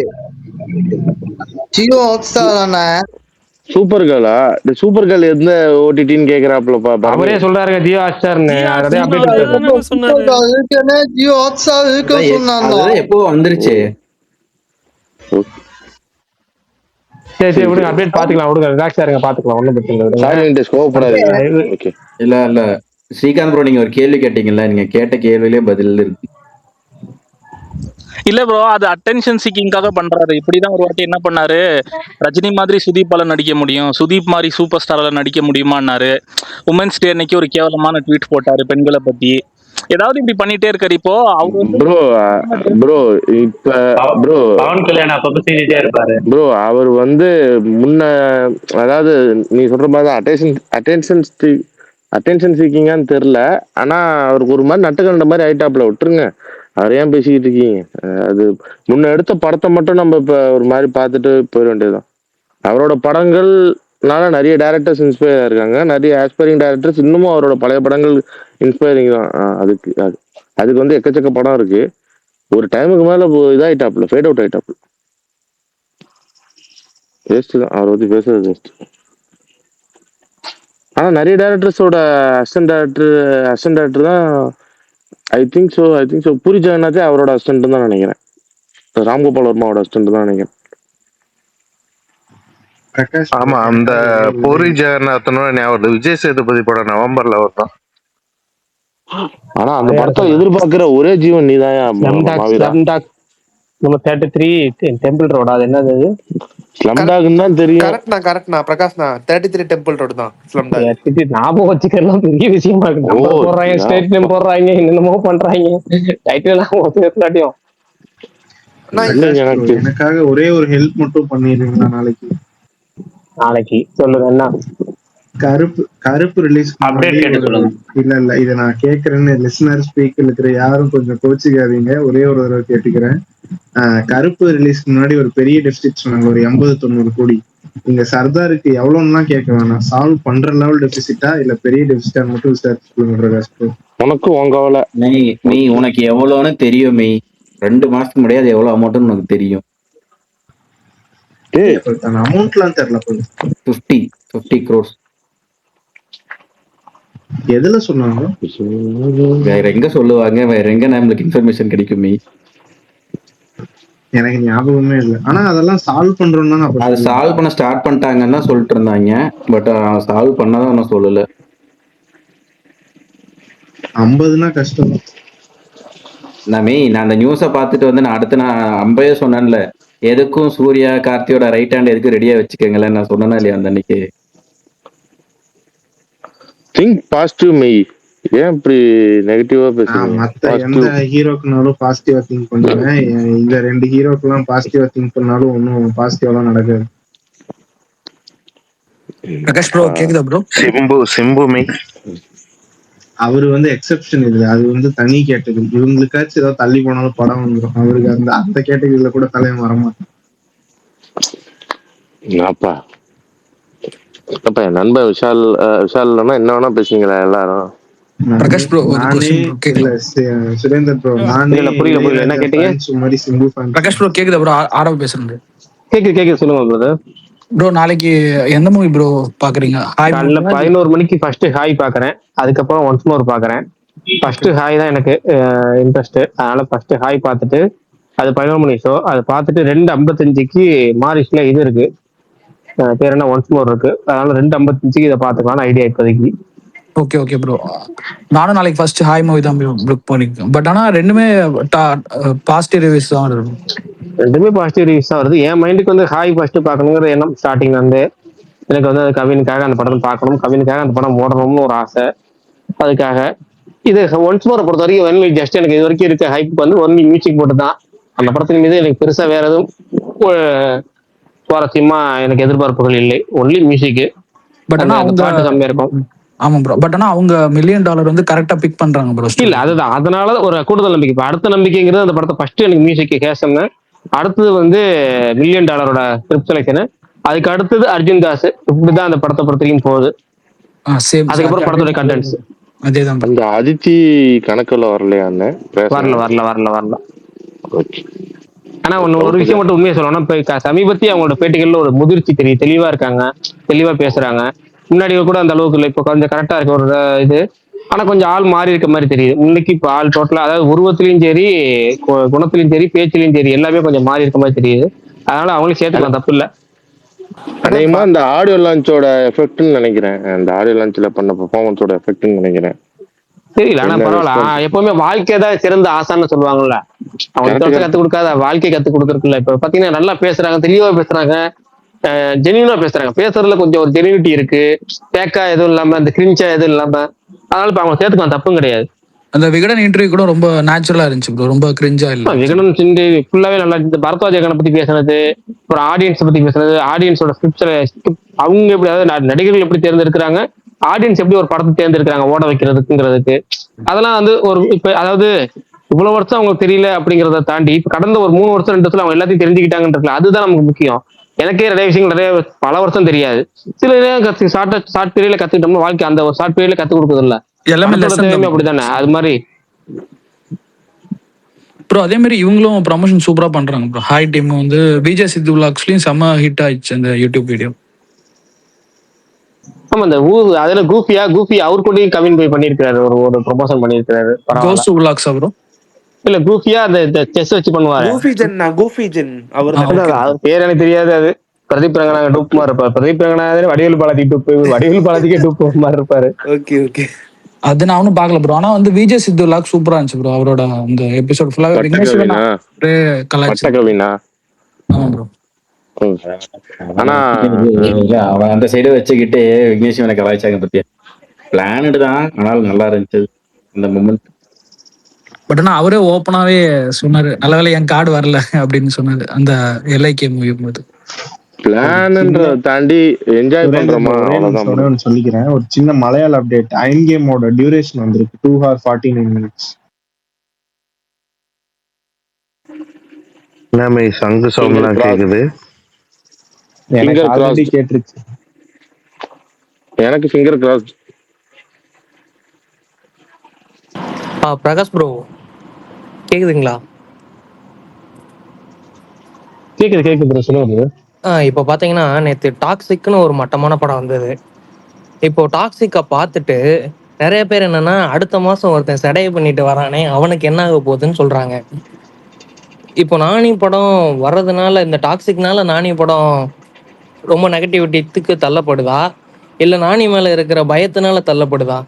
Speaker 12: ஜியோ ஹாட்ஸ்டார்.
Speaker 7: சூப்பர் கேர்ளா? சூப்பர் கேர்ள் எந்த ஓடிடின்னு கேக்குறாப்லப்பா.
Speaker 3: அவரே சொல்றாருங்க ஜியோ ஹாட்ஸ்டார்னு.
Speaker 12: ஜியோ ஹாட்ஸ்டார் இருக்கு சொன்னாங்க.
Speaker 5: எப்போ வந்துருச்சு?
Speaker 3: சரி விடுங்க, அப்டேட் பாத்துக்கலாம், விடுங்க, ரிலாக்ஸா இருங்க, பாத்துக்கலாம், ஒண்ணும் பிரச்சனை இல்லை.
Speaker 5: இல்ல ஸ்ரீகாந்த் ப்ரோ, நீங்க ஒரு கேள்வி கேட்டீங்கல்ல, நீங்க கேட்ட கேள்வியிலே பதில் இருக்கு.
Speaker 13: இல்ல ப்ரோ, அது அட்டென்ஷன் சீக்கிங்காக பண்றாரு. இப்படிதான் ஒரு வாட்டி என்ன பண்ணாரு, ரஜினி மாதிரி சுதீப்பால நடிக்க முடியும், சுதீப் மாதிரி சூப்பர் ஸ்டாரால நடிக்க முடியுமான்னாரு. உமன்ஸ் டே அன்னைக்கு ஒரு கேவலமான ட்வீட் போட்டாரு பெண்களை பத்தி. ஏதாவது இப்படி பண்ணிட்டே இருக்காரு. இப்போ
Speaker 11: பவன் கல்யாணம் அப்பப்ப செஞ்சுட்டே இருப்பாரு
Speaker 7: ப்ரோ. அவர் வந்து முன்ன, அதாவது நீ சொல்ற மாதிரி அட்டென்ஷன் சீக்கிங்கான்னு தெரியல. ஆனா அவருக்கு ஒரு மாதிரி நட்டுக்கண்ட மாதிரி ஆயிட்டாப்ல. விட்டுருங்க, அவர் ஏன் பேசிக்கிட்டு இருக்கீங்க? அது முன்ன எடுத்த படத்தை மட்டும் நம்ம இப்ப ஒரு மாதிரி பார்த்துட்டு போயிட வேண்டியதுதான். அவரோட படங்கள்னால நிறைய டைரக்டர்ஸ் இன்ஸ்பயர் ஆயிருக்காங்க, நிறைய ஆஸ்பைரிங் டைரக்டர்ஸ் இன்னமும் அவரோட பழைய படங்கள் இன்ஸ்பைரிங் தான். அதுக்கு வந்து எக்கச்சக்க படம் இருக்கு. ஒரு டைமுக்கு மேல இதாயிட்டாப்ல, ஃபேட் அவுட் ஆயிட்டாப்ல. வேஸ்ட் தான், அவரை பத்தி பேசுறது வேஸ்ட். ஆனா நிறைய டைரக்டர்ஸோட அசிஸ்டன்ட் டைரக்டர் தான். ஐ திங்க் ஸோ பூரி ஜெகநாதே அவரோட அசிஸ்டன்ட் தான் நினைக்கிறேன். ராம்கோபால் வர்மாவோட அசிஸ்டன்ட் தான் நினைக்கிறேன். ஆமா, அந்த பூரி ஜெகநாதனும் ஞாபகம். விஜய் சேதுபதி படம் நவம்பர்ல வரும். ஆனா அந்த படத்தை எதிர்பார்க்கிற ஒரே ஜீவன் நீதான்.
Speaker 3: 33 டெம்பிள் ரோட், அது என்னது?
Speaker 7: ஸ்லம்டாக்னு தான் தெரியும்.
Speaker 9: கரெக்ட்னா பிரகாஷ்னா 33 டெம்பிள் ரோட் தான் ஸ்லம்டாக்.
Speaker 3: ஞாபகம் வச்சுக்கலாம் பெரிய விஷயமா இருக்கு. நம்பர் போடுறாங்க, ஸ்டேட் நேம் போடுறாங்க, என்னென்னமோ பண்றாங்க. டைட்டில் எல்லாத்தையும்.
Speaker 10: எனக்காக ஒரே ஒரு ஹெல்ப் மட்டும் பண்ணிடுறீங்களா? நாளைக்கு
Speaker 3: சொல்லுங்க. என்ன?
Speaker 10: கருப்பு ரிலீஸ் இல்ல இத நான் கேக்குறேன்னு லிசனர் ஸ்பீக்கர் இருக்கிற யாரும் கொஞ்சம் கோச்சிக்காதீங்க. ஒரே ஒரு தடவை கேட்டுக்கிறேன். கருப்பு ரிலீஸ்க்கு முன்னாடி ஒரு பெரிய டெபிசிட் சொன்னாங்க, ஒரு 80-90 கோடி. இங்க சர்தாருக்கு எவ்வளவுலாம் கேட்க வேணாம், சால்வ் பண்ற லெவல் டெபிசிட்டா இல்ல பெரிய டெபிசிட்டா மட்டும் விசாரிச்சு.
Speaker 7: உனக்கும் உங்க
Speaker 5: நீ உனக்கு எவ்வளவுன்னு தெரியும். 2 மாசத்துக்கு முன்னாடி அது எவ்வளவு அமௌண்ட்னு உனக்கு தெரியும்.
Speaker 10: அமௌண்ட்லாம் தெரியல.
Speaker 5: 50 crores.
Speaker 10: எதுல சொன்னாங்க?
Speaker 5: வேற எங்க சொல்லுவாங்க? வேற எங்க நம்மளுக்கு இன்ஃபர்மேஷன் கிடைக்கும்?
Speaker 10: எனக்கு ஞாபகமே இல்லை. ஆனா அதெல்லாம் சால்வ் பண்றோம்னு தான்
Speaker 5: அது சால்வ் பண்ண ஸ்டார்ட் பண்ணிட்டாங்கன்னு தான் சொல்லிட்டு இருந்தாங்க. பட் சால்வ் பண்ணதான் ஒன்றும் சொல்லல.
Speaker 10: 50னா கஷ்டம்.
Speaker 5: நான் அந்த நியூஸை பார்த்துட்டு வந்து நான் அடுத்து நான் அம்பையே சொன்னேன்ல, எதுக்கும் சூர்யா கார்த்தியோட ரைட் ஹேண்ட் எதுக்கு ரெடியா வச்சுக்கோங்களேன் நான் சொன்னேன்னா இல்லையா அந்த அன்னைக்கு.
Speaker 7: திங்க் பாசிட்டிவ் மெய், ஏன் இப்படி நெகட்டிவா பேசுறீங்க?
Speaker 10: மத்த எந்த ஹீரோக்குனாலும் பாசிட்டிவா திங்க் பண்ணுவேன். இந்த 2 ஹீரோக்கெல்லாம் பாசிட்டிவா திங்க் பண்ணாலும் ஒன்னும் பாசிட்டிவா நடக்காது.
Speaker 14: பிரகாஷ் ப்ரோ கேக்குதா ப்ரோ?
Speaker 7: சிம்பு மெய்
Speaker 10: அவரு வந்து எக்ஸெப்ஷன் இல்லை, அது வந்து தனி கேட்டகரி. இவங்களுக்காச்சும் ஏதாவது தள்ளி போனாலும் படம் வந்துடும். அவருக்கு அந்த கேட்டகரியில கூட தலைவன் வரமாட்டான்.
Speaker 7: அப்ப என் நண்பன் விஷால் இல்லைன்னா என்ன வேணா பேசுவீங்களா எல்லாரும்?
Speaker 14: பிரகாஷ் ப்ரோ ஒரு क्वेश्चन ப்ரோ கேக்குதா?
Speaker 10: சுரேந்தர் ப்ரோ நானே
Speaker 7: புரியல என்ன கேட்டீங்க?
Speaker 10: சும்மாரி சிம்பு ஃபேன்.
Speaker 14: பிரகாஷ் ப்ரோ கேக்குதா ப்ரோ? ஆரம்ப பேசுறேன்.
Speaker 7: கேக்குது சொல்லுங்க பிரதர்.
Speaker 14: ப்ரோ நாளைக்கு எந்த மூவி ப்ரோ பாக்குறீங்க?
Speaker 3: காலைல 11 மணிக்கு ஃபர்ஸ்ட் ஹாய் பாக்குறேன், அதுக்கப்புறம் ஒன்ஸ் மோர் பாக்குறேன். ஃபர்ஸ்ட் ஹாய் தான் எனக்கு இன்ட்ரெஸ்ட், அதனால ஃபர்ஸ்ட் ஹாய் பார்த்துட்டு அது 11 மணி ஷோ அதை பார்த்துட்டு 2:55க்கு மாரிஸ்ல இது இருக்கு, பேர் என்ன ஒன்ஸ் மோர் இருக்கு. அதனால 2:55க்கு இதை பார்த்துக்கலாம்னு ஐடியா இப்போதைக்கு.
Speaker 14: ஓகே ப்ரோ, நானும் நாளைக்கு ஃபர்ஸ்ட் ஹாய் மூவி தான் புக் பண்ணிருக்கேன். பட் ஆனா ரெண்டுமே பாசிட்டிவ் ரிவ்யூஸ் தான் வருது.
Speaker 3: ரெண்டுமே பாசிட்டிவ் ரிவ்யூஸ் தான் வருது. என் மைண்டுக்கு வந்து ஹாய் ஃபர்ஸ்ட் பார்க்கணுங்கிற எண்ணம் ஸ்டார்டிங்ல இருந்து எனக்கு வந்து அது கவினுக்காக அந்த படம் பார்க்கணும், கவினுக்காக அந்த படம் ஓடணும்னு ஒரு ஆசை. அதுக்காக இது ஒன்ஸ் மோரை பொறுத்த வரைக்கும் ஒன்லி ஜஸ்ட் எனக்கு இது வரைக்கும் இருக்க ஹைப் வந்து ஒன்லி மியூசிக் போட்டு தான். அந்த படத்தின் மீது எனக்கு பெருசா வேற எதுவும் சுவாரஸ்யமா எனக்கு எதிர்பார்ப்புகள் இல்லை, ஒன்லி மியூசிக்.
Speaker 14: பட் ஆனா அவங்க
Speaker 3: பாட்டு கம்மியா இருக்கும்.
Speaker 14: ஆமா ப்ரோ, பட் ஆனா அவங்க $1 மில்லியன் வந்து கரெக்டா பிக் பண்றாங்க ப்ரோ.
Speaker 3: இல்ல அதுதான், அதனால ஒரு கூடுதல் நம்பிக்கை. இப்போ அடுத்த நம்பிக்கைங்கிறது அந்த படத்தை ஃபர்ஸ்ட் எனக்கு மியூசிக் கேசம், அடுத்தது வந்து $1 மில்லியன் ஸ்கிரிப்ட் செலெக்ஷன், அதுக்கு அடுத்தது அர்ஜுன் தாஸ். இப்படிதான் அந்த படத்தை பொறுத்தவரைக்கும் போகுது. அதுக்கப்புறம் படத்துடைய கண்டென்ட்ஸ்
Speaker 14: அதேதான்.
Speaker 7: அந்த அதித்தி கணக்குல வரலையா?
Speaker 3: வரல. ஆனா ஒரு விஷயம் மட்டும் உண்மையை சொல்லணும், இப்ப சமீபத்திய அவங்களோட பேட்டிகள்ல ஒரு முதிர்ச்சி தெரியும், தெளிவா இருக்காங்க, தெளிவா பேசுறாங்க. முன்னாடி கூட அந்த அளவுக்கு இல்லை, இப்போ கொஞ்சம் கரெக்டா இருக்கு ஒரு இது. ஆனா கொஞ்சம் ஆள் மாறி இருக்க மாதிரி தெரியுது. இன்னைக்கு இப்போ ஆள் டோட்டலா, அதாவது உருவத்திலையும் சரி, குணத்திலையும் சரி, பேச்சிலையும் சரி, எல்லாமே கொஞ்சம் மாறி இருக்க மாதிரி தெரியுது. அதனால அவங்களையும் சேர்த்துக்கலாம், தப்பு இல்லை.
Speaker 7: அநேகமா இந்த ஆடியோ லான்ச்சோட எஃபெக்ட்னு நினைக்கிறேன், அந்த ஆடியோ லான்ச்ல பண்ண பெர்ஃபார்மன்ஸோட எஃபெக்ட்னு நினைக்கிறேன்.
Speaker 3: தெரியல, ஆனா பரவாயில்ல. எப்பவுமே வாழ்க்கை தான் சிறந்த ஆசான்னு சொல்லுவாங்கல்ல, அவங்க கத்து கொடுக்காத வாழ்க்கை கத்து கொடுக்கறதுல. இப்ப பாத்தீங்கன்னா நல்லா பேசுறாங்க, தெளிவா பேசுறாங்க, ஜெனியூனா பேசுறாங்க. பேசுறதுல கொஞ்சம் ஒரு ஜெனியூனிட்டி இருக்கு, பேக்கா எதுவும் இல்லாம, இந்த கிரிஞ்சா எதுவும் இல்லாம. அதனால இப்ப அவங்க சேர்த்துக்கலாம், தப்பும் கிடையாது.
Speaker 14: அந்த விகடன் இன்டர்வியூ கூட ரொம்ப நேச்சுரலா இருந்துச்சு ப்ரோ, ரொம்ப கிரிஞ்சா இல்ல.
Speaker 3: விகடன் ஃபுல்லாவே நல்லா இருந்துச்சு. பரத்வாஜ் ஜெகனை பத்தி பேசுனது, ஒரு ஆடியன்ஸ் பத்தி பேசுனது, ஆடியன்ஸோட அவங்க எப்படி, அதாவது நடிகர்கள் எப்படி தேர்ந்தெடுக்கிறாங்க, ஆடியன்ஸ் எப்படி ஒரு படத்தை தேர்ந்தெடுக்கிறாங்க ஓட வைக்கிறதுக்குங்கிறதுக்கு. அதெல்லாம் வந்து ஒரு இப்ப அதாவது இவ்வளவு வருஷம் அவங்களுக்கு தெரியல அப்படிங்கிறத தாண்டி இப்ப கடந்த ஒரு 3 வருஷம் 2 வருஷத்துல அவங்க எல்லாத்தையும் தெரிஞ்சுக்கிட்டாங்கன்றதுல அதுதான் நமக்கு முக்கியம். எனக்கே நிறைய விஷயங்கள் நிறைய பல வருஷம் தெரியாது, சில நேரம் ஷார்ட் பீரியட்ல கத்துக்கிட்டோம்னா வாழ்க்கை அந்த ஒரு ஷார்ட் பீரியட்ல கத்து கொடுக்குது இல்ல, எல்லாமே அப்படித்தானே. அது மாதிரி
Speaker 14: ப்ரோ அதே மாதிரி இவங்களும் ப்ரமோஷன் சூப்பரா பண்றாங்க ப்ரோ. ஹாய் டீம் வந்து விஜய் சித்து விலாக்ஸ்லயும் செம்ம ஹிட் ஆயிடுச்சு அந்த யூடியூப் வீடியோ.
Speaker 3: ஆமா, இந்த அதுல கூஃபி அவர் கூடயும் கவின் போய் பண்ணிருக்காரு, ஒரு ப்ரமோஷன் பண்ணிருக்காரு.
Speaker 14: கோஸ்ட் விலாக்ஸ் ப்ரோ
Speaker 3: இல்ல கூஃபியா அந்த செஸ் வச்சு பண்ணுவாரு.
Speaker 9: கூஃபிஜன் அவர்
Speaker 3: பேர் எனக்கு தெரியாது. அது பிரதீப் ரங்கநாத டூப் மாதிரி இருப்பாரு. பிரதீப் ரங்கநாதன் வடிவேல் பாலாஜி டூப், வடிவேல் பாலாஜிக்கே டூப் மாதிரி இருப்பாரு.
Speaker 9: ஓகே
Speaker 14: அது நான் ஒன்னும் பாக்கல ப்ரோ. ஆனா வந்து விஜய் சித்து விலாக் சூப்பரா இருந்துச்சு ப்ரோ. அவரோட அந்த எபிசோட் ஃபுல்லாவே
Speaker 7: கலாய்ச்சினா.
Speaker 14: ஆமா ப்ரோ.
Speaker 7: ஆனா
Speaker 5: அவன் அந்த சைடு வச்சுக்கிட்டு விக்னேஷ் சிவனை கலாய்ச்சாங்க பத்தியா. பிளானடு தான், ஆனாலும் நல்லா இருந்துச்சு இந்த மொமெண்ட்.
Speaker 14: பட் ஆனா அவரே ஓப்பனாவே சொன்னாரு, நல்ல வேளை என் கார்டு வரல அப்படின்னு சொன்னாரு அந்த LIK மூவி போது.
Speaker 7: பிளான்ன்றத தாண்டி என்ஜாய் பண்றோமா
Speaker 10: அவ்வளவுதான் சொல்லிக்கிறேன். ஒரு சின்ன மலையாள அப்டேட், அயன் கேமோட டியூரேஷன் வந்திருக்கு 2 hours 49 minutes.
Speaker 7: நாம சங்கு சவுண்ட்லாம் கேக்குது.
Speaker 10: எனக்கு ஆல்ரெடி கேட்டுருச்சு.
Speaker 7: எனக்கு ஃபிங்கர் கிராஸ்.
Speaker 15: பிரகாஷ் ப்ரோ கேக்குதுங்களா?
Speaker 3: கேக்குது ப்ரோ, சொல்லுங்க.
Speaker 15: இப்போ பாத்தீங்கன்னா நேற்று டாக்ஸிக்னு ஒரு மட்டமான படம் வந்தது. இப்போ டாக்ஸிக்கை பார்த்துட்டு நிறைய பேர் என்னன்னா அடுத்த மாசம் ஒருத்தன் சடையை பண்ணிட்டு வரானே அவனுக்கு என்ன ஆக போகுதுன்னு சொல்றாங்க. இப்போ நானி படம் வர்றதுனால, இந்த டாக்ஸிக்னால நானி படம் ரொம்ப நெகட்டிவிட்டிக்கு தள்ளப்படுதா, இல்ல நானி மேல இருக்கிற பயத்தினால தள்ளப்படுதா?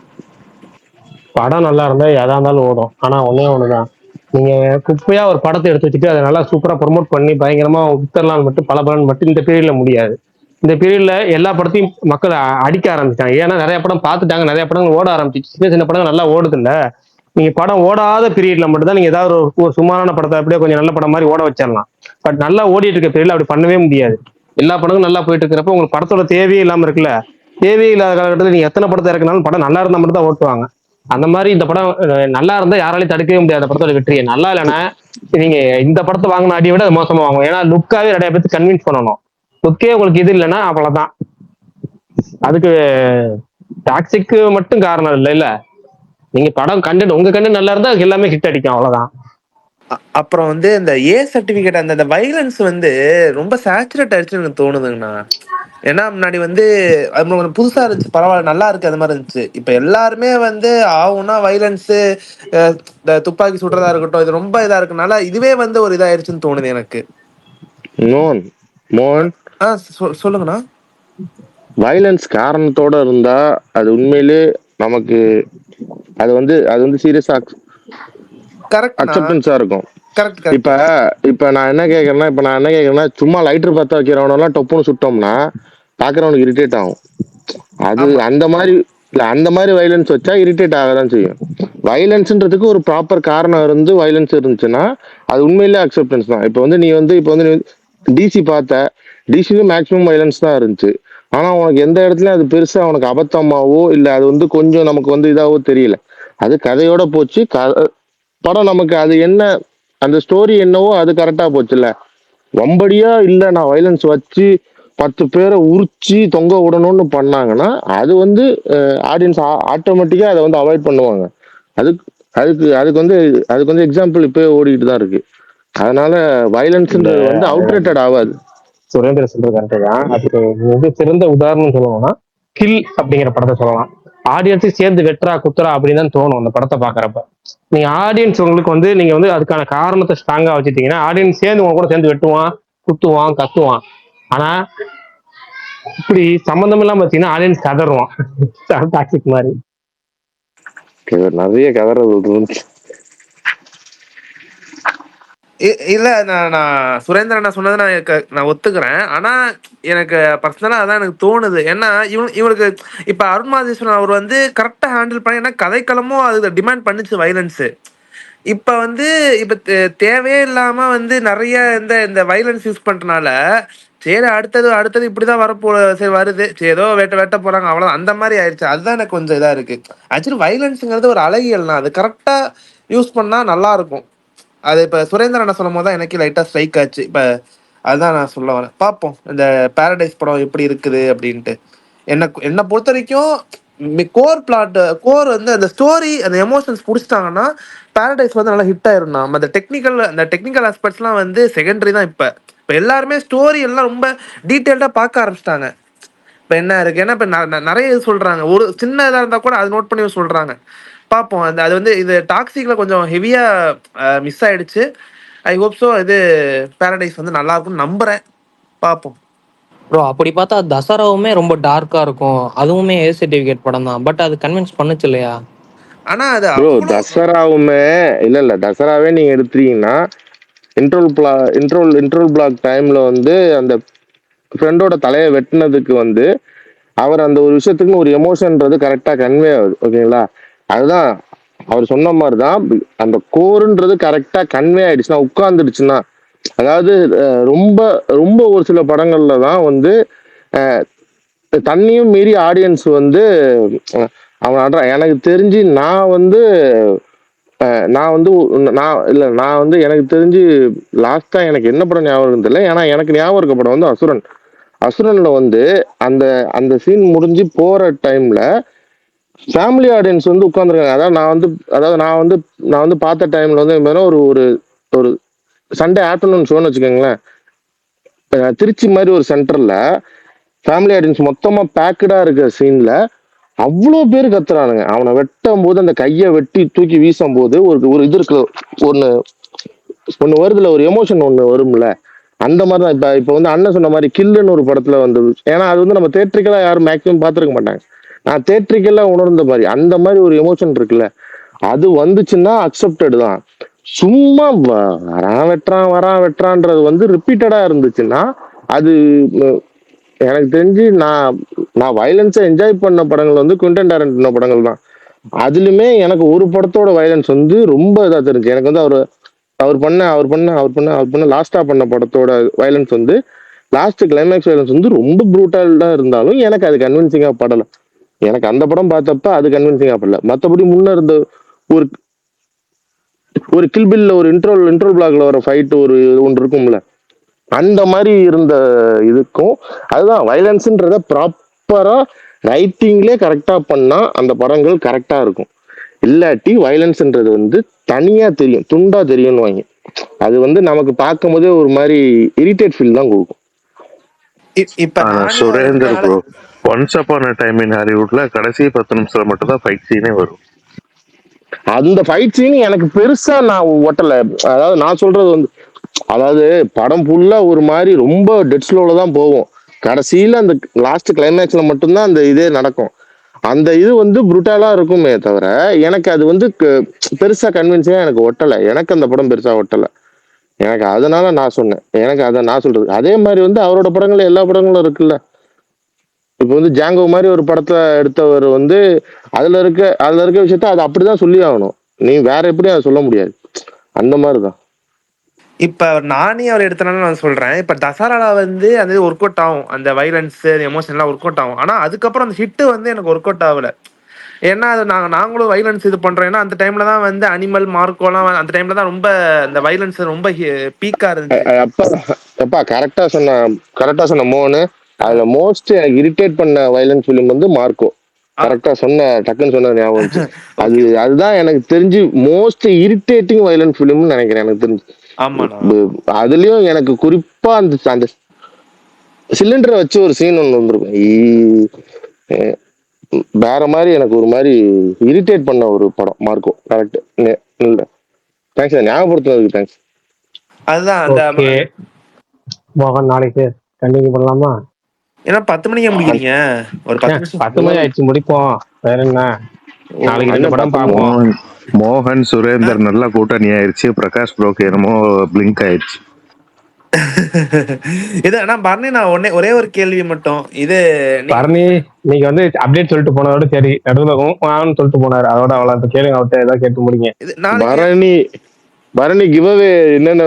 Speaker 3: படம் நல்லா இருந்தா எதா இருந்தாலும் ஓடும். ஆனா ஒண்ணே ஒண்ணுதான், நீங்க குப்பையா ஒரு படத்தை எடுத்து வச்சுட்டு அதை நல்லா சூப்பரா ப்ரொமோட் பண்ணி பயங்கரமா வித்தரலாம் மட்டும் பல பலன் மட்டும் இந்த பீரியட்ல முடியாது. இந்த பீரியட்ல எல்லா படத்தையும் மக்கள் அடிக்க ஆரம்பிச்சாங்க. ஏன்னா நிறைய படம் பார்த்துட்டாங்க, நிறைய படங்கள் ஓட ஆரம்பிச்சு, சின்ன சின்ன படங்கள் நல்லா ஓடுது இல்ல. நீங்க படம் ஓடாத பீரியட்ல மட்டும் தான் நீங்க ஏதாவது ஒரு சுமாரான படத்தை அப்படியே கொஞ்சம் நல்ல படம் மாதிரி ஓட வச்சிடலாம். பட் நல்லா ஓடிட்டு இருக்க பீரியட்ல அப்படி பண்ணவே முடியாது. எல்லா படங்களும் நல்லா போயிட்டு இருக்கிறப்ப உங்களுக்கு படத்தோட தேவையே இல்லாம இருக்குல்ல. தேவையே இல்லாத காலகட்டத்தில் நீங்க எத்தனை படத்தை இறக்குனாலும் படம் நல்லா இருந்தா மட்டும் தான் ஓட்டுவாங்க. அந்த மாதிரி இந்த படம் நல்லா இருந்தா யாராலையும் தடுக்கவே முடியாது அந்த படத்தோட வெற்றியை. நல்லா இல்லைன்னா நீங்க இந்த படத்தை வாங்கின அடியை விட அது மோசமா வாங்கும். ஏன்னா லுக்காவே நிறைய பேருக்கு கன்வின்ஸ் பண்ணணும். லுக்கே உங்களுக்கு இது இல்லைன்னா அவ்வளவுதான். அதுக்கு டாக்ஸிக்கு மட்டும் காரணம் இல்லை இல்ல. நீங்க படம் கண்டென்ட் உங்க கண்டென்ட் நல்லா இருந்தா அதுக்கு எல்லாமே ஹிட் அடிக்கும், அவ்வளவுதான்.
Speaker 9: அப்புறம் வந்து இந்த ஏ சர்டிபிகேட் அந்த வைலன்ஸ் வந்து ரொம்ப சேச்சுரேட் ஆயிடுச்சுன்னு எனக்கு தோணுதுங்கண்ணா. ஏன்னா முன்னாடி வந்து அது கொஞ்சம் புதுசா இருந்துச்சு, பரவாயில்ல நல்லா இருக்கு அது மாதிரி இருந்துச்சு. இப்ப எல்லாருமே வந்து ஆகும்னா வைலன்ஸு, இந்த துப்பாக்கி சுடுறதா இருக்கட்டும், இது ரொம்ப இதா இருக்கனால இதுவே வந்து ஒரு இதாயிருச்சுன்னு தோணுது எனக்கு.
Speaker 7: மோகன்
Speaker 9: சொல்லுங்கண்ணா.
Speaker 7: வயலன்ஸ் காரணத்தோட இருந்தா அது உண்மையிலே நமக்கு அது வந்து சீரியஸா அக்செப்டன்ஸா இருக்கும். இப்ப நான் என்ன கேக்குறேன்னா சும்மா லைட்டர் பத்த வைக்கிறவனெல்லாம் டொப்புன்னு சுட்டோம்னா பாக்குறவனுக்கு இரிட்டேட் ஆகும். அது அந்த மாதிரி வயலன்ஸ் வச்சா இரிட்டேட் ஆகதான் செய்யும். வயலன்ஸ்ன்றதுக்கு ஒரு ப்ராப்பர் காரணம் இருந்து வயலன்ஸ் இருந்துச்சுன்னா அது உண்மையிலே அக்செப்டன்ஸ் தான். இப்போ வந்து நீ டிசி பார்த்த, டிசிலும் மேக்ஸிமம் வயலன்ஸ் தான் இருந்துச்சு. ஆனா உனக்கு எந்த இடத்துல அது பெருசா உனக்கு அபத்தமாவோ இல்ல அது வந்து கொஞ்சம் நமக்கு வந்து இதாவோ தெரியல. அது கதையோட போச்சு. படம் நமக்கு அது என்ன அந்த ஸ்டோரி என்னவோ அது கரெக்டா போச்சுல்ல. வம்படியா இல்ல நான் வயலன்ஸ் வச்சு 10 பேரை உரிச்சு தொங்க விடணும்னு பண்ணாங்கன்னா அது வந்து ஆடியன்ஸ் ஆட்டோமேட்டிக்கா அதை வந்து அவாய்ட் பண்ணுவாங்க. அதுக்கு வந்து எக்ஸாம்பிள் இப்பவே ஓடிட்டு தான் இருக்கு. அதனால வயலன்ஸ்ன்றது வந்து அவுட்ரேட்டட் ஆகாது.
Speaker 3: சுரேந்திர சொல்றது கரெக்டு தான். அதுக்கு வந்து சிறந்த உதாரணம் சொல்லணும்னா கில் அப்படிங்கிற படத்தை சொல்லலாம். ஆடியன்ஸுக்கு சேர்ந்து வெட்டுறா குத்துறா அப்படின்னு தான் தோணும் அந்த படத்தை பாக்குறப்ப. நீங்க ஆடியன்ஸ் உங்களுக்கு வந்து நீங்க வந்து அதுக்கான காரணத்தை ஸ்ட்ராங்கா வச்சுட்டீங்கன்னா ஆடியன்ஸ் சேர்ந்து உங்க கூட சேர்ந்து வெட்டுவான், குத்துவான், கத்துவான். ஆனா இப்படி சம்பந்தம் இல்லாம வச்சீங்கன்னா ஆடியன்ஸ் கதறுவான். டாக்ஸிக் மாதிரி
Speaker 7: நிறைய கதறது.
Speaker 9: இல்ல நான் சுரேந்திரன் நான் சொன்னதை நான் ஒத்துக்கிறேன். ஆனா எனக்கு பர்சனலா அதான் எனக்கு தோணுது. ஏன்னா இவனுக்கு இப்ப அருண் மாதேஸ்வரன் அவர் வந்து கரெக்டா ஹேண்டில் பண்ணி, ஏன்னா கதைக்களமும் அது டிமாண்ட் பண்ணுச்சு வைலன்ஸ். இப்ப வந்து தேவையே இல்லாம வந்து நிறைய இந்த வைலன்ஸ் யூஸ் பண்றதுனால சரி அடுத்தது இப்படிதான் சரி வருது, சரி ஏதோ வெட்ட போறாங்க அவ்வளவுதான், அந்த மாதிரி ஆயிடுச்சு. அதுதான் எனக்கு கொஞ்சம் இதா இருக்கு. ஆக்சுவலி வைலன்ஸுங்கிறது ஒரு அழகியல்னா அது கரெக்டா யூஸ் பண்ணா நல்லா இருக்கும். அது இப்ப சுரேந்திரன் சொல்லும் போது தான் எனக்கு லைட்டா ஸ்ட்ரைக் ஆச்சு. இப்ப அதுதான் நான் சொல்ல வரேன். பார்ப்போம் இந்த பாரடைஸ் படம் எப்படி இருக்குது அப்படின்ட்டு. என்ன பொறுத்த வரைக்கும் கோர் வந்து அந்த ஸ்டோரி அந்த எமோஷன்ஸ் பிடிச்சிட்டாங்கன்னா பாரடைஸ் வந்து நல்லா ஹிட் ஆயிரும். நம்ம அந்த டெக்னிக்கல் ஆஸ்பெக்ட்ஸ்லாம் வந்து செகண்டரி தான். இப்ப எல்லாருமே ஸ்டோரி எல்லாம் ரொம்ப டீட்டெயில்டா பார்க்க ஆரம்பிச்சிட்டாங்க. இப்ப என்ன இருக்கு, ஏன்னா இப்ப நிறைய சொல்றாங்க, ஒரு சின்ன இதா இருந்தா கூட அது நோட் பண்ணி சொல்றாங்க. பார்ப்போம். அது வந்து இது டாக்ஸிக்ல கொஞ்சம் ஹெவியா மிஸ் ஆயிடுச்சு. ஐ ஹோப் சோ இது பாரடைஸ் வந்து நல்லா இருக்கும்னு நம்புறேன். பார்ப்போம்.
Speaker 15: ப்ரோ அப்படி பார்த்தா தசராவுமே ரொம்ப டார்க்கா இருக்கும், அதுவுமே ஏ சர்டிஃபிகேட் படம் தான். பட் அது கன்வின்ஸ் பண்ணுச்சு இல்லையா?
Speaker 9: ஆனா அது
Speaker 7: தசராவுமே இல்ல தசராவே நீங்க எடுத்தீங்கன்னா இன்ட்ரோல் பிளாக் டைம்ல வந்து அந்த ஃப்ரெண்டோட தலையை வெட்டினதுக்கு வந்து அவர் அந்த ஒரு விஷயத்துக்கு ஒரு எமோஷன்ன்றது கரெக்டா கன்வே ஆகுது. ஓகேங்களா? அதுதான் அவர் சொன்ன மாதிரிதான் அந்த கோருன்றது கரெக்டா கன்வே ஆயிடுச்சுன்னா உட்கார்ந்துடுச்சுன்னா, அதாவது ரொம்ப ரொம்ப ஒரு சில படங்கள்ல தான் வந்து தண்ணியும் மீறி ஆடியன்ஸ் வந்து அவன் எனக்கு தெரிஞ்சு நான் வந்து எனக்கு தெரிஞ்சு லாஸ்டா எனக்கு என்ன படம் ஞாபகம் தெரியல. ஏன்னா எனக்கு ஞாபகம் இருக்க படம் வந்து அசுரன்ல வந்து அந்த சீன் முடிஞ்சு போற டைம்ல ஃபேமிலி ஆடியன்ஸ் வந்து உட்கார்ந்துருக்காங்க. அதாவது நான் வந்து பார்த்த டைம்ல வந்து ஒரு சண்டே ஆஃப்டர்நூன் ஷோன்னு வச்சுக்கோங்களேன், திருச்சி மாதிரி ஒரு சென்டர்ல ஃபேமிலி ஆடியன்ஸ் மொத்தமா பேக்கடா இருக்கிற சீன்ல அவ்வளோ பேர் கத்துறானுங்க. அவனை வெட்டும் போது அந்த கையை வெட்டி தூக்கி வீசும் போது ஒரு இது இருக்கு, ஒண்ணு ஒண்ணு வருதுல, ஒரு எமோஷன் ஒண்ணு வரும்ல. அந்த மாதிரி தான் இப்ப வந்து அண்ணன் சொன்ன மாதிரி கில்லுன்னு ஒரு படத்துல வந்து, ஏன்னா அது வந்து நம்ம தேட்டரிக்கலா யாரும் மேக்ஸிமம் பார்த்துருக்க மாட்டாங்க. நான் தேட்டரிக்கலா உணர்ந்த மாதிரி அந்த மாதிரி ஒரு எமோஷன் இருக்குல்ல, அது வந்துச்சுன்னா அக்செப்டட் தான். சும்மா வரான் வெட்டுறான்றது வந்து ரிப்பீட்டடா இருந்துச்சுன்னா அது எனக்கு தெரிஞ்சு நான் வயலன்ஸை என்ஜாய் பண்ண படங்கள் வந்து குவிண்டன் டாரன்டினோ படங்கள் தான். அதுலயுமே எனக்கு ஒரு படத்தோட வயலன்ஸ் வந்து ரொம்ப இதா தெரிஞ்சு. எனக்கு வந்து அவர் பண்ண லாஸ்டா பண்ண படத்தோட வயலன்ஸ் வந்து லாஸ்ட் கிளைமேக்ஸ் வயலன்ஸ் வந்து ரொம்ப ப்ரூட்டலா இருந்தாலும் எனக்கு அது கன்வின்சிங்கா படல. எனக்கு அந்த படம் பார்த்தப்ப அது கன்வின்சிங்கா படல. மற்றபடி முன்ன இருந்த ஒரு ஒரு கில்பில்ல ஒரு இன்ட்ரோல் பிளாக்ல வர ஃபைட் ஒன்று இருக்கும்ல, அந்த மாதிரி இருந்த இதுக்கும் அதுதான் வயலன்ஸ்ன்றத ப்ராப்பரா ரைட்டிங்லேயே கரெக்டா பண்ணா அந்த படங்கள் கரெக்டா இருக்கும். இல்லாட்டி வயலன்ஸ்ன்றது வந்து தனியா தெரியும், துண்டா தெரியும்னு வாங்க. அது வந்து நமக்கு பார்க்கும் போதே ஒரு மாதிரி இரிட்டேட் ஃபீல் தான் கொடுக்கும். Surender bro, once upon a time in ஹாலிவுட்ல கடைசி 10 நிமிஷத்துல மட்டும் தான் ஃபைட் சீனே வரும். அந்த ஃபைட் சீன் எனக்கு பெருசா நான் ஒட்டல. அதாவது நான் சொல்றது வந்து, அதாவது படம் ஃபுல்லா ஒரு மாதிரி ரொம்ப டெட் ஸ்லோல தான் போகும். கடைசியில அந்த லாஸ்ட் கிளைமேக்ஸ்ல மட்டும்தான் அந்த இதே நடக்கும். அந்த இது வந்து புருட்டாலா இருக்குமே தவிர எனக்கு அது வந்து பெருசா கன்வின்ஸா எனக்கு ஒட்டலை. எனக்கு அந்த படம் பெருசா ஒட்டலை. எனக்கு அதனால நான் சொன்னேன். எனக்கு அதை நான் சொல்றது அதே மாதிரி வந்து அவரோட படங்கள் எல்லா படங்களும் இருக்குல்ல. இப்போ வந்து ஜாங்கோ மாதிரி ஒரு படத்தை எடுத்தவர் வந்து அதுல இருக்க விஷயத்த அது அப்படிதான் சொல்லி ஆகணும். நீ வேற எப்படி அதை சொல்ல முடியாது. அந்த மாதிரிதான்.
Speaker 9: இப்ப நானே அவர் எடுத்தனால நான் சொல்றேன். இப்ப தசரால வந்து அது ஒர்க் அவுட் ஆகும், அந்த வைலன்ஸ் எமோஷன் எல்லாம் ஒர்க் அவுட் ஆகும். ஆனா அதுக்கப்புறம் அந்த ஹிட் வந்து எனக்கு ஒர்க் அவுட் ஆகல. ஏன்னா அது நாங்களும் வைலன்ஸ் இது பண்றோம். ஏன்னா அந்த டைம்ல தான் வந்து அனிமல் மார்க்கோலாம் அந்த டைம்ல தான் ரொம்ப அந்த வைலன்ஸ் ரொம்ப பீக்கா இருந்துச்சு.
Speaker 7: அப்பா கரெக்டா சொன்ன மோனு. அதுல மோஸ்ட் எனக்கு இரிட்டேட் பண்ண வைலன்ஸ் ஃபிலிம் வந்து மார்க்கோ. கரெக்டா டக்குன்னு சொன்ன ஞாபகம். அதுதான் எனக்கு தெரிஞ்சு மோஸ்ட் இரிட்டேட்டிங் வைலன்ஸ் ஃபிலிம்னு நினைக்கிறேன் எனக்கு தெரிஞ்சு. அதுலயும் எனக்கு குறிப்பா அந்த சிலிண்டரை வச்சு ஒரு சீன் ஒன்று வந்துருக்கும். வேற மாதிரி எனக்கு ஒரு மாதிரி இரிட்டேட் பண்ண ஒரு படம் மார்க்கோ. கரெக்ட். இல்ல தேங்க்ஸ் ஞாபகப்படுத்துனதுக்கு தேங்க்ஸ்.
Speaker 9: அதுதான்
Speaker 3: மோகன் நாளைக்கு கண்டினியூ பண்ணலாமா?
Speaker 9: ஏன்னா 10 மணிக்கு முடிக்கிறீங்க. ஒரு
Speaker 3: 10 மணி ஆயிடுச்சு, முடிப்போம். வேற என்ன, நாளைக்கு 2 படம் பார்ப்போம்.
Speaker 7: மோகன் சுரேந்தர் நல்லா கூட்டணி ஆயிடுச்சு. பிரகாஷ் ப்ரோக்கு என்னமோ பிளிங்க் ஆயிடுச்சு.
Speaker 9: இது ஆனா பரணி, நான் ஒரே ஒரு கேள்வி மட்டும். இது
Speaker 3: பரணி நீங்க வந்து அப்டேட் சொல்லிட்டு போனதோட சரி, நடுவில் சொல்லிட்டு போனாரு. அதோட அவ்வளவு கேளுங்க, அவர்கிட்ட ஏதாவது கேட்டு முடிங்க.
Speaker 7: பரணி கிவ் அவே என்னென்ன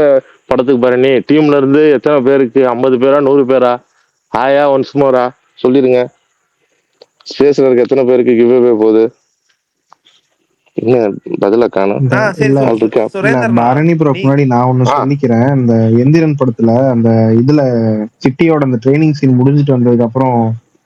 Speaker 7: படத்துக்கு பரணி? டீம்ல இருந்து எத்தனை பேருக்கு? 50 பேரா 100 பேரா? ஹாயா ஒன்ஸ் மோரா சொல்லிருங்க. ஸ்பேஸ்ல இருக்க எத்தனை பேருக்கு கிவ் அவே போகுது? என்ன பதில காணும்.
Speaker 10: பரணி ப்ரோ முன்னாடி நான் ஒண்ணு சொல்லிக்கிறேன். இந்த எந்திரன் படத்துல அந்த இதுல சிட்டியோட அந்த ட்ரைனிங் சீன் முடிஞ்சிட்டு வந்ததுக்கு அப்புறம்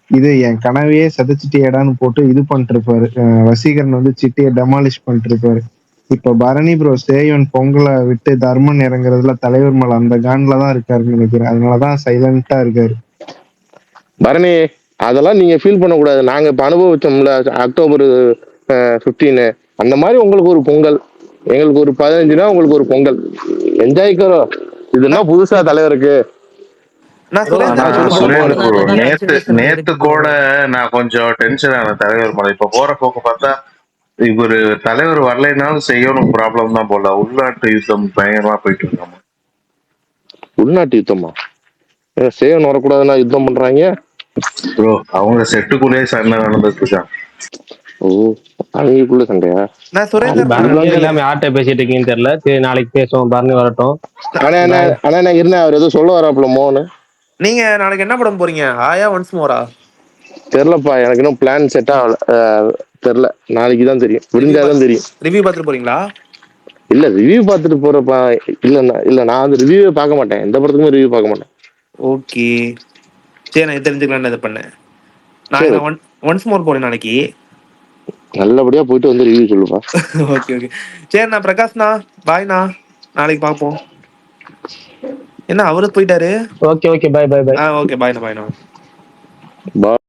Speaker 10: இது என் கனவையே சதைச்சிட்டியடான்னு போட்டு இது பண்ணிட்டு இருப்பாரு. வசீகரன் வந்து சிட்டியை டெமாலிஷ் பண்ணிட்டு இருப்பாரு. இப்ப பரணி ப்ரோ சேவன் பொங்கலை விட்டு தர்மன் இறங்குறதுல தலைவர் மலை அந்த கான்ல தான் இருக்காருன்னு நினைக்கிறேன். அதனாலதான் சைலண்டா இருக்காரு.
Speaker 7: பரணி அதெல்லாம் நீங்க ஃபீல் பண்ணக்கூடாது. நாங்க இப்ப அனுபவிச்சோம்ல அக்டோபர் 15 அந்த மாதிரி உங்களுக்கு ஒரு பொங்கல், எங்களுக்கு ஒரு 15 உங்களுக்கு ஒரு பொங்கல். என்ஜாய் கரோ. இதுனா புதுசா தலைவருக்கு. நேத்து கூட நான் கொஞ்சம் டென்ஷன் ஆன தலைவர் மலை. இப்ப போற போக்கு பார்த்தா இவரு தலைவர் வரலைனாலும் செய்யணும் ப்ராப்ளம் தான் போல. உள்நாட்டு யுத்தம் பயங்கரமா போயிட்டு இருக்காம. உள்நாட்டு யுத்தமா? சேவன் வரக்கூடாதுன்னா யுத்தம் பண்றாங்க ப்ரோ. அவங்க செட்டுக்குள்ளேயே சண்டை நடந்துட்டு இருக்கான். ஓ, அவங்களுக்குள்ள சண்டையா?
Speaker 3: எல்லாமே ஆட்ட பேசிட்டு இருக்கீங்கன்னு தெரியல. சரி, நாளைக்கு பேசுவோம். பரணி வரட்டும்.
Speaker 7: ஆனா நான் இருந்தேன். அவர் ஏதோ சொல்ல வராப்புல மோனு.
Speaker 9: நீங்க நாளைக்கு என்ன படம் போறீங்க? ஆயா ஒன்ஸ் மோரா?
Speaker 7: தெரியலப்பா, எனக்கு இன்னும் பிளான் செட் ஆகல. தெரியல, நாளைக்கு தான் தெரியும். விடிஞ்சாதான் தெரியும்.
Speaker 9: ரிவ்யூ பார்த்துட்டு போறீங்களா?
Speaker 7: இல்ல ரிவ்யூ பார்த்துட்டு போறப்பா. இல்ல நான் அந்த ரிவ்யூவே பார்க்க மாட்டேன். எந்த படத்துக்குமே ரிவ்யூ பார்க்க மாட்டேன்.
Speaker 9: ஓகே, சரி, நான் தெரிஞ்சுக்கலாம் இது பண்ணேன். நான் ஒன்ஸ் மோர் போறேன் நாளைக்கு.
Speaker 7: நல்லபடியா போயிட்டு வந்து ரிவ்யூ சொல்லுப்பா.
Speaker 9: ஓகே ஓகே, சரி. நான் பிரகாஷ்ண்ணா, பாய்ண்ணா, நாளைக்கு பார்ப்போம். என்ன அவரு போயிட்டாரு?
Speaker 3: Okay okay, bye bye bye.
Speaker 9: Okay, பாய்ண்ணா.
Speaker 7: பாய்.